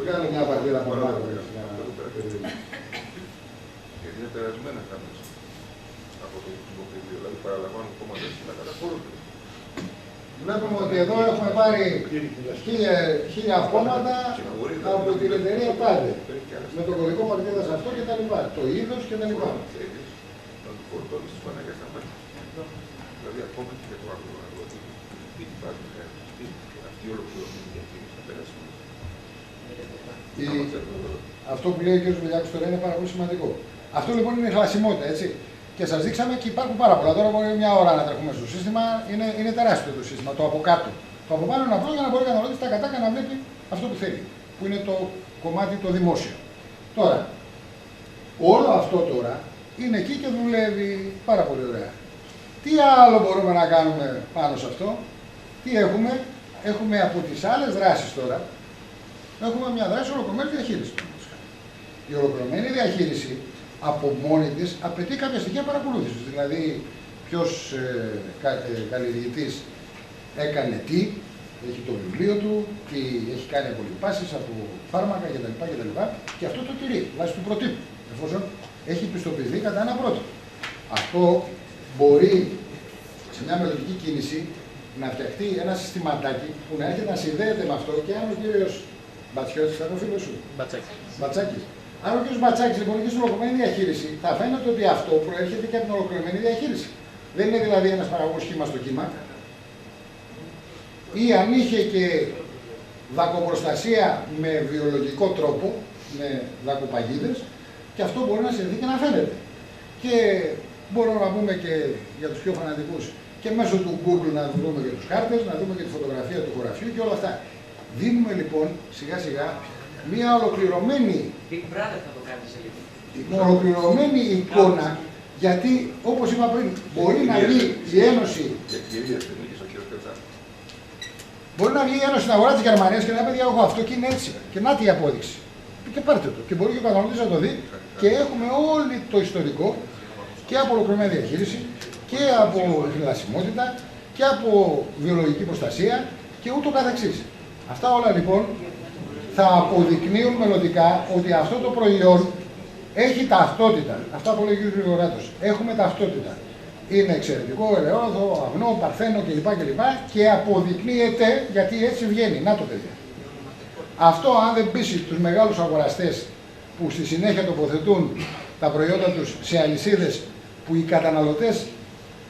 I: Βγάλε μια παρτίδα φορμάτων.
B: Γιατί είναι περασμένα τα μέσα από το δημοκρατικό, δηλαδή παραλαμβάνουν κόμματα να καταχωρούνται.
I: Βλέπουμε ότι εδώ έχουμε πάρει 1000 κόμματα από την εταιρεία Τάδε. Με το κωδικό παρτίδας αυτό και τα λοιπά. Το είδος και τα λοιπά.
B: Να του φορτώνεις τις Παναγιάς στα μάτια. Δηλαδή ακόμα και για το άλλο αγρότη δεν υπάρχει αυτή η ολοκληρωμένη διαχείριση θα περάσει.
I: Αυτό που λέει ο κ. Βελιάκος τώρα είναι πάρα πολύ σημαντικό. Αυτό λοιπόν είναι η χαλασιμότητα, έτσι. Και σας δείξαμε και υπάρχουν πάρα πολλά. Τώρα μπορεί μια ώρα να τρέχουμε στο σύστημα, είναι τεράστιο το σύστημα, το από κάτω. Το από πάνω είναι απλό για να μπορεί ο καταναλωτής τα κατάκα να βλέπει αυτό που θέλει, που είναι το κομμάτι το δημόσιο. Τώρα, όλο αυτό τώρα είναι εκεί και δουλεύει πάρα πολύ ωραία. Τι άλλο μπορούμε να κάνουμε πάνω σε αυτό, τι έχουμε από τις άλλες δράσεις τώρα, έχουμε μια δράση ολοκληρωμένη διαχείριση. Η ολοκληρωμένη διαχείριση από μόνη της απαιτεί κάποια στοιχεία παρακολούθησης. Δηλαδή, ποιος καλλιεργητής έκανε τι, έχει το βιβλίο του, τι έχει κάνει απολυπάσεις από φάρμακα κτλ. Και αυτό το τηρεί, βάσει του προτύπου, εφόσον έχει πιστοποιηθεί κατά ένα πρότυπο. Αυτό μπορεί σε μια μελλοντική κίνηση να φτιαχτεί ένα συστηματάκι που να έρχεται να συνδέεται με αυτό και αν ο κύριος Μπατσιώτης, θα είναι ο φίλος σου. Μπατσάκης. Αν ο κ. Μπατσάκης λοιπόν είχε στην ολοκληρωμένη διαχείριση, θα φαίνεται ότι αυτό προέρχεται και από την ολοκληρωμένη διαχείριση. Δεν είναι δηλαδή ένας παραγωγός κύμα στο κύμα. Ή αν είχε και δακοπροστασία με βιολογικό τρόπο, με δακοπαγίδες, και αυτό μπορεί να συνδεθεί και να φαίνεται. Και μπορούμε να πούμε και για τους πιο φανατικούς και μέσω του Google να δούμε και τους χάρτες, να δούμε και τη φωτογραφία του χωραφιού και όλα αυτά. Δίνουμε λοιπόν σιγά σιγά μια ολοκληρωμένη, ολοκληρωμένη εικόνα, γιατί όπως είπα πριν, μπορεί να βγει η Ένωση. Μπορεί να βγει η Ένωση στην αγορά της Γερμανίας και να πει: εγώ αυτό και είναι έτσι. Και να τη απόδειξη. Και πάρτε το. Και μπορεί και ο καταναλωτής να το δει. Και έχουμε όλο το ιστορικό και από ολοκληρωμένη διαχείριση και από χνηλασιμότητα και από βιολογική προστασία και ούτω καθεξής. Αυτά όλα λοιπόν θα αποδεικνύουν μελλοντικά ότι αυτό το προϊόν έχει ταυτότητα. Αυτά που λέει ο κ. Γρηγοράτος. Έχουμε ταυτότητα. Είναι εξαιρετικό, ελαιόδο, αγνό, παρθένο κλπ. Και αποδεικνύεται γιατί έτσι βγαίνει. Να το παιδιά. Αυτό αν δεν πείσει τους μεγάλους αγοραστές που στη συνέχεια τοποθετούν τα προϊόντα τους σε αλυσίδες που οι καταναλωτές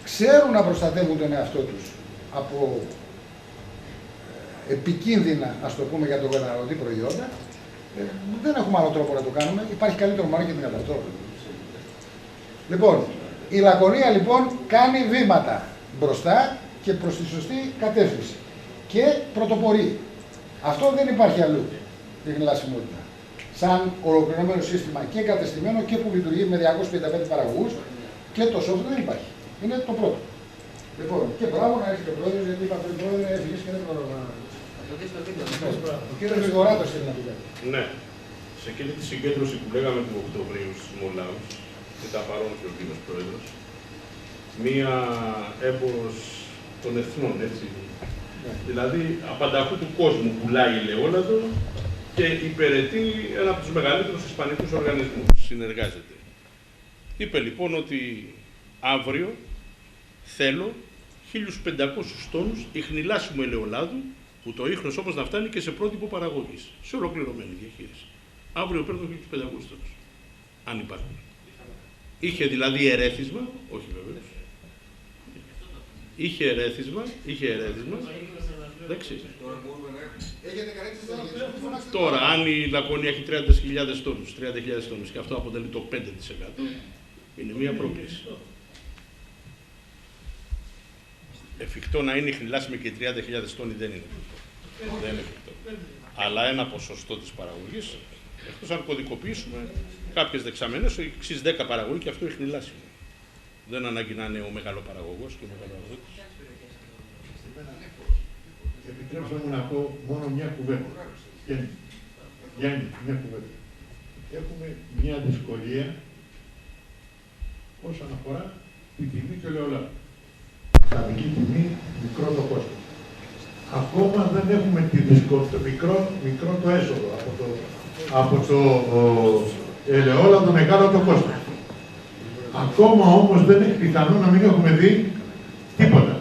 I: ξέρουν να προστατεύουν τον εαυτό τους από επικίνδυνα, ας το πούμε, για τον καταναλωτή προϊόντα, δεν έχουμε άλλο τρόπο να το κάνουμε. Υπάρχει καλύτερο marketing από αυτό. Λοιπόν, η Λακωνία λοιπόν κάνει βήματα μπροστά και προς τη σωστή κατεύθυνση και πρωτοπορεί. Αυτό δεν υπάρχει αλλού, η χνηλασιμότητα. Σαν ολοκληρωμένο σύστημα και εγκατεστημένο και που λειτουργεί με 255 παραγωγούς και το software δεν υπάρχει. Είναι το πρώτο. Λοιπόν, και μπράβο να έρχεται ο πρόεδρος, γιατί είπα πριν πρόεδρε, έφυγες και δεν μπορώ να... Ο κύριος Γρηγοράτος θέλει να πει κάτι.
H: Ναι. Σε εκείνη τη συγκέντρωση που λέγαμε του Οκτωβρίου στους Μολάους, και τα παρόν και ο κύριος πρόεδρος, μία έμπορος των εθνών, έτσι. Ναι. Δηλαδή, απανταχού του κόσμου πουλάει ελαιόλαδο και υπηρετεί ένα από τους μεγαλύτερους ισπανικούς οργανισμούς. Συνεργάζεται. Είπε λοιπόν ότι αύριο θέλω 1.500 τόνους ιχνηλάσιμου ελαιολάδου, που το ίχνος όμως να φτάνει και σε πρότυπο παραγωγής, σε ολοκληρωμένη διαχείριση. Αύριο παίρνω 1.500 τόνους, αν υπάρχουν. Είχε δηλαδή ερέθισμα, όχι βεβαίως. Είχε ερέθισμα. Εντάξει. Τώρα, αν η Λακωνία έχει 30.000 τόνους και αυτό αποτελεί το 5%, είναι μία πρόκληση. Εφικτό να είναι η χνηλάσιμη και 30.000 τόνοι δεν είναι εφικτό. Δεν είναι εφικτό. Αλλά ένα ποσοστό της παραγωγής, εκτός αν κωδικοποιήσουμε κάποιες δεξαμενές, εξής 10 παραγωγή και αυτό είναι χνηλάσιμο. Δεν ανάγκη να είναι ο μεγαλοπαραγωγός και ο μεγαλοαγρότης.
J: Επιτρέψτε μου να πω μόνο μια κουβέντα. Γιάννη, μια κουβέντα. Έχουμε μια δυσκολία όσον αφορά την τιμή του ελαιολάδου. χαμηλή τιμή, μικρό το κόστος. Ακόμα δεν έχουμε το μικρό το έσοδο από το ελαιόλαδο μεγάλο το κόστος. Ακόμα όμως δεν είναι πιθανό να μην έχουμε δει τίποτα.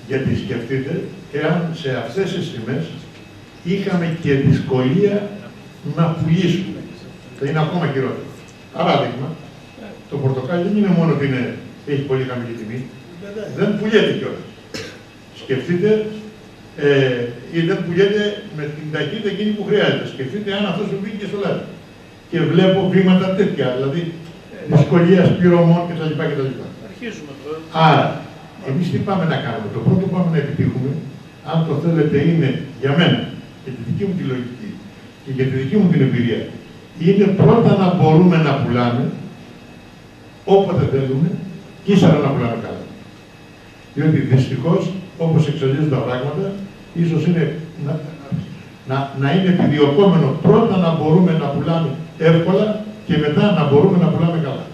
J: Γιατί σκεφτείτε, εάν σε αυτές τις τιμές είχαμε και δυσκολία να πουλήσουμε. Θα είναι ακόμα χειρότερο. Παράδειγμα, το πορτοκάλι δεν είναι μόνο ότι έχει πολύ χαμηλή τιμή, δεν πουλιέται κιόλας. Σκεφτείτε, ή δεν πουλιέται με την ταχύτητα εκείνη που χρειάζεται. Σκεφτείτε αν αυτό σου βγει και στο λάδι. Και βλέπω βήματα τέτοια, δηλαδή δυσκολία πληρωμών κτλ. Άρα, εμείς τι πάμε να κάνουμε? Το πρώτο που πάμε να επιτύχουμε, αν το θέλετε, είναι για μένα, για τη δική μου τη λογική και για τη δική μου την εμπειρία, είναι πρώτα να μπορούμε να πουλάμε όποτε θέλουμε και ύστερα να πουλάμε καλά. Διότι δυστυχώς, όπως εξελίσσονται τα πράγματα, ίσως είναι να είναι επιδιωκόμενο πρώτα να μπορούμε να πουλάμε εύκολα και μετά να μπορούμε να πουλάμε καλά.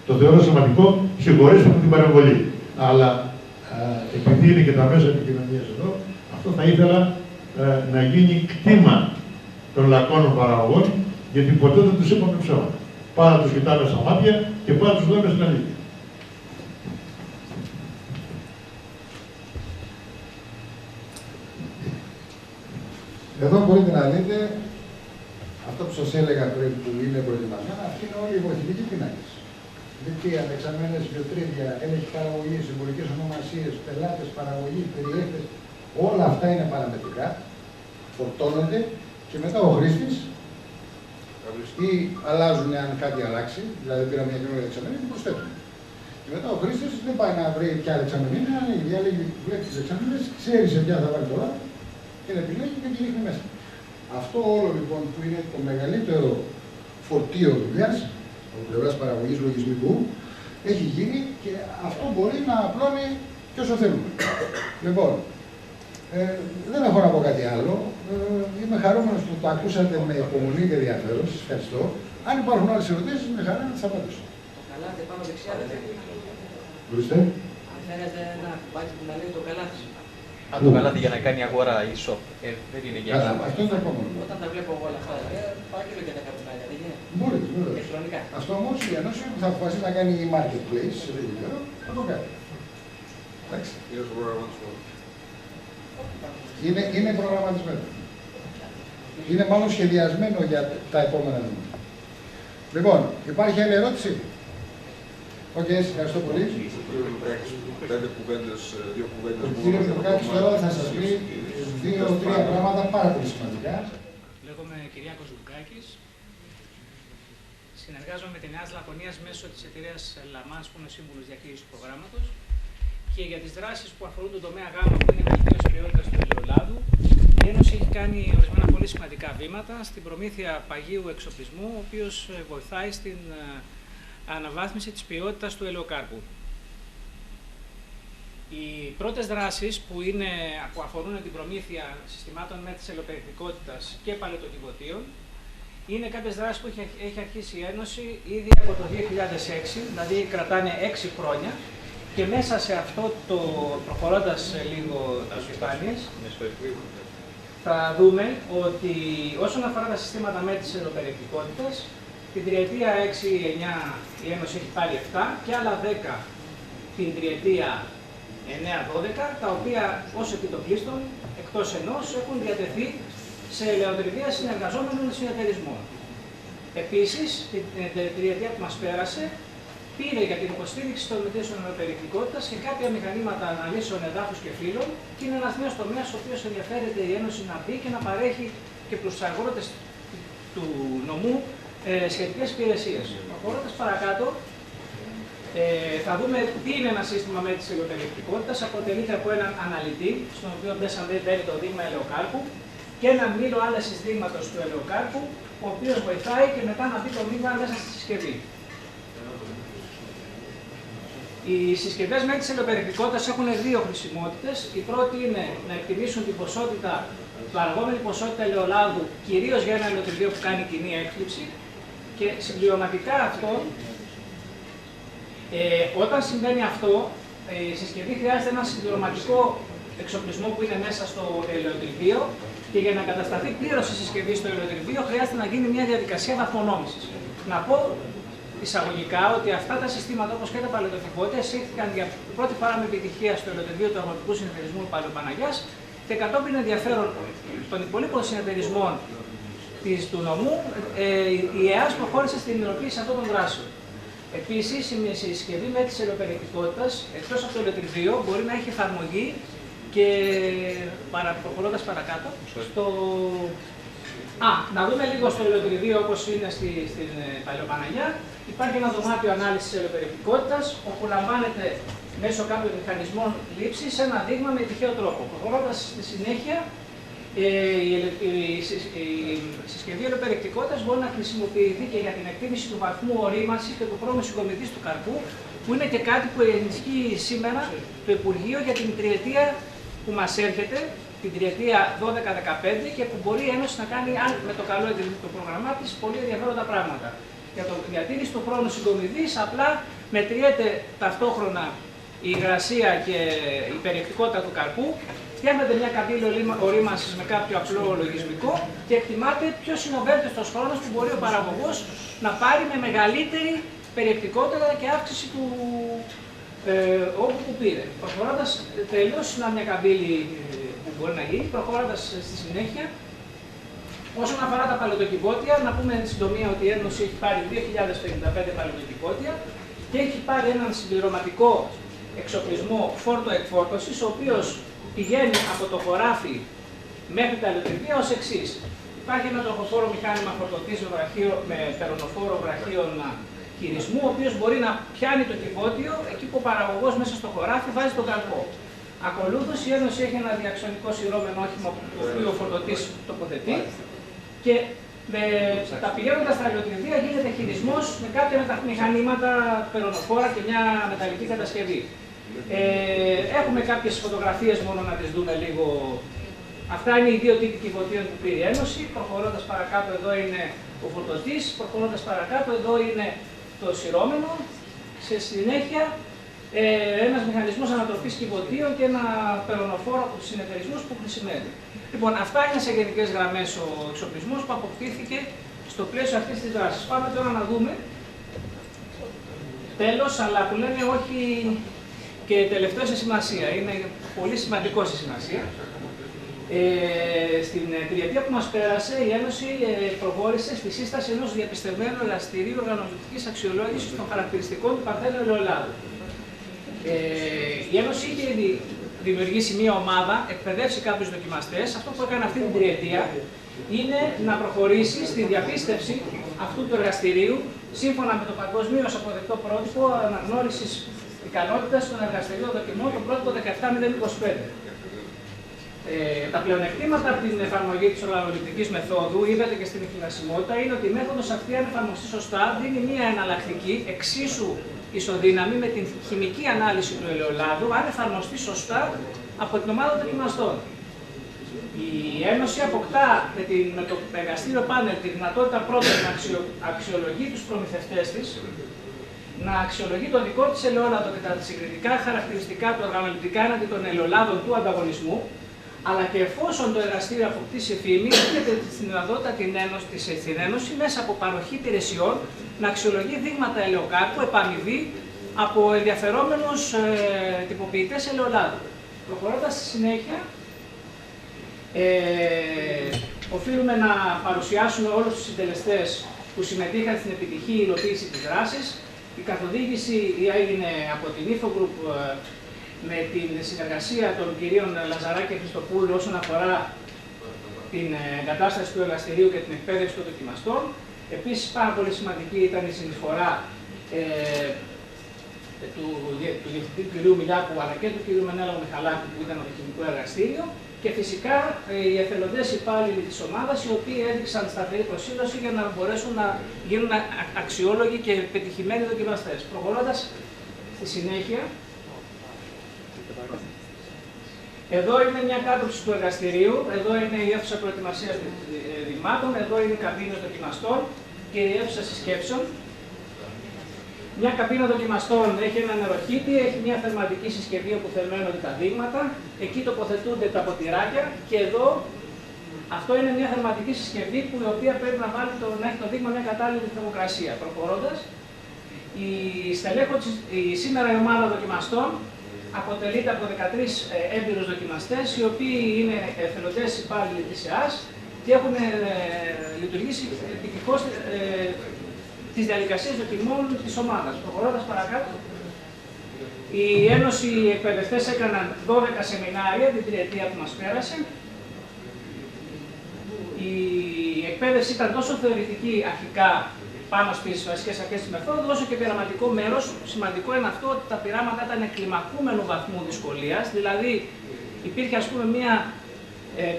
J: Το θεωρώ σημαντικό, συγχωρήστε μου την παρεμβολή. Αλλά επειδή είναι και τα μέσα επικοινωνίας εδώ, αυτό θα ήθελα να γίνει κτήμα των λακώνων παραγωγών, γιατί ποτέ δεν τους είπαμε ψέματα. Πάρα τους κοιτάμε στα μάτια και πάρα τους λέμε στην αλήθεια.
I: Εδώ μπορείτε να δείτε αυτό που σας έλεγα πριν που είναι προετοιμασμένα, αυτοί είναι όλοι οι βοηθητικοί πίνακες. Δικτύα, δεξαμένες, βιοτρίδια, έλεγχη παραγωγής, εμπορικές ονομασίες, πελάτες, παραγωγή, περιέχτες, όλα αυτά είναι παραμετρικά, φορτώνονται και μετά ο χρήστης ή αλλάζουν αν κάτι αλλάξει, δηλαδή πήρα μια καινούργια δεξαμενή και προσθέτουν. Και μετά ο χρήστης δεν πάει να βρει ποια δεξαμενή είναι, ανοίγει, διαλέγει, βλέπει τις δεξαμενές, ξέρει σε ποια θα βάλει το λάδι και την επιλέγει και τη ρίχνει μέσα. Αυτό όλο λοιπόν που είναι το μεγαλύτερο φορτίο δουλειάς από πλευράς παραγωγής λογισμικού έχει γίνει και αυτό μπορεί να απλώνει και όσο θέλουμε. Λοιπόν, δεν έχω να πω κάτι άλλο. Είμαι χαρούμενος που το ακούσατε με υπομονή και ενδιαφέρον. Σας ευχαριστώ. Αν υπάρχουν άλλες ερωτήσεις, με χαρά να τις απαντήσω.
F: Καλάθι πάνω δεξιά δεν θέλει.
I: Ορίστε.
F: Αν θέλετε ένα κουμπάκι που να λέει το καλάθι.
E: Αν το καλάθι για να κάνει αγορά e-shop, δεν είναι για να...
I: Αυτό είναι το επόμενο.
F: Όταν τα βλέπω εγώ όλα αυτά, παραγγείλω και 10 κουμπάκια, δεν γίνεται.
I: Μπορείτε, βέβαια.
F: Ηλεκτρονικά.
I: Αυτό όμως η Ένωση που θα αποφασίσει να κάνει marketplace σε λίγο καιρό, θα το κάνει. Εντάξει. Είναι προγραμματισμένο. Είναι μάλλον σχεδιασμένο για τα επόμενα μήνυμα. Λοιπόν, υπάρχει άλλη ερώτηση? Οκ, ευχαριστώ πολύ. Ο κύριος Λουκάκης τώρα θα σας πει 2-3 πράγματα πάρα πολύ σημαντικά.
K: Λέγομαι Κυριάκος Λουκάκης. Συνεργάζομαι με την Νέα Λακωνίας μέσω της εταιρείας Λαμάνς, που είναι ο σύμβουλος διαχείρισης του προγράμματος, και για τις δράσεις που αφορούν τον τομέα Γ, που είναι η βελτίωση ποιότητας του ελαιολάδου. Η Ένωση έχει κάνει ορισμένα πολύ σημαντικά βήματα στην προμήθεια παγίου εξοπλισμού, ο οποίος βοηθάει στην αναβάθμιση της ποιότητας του ελαιοκάρπου. Οι πρώτες δράσεις που αφορούν την προμήθεια συστημάτων μέτρησης ελαιοπεριεκτικότητας και παλαιτοκιβωτίων είναι κάποιες δράσεις που έχει αρχίσει η Ένωση ήδη από το 2006, δηλαδή κρατάνε 6 χρόνια, και μέσα σε αυτό το, προχωρώντας λίγο τις επιφάνειες, θα δούμε ότι όσον αφορά τα συστήματα μέτρησης ελαιοπεριεκτικότητας, την τριετία 6-9 η Ένωση έχει πάρει 7 και άλλα 10 την τριετία 9-12, τα οποία ως επιτοπλίστων, εκτός ενός, έχουν διατεθεί σε ελαιοτριβία συνεργαζόμενων συνεταιρισμών. Επίσης, την τριετία που μας πέρασε, πήρε για την υποστήριξη των μετρήσεων ελαιοπεριεκτικότητας και κάποια μηχανήματα αναλύσεων εδάφους και φύλων, και είναι ένας νέος τομέας ο οποίος ενδιαφέρεται η Ένωση να μπει και να παρέχει και προς τους αγρότες του νομού σχετικές υπηρεσίες. Προχωρώντας παρακάτω, θα δούμε τι είναι ένα σύστημα μέτρησης ελαιοπεριεκτικότητας. Αποτελείται από έναν αναλυτή, στον οποίο μέσα μπαίνει το δείγμα ελαιοκάρπου, και έναν μήλο άλεσης δείγματος του ελαιοκάρπου, ο οποίος βοηθάει και μετά να μπει το δείγμα μέσα στη συσκευή. Οι συσκευές μέτρησης ελαιοπεριεκτικότητας έχουν δύο χρησιμότητες. Η πρώτη είναι να εκτιμήσουν την ποσότητα, την παραγόμενη ποσότητα ελαιολάδου, κυρίως για ένα ελαιοτριβείο που κάνει κοινή έκπληξη. Και συμπληρωματικά αυτό, όταν συμβαίνει αυτό, Η συσκευή χρειάζεται ένα συμπληρωματικό εξοπλισμό που είναι μέσα στο ελαιοτριβείο και για να κατασταθεί πλήρως η συσκευή στο ελαιοτριβείο χρειάζεται να γίνει μια διαδικασία βαθμονόμησης. Να πω εισαγωγικά ότι αυτά τα συστήματα, όπως και τα παλαιοτοφικότητα, εισήχθηκαν για πρώτη φορά με επιτυχία στο ελαιοτριβείο του Αγροτικού Συνεταιρισμού Παλαιοπαναγιάς και κατόπιν ενδιαφέρον των υπολείπων συνεταιρισμών του νομού, η ΕΑΣ προχώρησε στην υλοποίηση αυτών των δράσεων. Επίσης, η συσκευή με της ελαιοπεριεκτικότητας, εκτός από το ελαιοτριβείο, μπορεί να έχει εφαρμογή και προχωρώντας παρακάτω, να δούμε λίγο στο ελαιοτριβείο όπως είναι στην Παλαιοπαναγιά. Υπάρχει ένα δωμάτιο ανάλυσης ελαιοπεριεκτικότητας, όπου λαμβάνεται μέσω κάποιων μηχανισμών λήψης ένα δείγμα με τυχαίο τρόπο. Προχωρώντας στη συνέχεια, η συσκευή ελαιοπεριεκτικότητας μπορεί να χρησιμοποιηθεί και για την εκτίμηση του βαθμού ορίμανσης και του χρόνου συγκομιδής του καρπού, που είναι και κάτι που ενισχύει σήμερα το Υπουργείο για την τριετία που μας έρχεται, την τριετία 12-15, και που μπορεί η Ένωση να κάνει, αν με το καλό το πρόγραμμά της, πολύ ενδιαφέροντα πράγματα. Για τη διατήρηση του χρόνου συγκομιδής, απλά μετριέται ταυτόχρονα η υγρασία και η περιεκτικότητα του καρπού, φτιάχνεται μια καμπύλη ορίμανσης με κάποιο απλό λογισμικό και εκτιμάται ποιος είναι ο βέλτιστος χρόνος που μπορεί ο παραγωγός να πάρει με μεγαλύτερη περιεκτικότητα και αύξηση του όγκου που πήρε. Προχωρώντας τελείως μια καμπύλη που μπορεί να γίνει, προχωρώντας στη συνέχεια, όσον αφορά τα παλαιοτοκιβώτια, να πούμε εν συντομία ότι η Ένωση έχει πάρει 2.055 παλαιοτοκιβώτια και έχει πάρει έναν συμπληρωματικό εξοπλισμό φόρτο-εκφόρτωσης, ο οποίος πηγαίνει από το χωράφι μέχρι τα ελαιοτριβεία ως εξής. Υπάρχει ένα τροχοφόρο μηχάνημα φορτωτής με περονοφόρο βραχίων χειρισμού, ο οποίος μπορεί να πιάνει το κυβότιο εκεί που ο παραγωγός μέσα στο χωράφι βάζει τον καρπό. Ακολούθως, η Ένωση έχει ένα διαξονικό σειρώμενο όχημα το οποίο ο φορτωτής τοποθετεί και τα πηγαίνοντας στα ελαιοτριβεία γίνεται χειρισμός με κάποια μηχανήματα περονοφόρα και μια μεταλλική κατασκευή. Έχουμε κάποιες φωτογραφίες μόνο να τις δούμε λίγο. Αυτά είναι οι δύο τύποι κυβωτίων που πήρε η Ένωση. Προχωρώντας παρακάτω, εδώ είναι ο φορτωτής. Προχωρώντας παρακάτω, εδώ είναι το σειρώμενο. Σε συνέχεια, ένας μηχανισμός ανατροφής κυβωτίων και ένα περονοφόρο από τους συνεταιρισμούς που χρησιμεύει. Λοιπόν, αυτά είναι σε γενικές γραμμές ο εξοπλισμός που αποκτήθηκε στο πλαίσιο αυτής της δράσης. Πάμε τώρα να δούμε. Τέλος, αλλά που λένε όχι και τελευταίο σε σημασία, είναι πολύ σημαντικό σε σημασία. Στην τριετία που μας πέρασε, η Ένωση προχώρησε στη σύσταση ενός διαπιστευμένου εργαστηρίου οργανωτικής αξιολόγησης των χαρακτηριστικών του παρθένου ελαιολάδου. Η Ένωση είχε δημιουργήσει μια ομάδα, εκπαιδεύσει κάποιους δοκιμαστές. Αυτό που έκανε αυτή την τριετία είναι να προχωρήσει στη διαπίστευση αυτού του εργαστηρίου σύμφωνα με το παγκοσμίως αποδεκτό πρότυπο αναγνώρισης ικανότητας των εργαστηρίων δοκιμών, το πρότυπο 17025. Τα πλεονεκτήματα από την εφαρμογή της οργανοληπτικής μεθόδου, είδατε και στην εκκλησιμότητα, είναι ότι η μέθοδος αυτή, αν εφαρμοστεί σωστά, δίνει μια εναλλακτική εξίσου ισοδύναμη με την χημική ανάλυση του ελαιολάδου, αν εφαρμοστεί σωστά από την ομάδα δοκιμαστών. Η Ένωση αποκτά με το εργαστήριο πάνελ τη δυνατότητα πρώτα να αξιολογεί τους προμηθευτές της, να αξιολογεί το δικό της ελαιόλαδο και τα συγκριτικά χαρακτηριστικά του οργανοληπτικά έναντι των ελαιολάδων του ανταγωνισμού, αλλά και εφόσον το εργαστήριο αποκτήσει φήμη, δίνεται στην δυνατότητα στην Ένωση μέσα από παροχή υπηρεσιών να αξιολογεί δείγματα ελαιοκάρπου επαμοιβή από ενδιαφερόμενους τυποποιητές ελαιολάδου. Προχωρώντας στη συνέχεια, οφείλουμε να παρουσιάσουμε όλους τους συντελεστές που συμμετείχαν στην επιτυχή υλοποίηση της δράσης. Η καθοδήγηση έγινε από την Infogroup με την συνεργασία των κυρίων Λαζαράκη και Χριστοπούλου όσον αφορά την εγκατάσταση του εργαστηρίου και την εκπαίδευση των δοκιμαστών. Επίσης, πάρα πολύ σημαντική ήταν η συνεισφορά του διευθυντή κ. Μιλιάκου αλλά και του κ. Μενέλαου Μιχαλάκου που ήταν το χημικό εργαστήριο και φυσικά οι εθελοντές υπάλληλοι της ομάδας οι οποίοι έδειξαν σταθερή προσήλωση για να μπορέσουν να γίνουν αξιόλογοι και πετυχημένοι δοκιμαστές. Προχωρώντας στη συνέχεια, εδώ είναι μια κάτωψη του εργαστηρίου, εδώ είναι η αίθουσα προετοιμασίας δειγμάτων, εδώ είναι η καμπίνες δοκιμαστών και η αίθουσα συσκέψεων. Μια καμπίνα δοκιμαστών έχει ένα νεροχύτη, έχει μια θερματική συσκευή όπου θερμαίνονται τα δείγματα, εκεί τοποθετούνται τα ποτηράκια και εδώ αυτό είναι μια θερματική συσκευή που η οποία πρέπει να έχει το δείγμα μια κατάλληλη θερμοκρασία. Προχωρώντας, σήμερα η ομάδα δοκιμαστών αποτελείται από 13 έμπειρους δοκιμαστές, οι οποίοι είναι εθελοντές υπάλληλοι της ΕΑΣ και έχουν λειτουργήσει επιτυχώς τις διαδικασίες δοκιμών της ομάδας. Προχωρώντας παρακάτω, η Ένωση Εκπαιδευτές έκαναν 12 σεμινάρια την τριετία που μας πέρασε. Η εκπαίδευση ήταν τόσο θεωρητική αρχικά πάνω στις βασικές αρχές της μεθόδου, όσο και πειραματικό μέρος. Σημαντικό είναι αυτό ότι τα πειράματα ήταν κλιμακούμενου βαθμού δυσκολίας, δηλαδή υπήρχε μια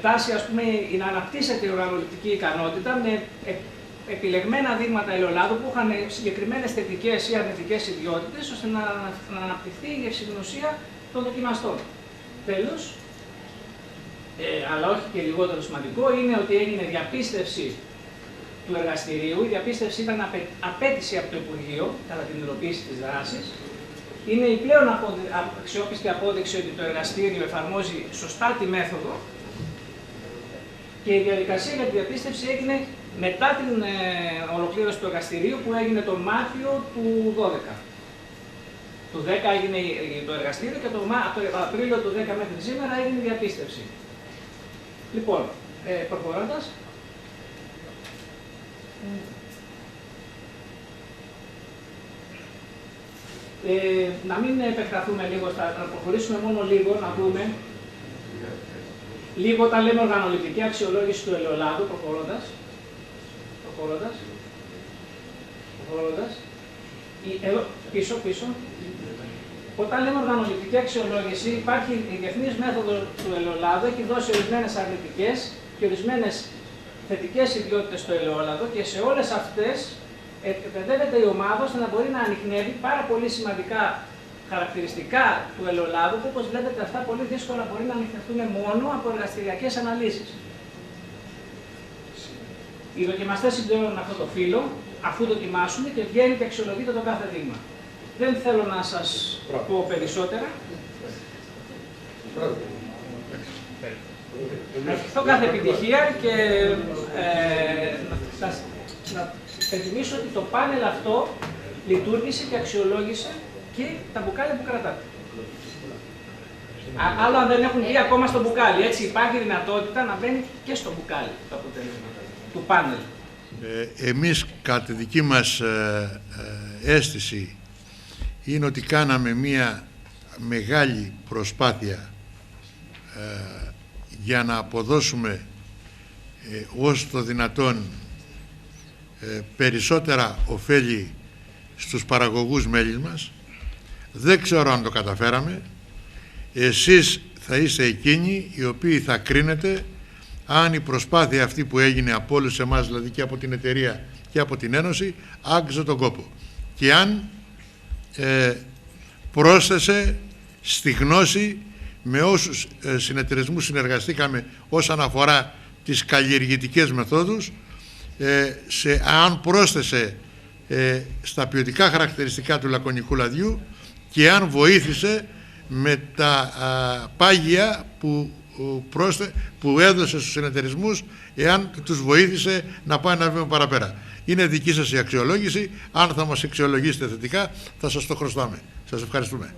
K: τάση να αναπτύσσεται η ουρανοληπτική ικανότητα με επιλεγμένα δείγματα ελαιολάδου που είχαν συγκεκριμένες θετικές ή αρνητικές ιδιότητες, ώστε να αναπτυχθεί η ευσυγνωσία των δοκιμαστών. Τέλος, αλλά όχι και λιγότερο σημαντικό, είναι ότι έγινε διαπίστευση του εργαστηρίου. Η διαπίστευση ήταν απέτηση από το Υπουργείο κατά την υλοποίηση της δράσης. Είναι η πλέον αξιόπιστη απόδειξη ότι το εργαστήριο εφαρμόζει σωστά τη μέθοδο και η διαδικασία για τη διαπίστευση έγινε μετά την ολοκλήρωση του εργαστηρίου που έγινε τον Μάρτιο του 2012. Το 10 έγινε το εργαστήριο και από το Απρίλιο του 10 μέχρι σήμερα έγινε η διαπίστευση. Λοιπόν, προχωρώντας, να μην επεκταθούμε λίγο, να προχωρήσουμε μόνο λίγο, να δούμε λίγο όταν λέμε οργανοληπτική αξιολόγηση του ελαιολάδου, προχωρώντας. Πίσω. Όταν λέμε οργανοληπτική αξιολόγηση, υπάρχει η διεθνής μέθοδος του ελαιολάδου, έχει δώσει ορισμένες αρνητικές και ορισμένες θετικές ιδιότητες στο ελαιόλαδο και σε όλες αυτές εκπαιδεύεται η ομάδα ώστε να μπορεί να ανιχνεύει πάρα πολύ σημαντικά χαρακτηριστικά του ελαιολάδου που, όπως βλέπετε, αυτά πολύ δύσκολα μπορεί να ανιχνευτούν μόνο από εργαστηριακές αναλύσεις. Οι δοκιμαστές συμπληρώνουν αυτό το φύλλο, αφού δοκιμάσουν και βγαίνει και αξιολογείται το κάθε δείγμα. Δεν θέλω να σας πω περισσότερα. Να ευχηθώ κάθε επιτυχία και να υπενθυμίσω ότι το πάνελ αυτό λειτουργήσε και αξιολόγησε και τα μπουκάλια που κρατάτε. Άλλο αν δεν έχουν βγει ακόμα στο μπουκάλι, έτσι υπάρχει δυνατότητα να μπαίνει και στο μπουκάλι το αποτέλεσμα του πάνελ.
J: Εμείς κατά τη δική μας αίσθηση είναι ότι κάναμε μία μεγάλη προσπάθεια για να αποδώσουμε όσο το δυνατόν περισσότερα ωφέλη στους παραγωγούς μέλης μας. Δεν ξέρω αν το καταφέραμε. Εσείς θα είστε εκείνοι οι οποίοι θα κρίνετε αν η προσπάθεια αυτή που έγινε από όλους εμάς, δηλαδή και από την εταιρεία και από την Ένωση, άξιζε τον κόπο. Και αν πρόσθεσε στη γνώση με όσους συνεταιρισμούς συνεργαστήκαμε όσον αφορά τις καλλιεργητικές μεθόδους, αν πρόσθεσε στα ποιοτικά χαρακτηριστικά του λακωνικού λαδιού και αν βοήθησε με τα πάγια που έδωσε στους συνεταιρισμούς, εάν τους βοήθησε να πάει ένα βήμα παραπέρα. Είναι δική σας η αξιολόγηση. Αν θα μας αξιολογήσετε θετικά, θα σας το χρωστάμε. Σας ευχαριστούμε.